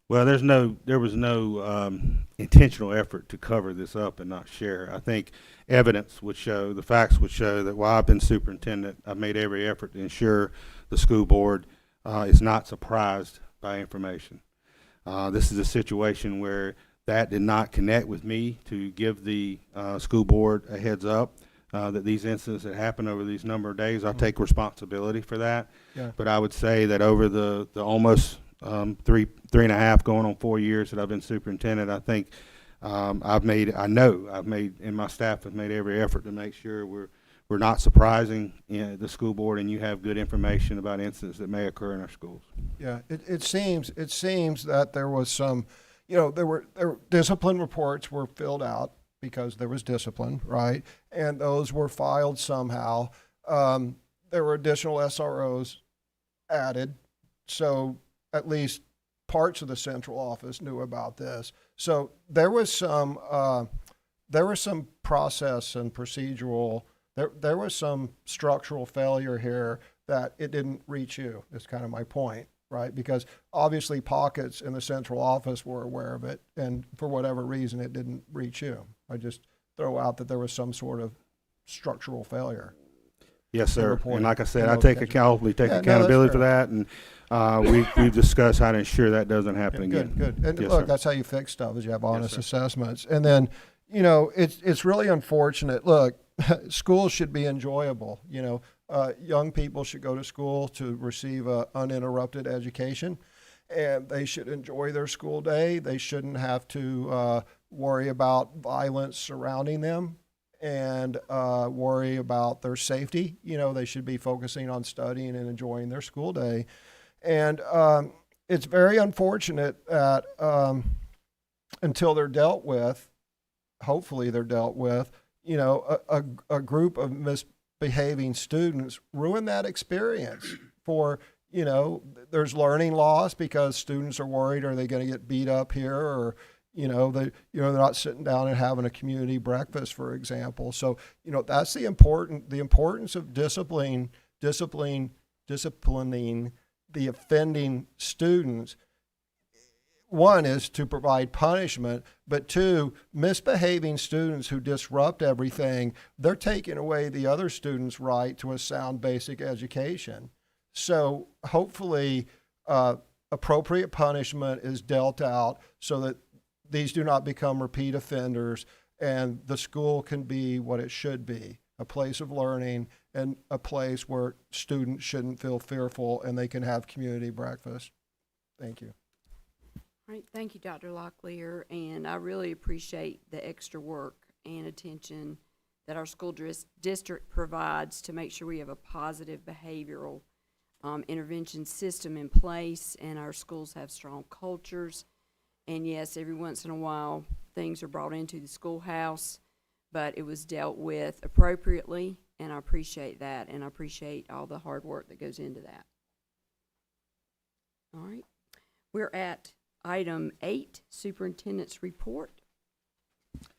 Well, there was no intentional effort to cover this up and not share. I think evidence would show, the facts would show that while I've been superintendent, I've made every effort to ensure the school board is not surprised by information. This is a situation where that did not connect with me to give the school board a heads up that these incidents that happened over these number of days. I take responsibility for that.
Yeah.
But I would say that over the almost three and a half going on 4 years that I've been superintendent, I think and my staff have made every effort to make sure we're not surprising the school board, and you have good information about incidents that may occur in our schools.
Yeah, it seems that there was some, there discipline reports were filled out because there was discipline, right? And those were filed somehow. There were additional SROs added, so at least parts of the central office knew about this. So there was some process and procedural. There was some structural failure here that it didn't reach you, is kind of my point, right? Because obviously pockets in the central office were aware of it, and for whatever reason, it didn't reach you. I just throw out that there was some sort of structural failure.
Yes, sir. And like I said, I
take
take accountability for that, and we've discussed how to ensure that doesn't happen again.
Good. And
yes,
look,
sir.
that's how you fix stuff, is you have honest
sir.
assessments. And then, it's really unfortunate. Look, schools should be enjoyable. Young people should go to school to receive an uninterrupted education, and they should enjoy their school day. They shouldn't have to worry about violence surrounding them and worry about their safety. They should be focusing on studying and enjoying their school day. And it's very unfortunate that until they're dealt with, hopefully they're dealt with, a group of misbehaving students ruin that experience for, there's learning loss because students are worried, are they going to get beat up here, or they're not sitting down and having a community breakfast, for example. So, that's the importance of disciplining the offending students. One is to provide punishment, but two, misbehaving students who disrupt everything, they're taking away the other students' right to a sound basic education. So hopefully appropriate punishment is dealt out so that these do not become repeat offenders, and the school can be what it should be, a place of learning and a place where students shouldn't feel fearful and they can have community breakfast. Thank you.
All right, thank you, Dr. Locklear, and I really appreciate the extra work and attention that our school district provides to make sure we have a positive behavioral intervention system in place, and our schools have strong cultures. And yes, every once in a while, things are brought into the schoolhouse, but it was dealt with appropriately, and I appreciate that, and I appreciate all the hard work that goes into that. All right, we're at Item 8, Superintendent's Report.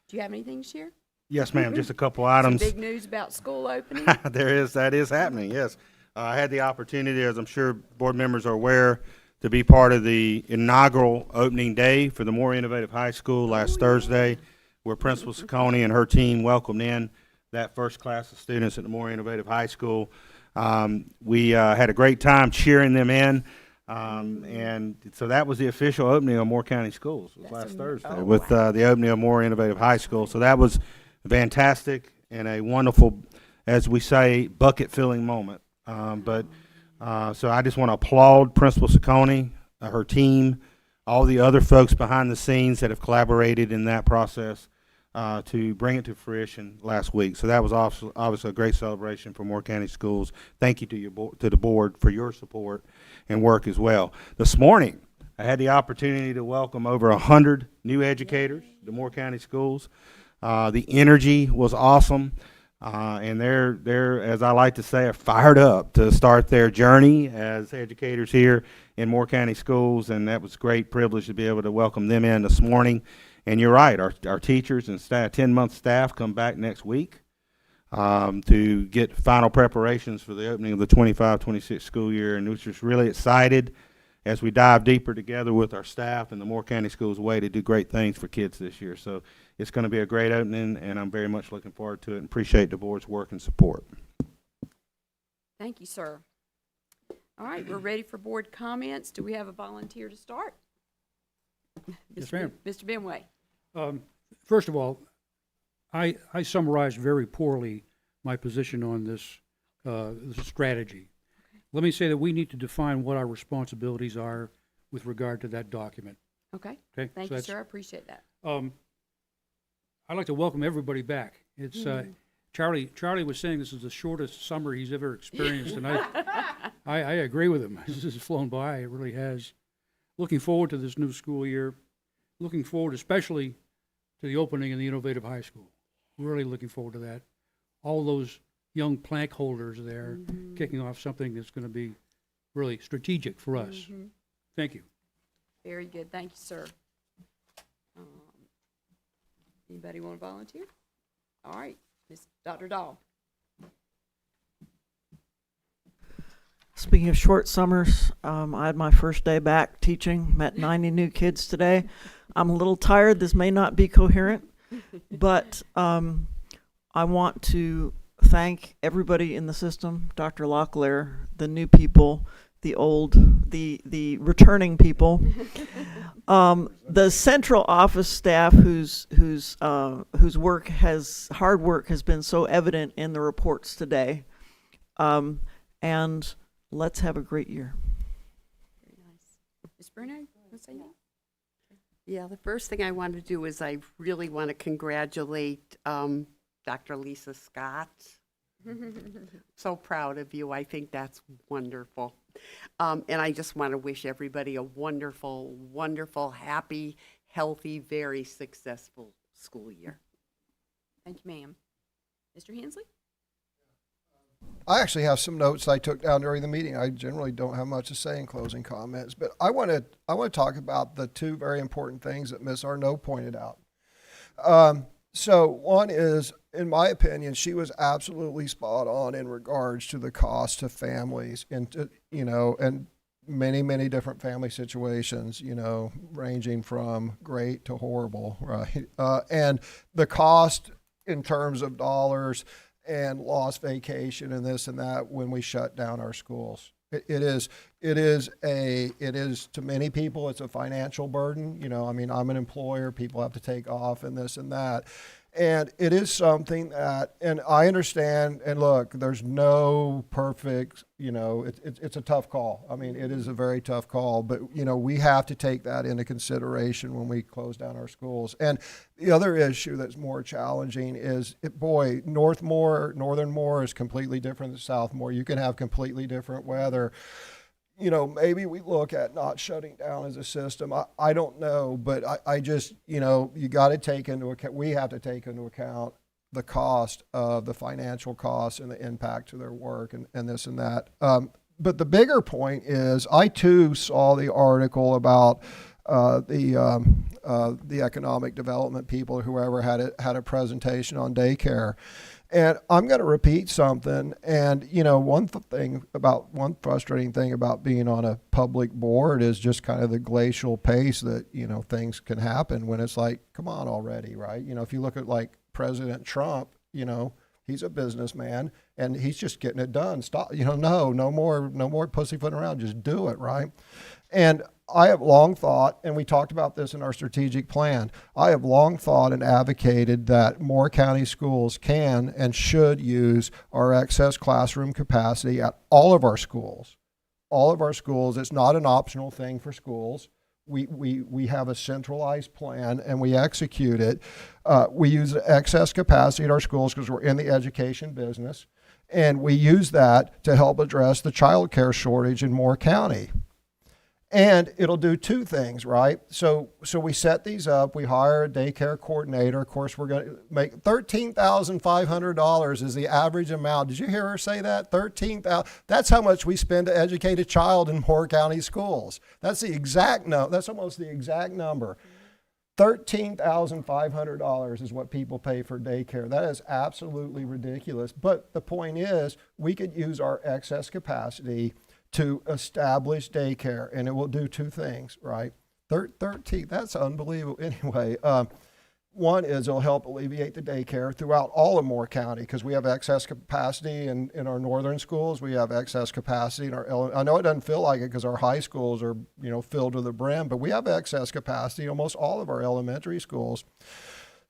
Do you have anything to share?
Yes, ma'am. Just a couple items.
Some big news about school opening.
That is happening, yes. I had the opportunity, as I'm sure board members are aware, to be part of the inaugural opening day for the More Innovative High School last Thursday, where Principal Saccone and her team welcomed in that first class of students at the More Innovative High School. We had a great time cheering them in. And so that was the official opening of Moore County Schools. It was last Thursday with the opening of More Innovative High School. So that was fantastic and a wonderful, as we say, bucket-filling moment. So I just want to applaud Principal Saccone, her team, all the other folks behind the scenes that have collaborated in that process to bring it to fruition last week. So that was obviously a great celebration for Moore County Schools. Thank you to the board for your support and work as well. This morning, I had the opportunity to welcome over 100 new educators to Moore County Schools. The energy was awesome, and they're, as I like to say, are fired up to start their journey as educators here in Moore County Schools, and that was a great privilege to be able to welcome them in this morning. And you're right, our teachers and staff, 10-month staff, come back next week to get final preparations for the opening of the 25-26 school year, and we're just really excited as we dive deeper together with our staff and the Moore County Schools way to do great things for kids this year. So it's going to be a great opening, and I'm very much looking forward to it and appreciate the board's work and support.
Thank you, sir. All right, we're ready for board comments. Do we have a volunteer to start?
Yes, ma'am.
Mr. Benway.
First of all, I summarized very poorly my position on this, this strategy. Let me say that we need to define what our responsibilities are with regard to that document.
Okay.
Okay.
Thank
So
you,
that's,
sir. I appreciate that.
I'd like to welcome everybody back. It's Charlie was saying this is the shortest summer he's ever experienced, and I agree with him. This has flown by. It really has. Looking forward to this new school year. Looking forward especially to the opening of the innovative high school. Really looking forward to that. All those young plaque holders there kicking off something that's going to be really strategic for us. Thank you.
Very good. Thank you, sir. Anybody want to volunteer? All right, Dr. Dahl.
Speaking of short summers, I had my first day back teaching, met 90 new kids today. I'm a little tired. This may not be coherent, but I want to thank everybody in the system, Dr. Locklear, the new people, the old, the returning people, the central office staff whose hard work has been so evident in the reports today, and let's have a great year.
Very nice. Ms. Bruno, want to say anything?
Yeah, the first thing I want to do is I really want to congratulate Dr. Lisa Scott. So proud of you. I think that's wonderful. And I just want to wish everybody a wonderful, wonderful, happy, healthy, very successful school year.
Thank you, ma'am. Mr. Hensley?
I actually have some notes I took down during the meeting. I generally don't have much to say in closing comments, but I want to talk about the two very important things that Ms. Arnaud pointed out. So one is, in my opinion, she was absolutely spot on in regards to the cost to families and and many, many different family situations, ranging from great to horrible, right? And the cost in terms of dollars and lost vacation and this and that when we shut down our schools. It is to many people, it's a financial burden. I'm an employer, people have to take off and this and that. And it is something that, and I understand, and look, there's no perfect, it's a tough call. It is a very tough call, but, we have to take that into consideration when we close down our schools. And the other issue that's more challenging is, Northern Moore is completely different than South Moore. You can have completely different weather. Maybe we look at not shutting down as a system. I don't know, but I just, you got to take into account, we have to take into account the cost of the financial costs and the impact to their work and this and that. But the bigger point is, I too saw the article about the economic development people, whoever had a presentation on daycare. And I'm going to repeat something. And, one frustrating thing about being on a public board is just kind of the glacial pace that, things can happen when it's like, come on already, right? If you look at like President Trump, he's a businessman and he's just getting it done. Stop, no more pussyfooting around, just do it, right? And I have long thought, and we talked about this in our strategic plan, I have long thought and advocated that Moore County schools can and should use our excess classroom capacity at all of our schools. All of our schools. It's not an optional thing for schools. We have a centralized plan and we execute it. We use excess capacity at our schools because we're in the education business, and we use that to help address the child care shortage in Moore County. And it'll do two things, right? So we set these up. We hire a daycare coordinator. Of course, we're going to make $13,500 is the average amount. Did you hear her say that? 13,000. That's how much we spend to educate a child in Moore County schools. That's the exact no. That's almost the exact number. $13,500 is what people pay for daycare. That is absolutely ridiculous. But the point is, we could use our excess capacity to establish daycare, and it will do two things, right? 13, that's unbelievable. Anyway, one is it'll help alleviate the daycare throughout all of Moore County because we have excess capacity in our northern schools. We have excess capacity in our, I know it doesn't feel like it because our high schools are, filled to the brim, but we have excess capacity in almost all of our elementary schools.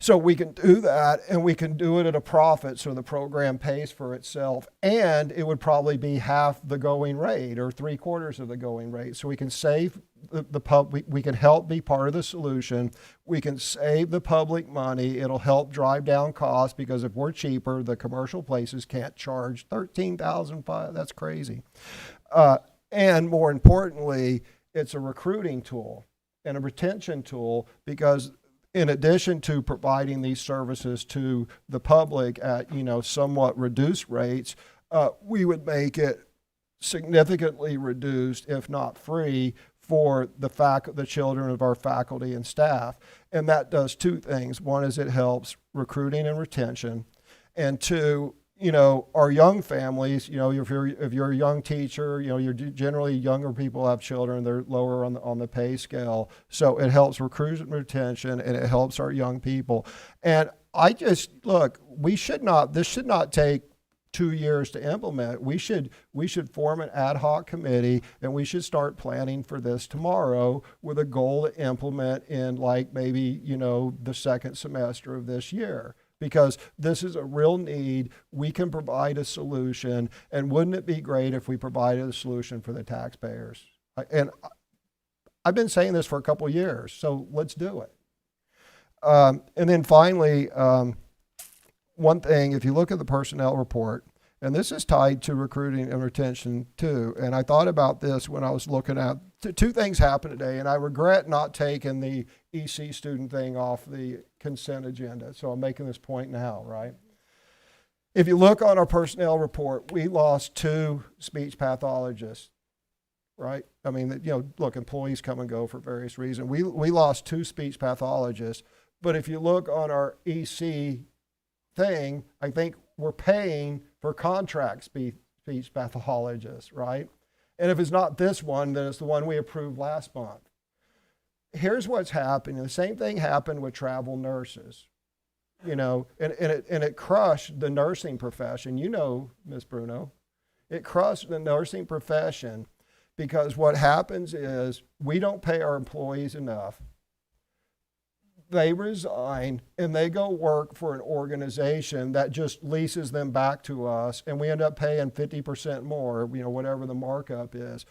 So we can do that, and we can do it at a profit so the program pays for itself, and it would probably be half the going rate or 3/4 of the going rate. So we can save the public, we can help be part of the solution. We can save the public money. It'll help drive down costs because if we're cheaper, the commercial places can't charge $13,500. That's crazy. And more importantly, it's a recruiting tool and a retention tool because in addition to providing these services to the public at, somewhat reduced rates, we would make it significantly reduced, if not free, for the children of our faculty and staff. And that does two things. One is it helps recruiting and retention. And two, our young families, if you're a young teacher, you're generally younger people have children, they're lower on the pay scale. So it helps recruit and retention, and it helps our young people. And this should not take 2 years to implement. We should form an ad hoc committee, and we should start planning for this tomorrow with a goal to implement in maybe, the second semester of this year. Because this is a real need. We can provide a solution, and wouldn't it be great if we provided a solution for the taxpayers? And I've been saying this for a couple of years, so let's do it. And then finally, one thing, if you look at the personnel report, and this is tied to recruiting and retention too, and I thought about this when I was looking at, two things happened today, and I regret not taking the EC student thing off the consent agenda, so I'm making this point now, right? If you look on our personnel report, we lost 2 speech pathologists, right? I mean, look, employees come and go for various reasons. We lost 2 speech pathologists, but if you look on our EC thing, I think we're paying for contract speech pathologists, right? And if it's not this one, then it's the one we approved last month. Here's what's happening. The same thing happened with travel nurses, and it crushed the nursing profession. Ms. Bruno, it crushed the nursing profession because what happens is we don't pay our employees enough. They resign and they go work for an organization that just leases them back to us, and we end up paying 50% more, whatever the markup is.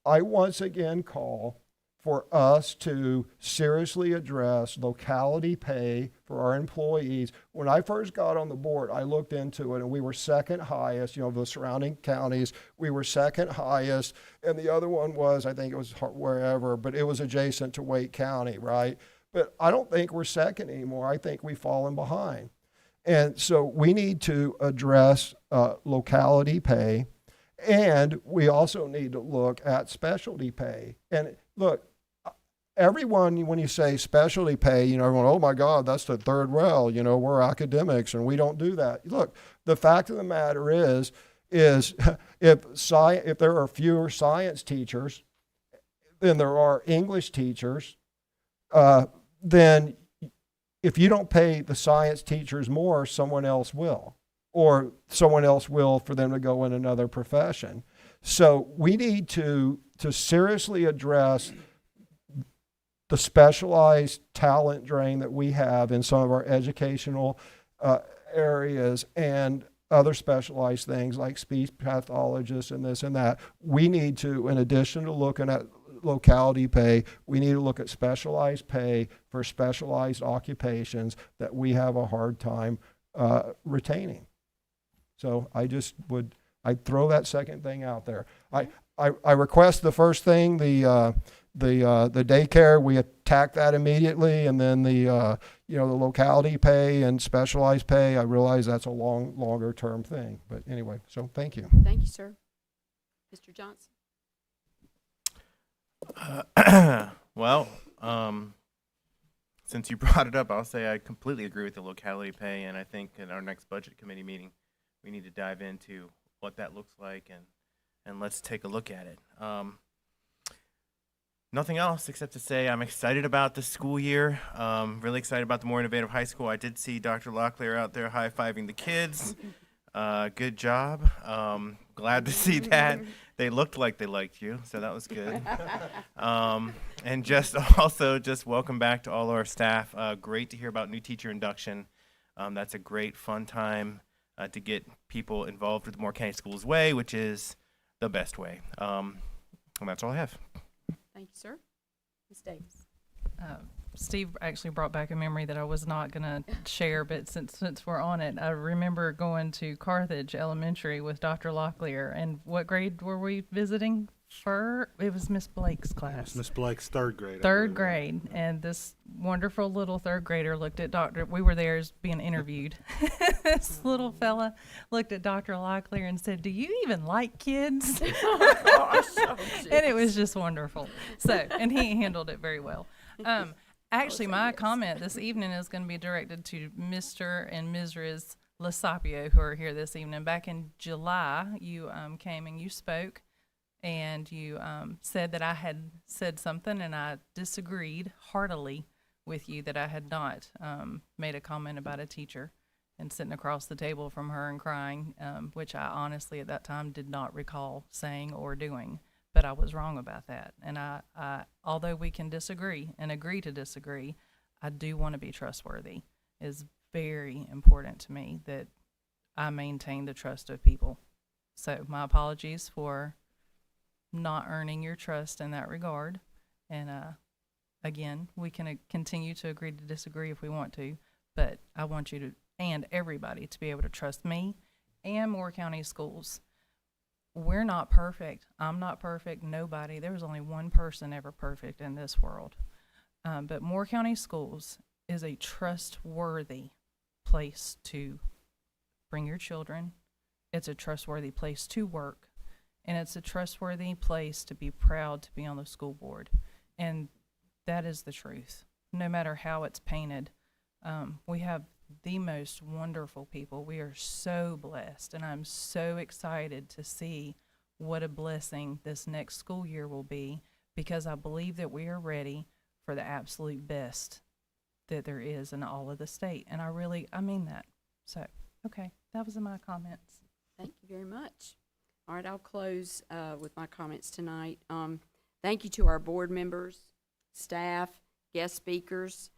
I once again call for us to seriously address locality pay for our employees. When I first got on the board, I looked into it, and we were second highest, the surrounding counties, we were second highest, and the other one was, I think it was wherever, but it was adjacent to Wake County, right? But I don't think we're second anymore. I think we've fallen behind. And so we need to address locality pay, and we also need to look at specialty pay. And look, everyone, when you say specialty pay, everyone, oh my God, that's the third rail, we're academics and we don't do that. Look, the fact of the matter is if there are fewer science teachers than there are English teachers, then if you don't pay the science teachers more, someone else will, or someone else will for them to go in another profession. So we need to seriously address the specialized talent drain that we have in some of our educational areas and other specialized things like speech pathologists and this and that. We need to, in addition to looking at locality pay, we need to look at specialized pay for specialized occupations that we have a hard time retaining. So I I'd throw that second thing out there. I request the first thing, the daycare, we attack that immediately, and then the locality pay and specialized pay, I realize that's a longer term thing. But anyway, so thank you.
Thank you, sir. Mr. Johnson?
Well, since you brought it up, I'll say I completely agree with the locality pay, and I think in our next budget committee meeting, we need to dive into what that looks like, and let's take a look at it. Nothing else except to say I'm excited about the school year. Really excited about the more innovative high school. I did see Dr. Locklear out there high-fiving the kids. Good job. Glad to see that. They looked like they liked you, so that was good. And just welcome back to all our staff. Great to hear about new teacher induction. That's a great fun time to get people involved with the Moore County Schools Way, which is the best way. And that's all I have.
Thank you, sir. Ms. Davis?
Steve actually brought back a memory that I was not going to share, but since we're on it, I remember going to Carthage Elementary with Dr. Locklear, and what grade were we visiting for? It was Miss Blake's class.
Miss Blake's third grade.
Third grade, and this wonderful little third grader looked at we were there as being interviewed. This little fella looked at Dr. Locklear and said, "Do you even like kids?"
Oh, gosh. Oh,
and it was just wonderful. So, and he handled it very well. Actually, my comment this evening is going to be directed to Mr. and Mrs. Lasapio, who are here this evening. Back in July, you came and you spoke, and you said that I had said something, and I disagreed heartily with you that I had not made a comment about a teacher and sitting across the table from her and crying, which I honestly at that time did not recall saying or doing. But I was wrong about that. And I although we can disagree and agree to disagree, I do want to be trustworthy. It's very important to me that I maintain the trust of people. So my apologies for not earning your trust in that regard. And again, we can continue to agree to disagree if we want to, but I want you to, and everybody, to be able to trust me and Moore County Schools. We're not perfect. I'm not perfect. Nobody. There was only one person ever perfect in this world. But Moore County Schools is a trustworthy place to bring your children. It's a trustworthy place to work. And it's a trustworthy place to be proud to be on the school board. And that is the truth. No matter how it's painted, we have the most wonderful people. We are so blessed, and I'm so excited to see what a blessing this next school year will be, because I believe that we are ready for the absolute best that there is in all of the state. And I mean that. So, okay, that was my comments.
Thank you very much. All right, I'll close with my comments tonight. Thank you to our board members, staff, guest speakers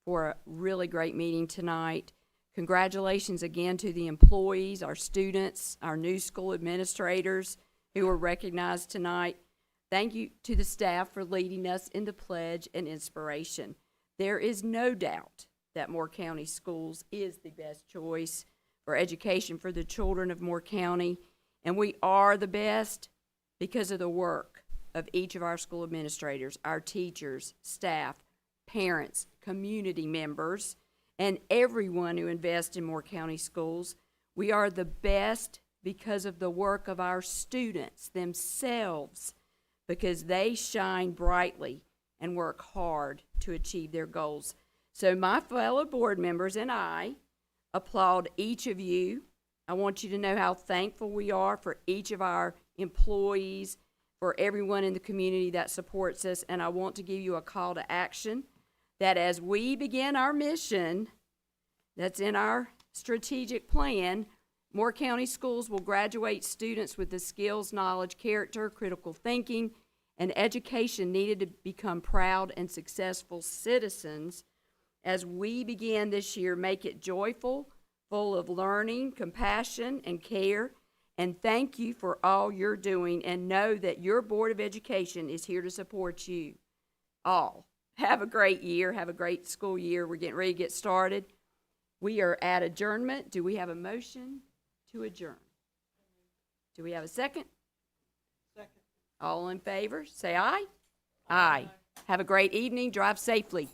for a really great meeting tonight. Congratulations again to the employees, our students, our new school administrators who were recognized tonight. Thank you to the staff for leading us in the pledge and inspiration. There is no doubt that Moore County Schools is the best choice for education for the children of Moore County, and we are the best because of the work of each of our school administrators, our teachers, staff, parents, community members, and everyone who invests in Moore County Schools. We are the best because of the work of our students themselves, because they shine brightly and work hard to achieve their goals. So my fellow board members and I applaud each of you. I want you to know how thankful we are for each of our employees, for everyone in the community that supports us, and I want to give you a call to action that as we begin our mission that's in our strategic plan, Moore County Schools will graduate students with the skills, knowledge, character, critical thinking, and education needed to become proud and successful citizens. As we begin this year, make it joyful, full of learning, compassion, and care. And thank you for all you're doing, and know that your Board of Education is here to support you all. Have a great year. Have a great school year. We're getting ready to get started. We are at adjournment. Do we have a motion to adjourn? Do we have a second? Second. All in favor, say aye. Aye. Have a great evening. Drive safely.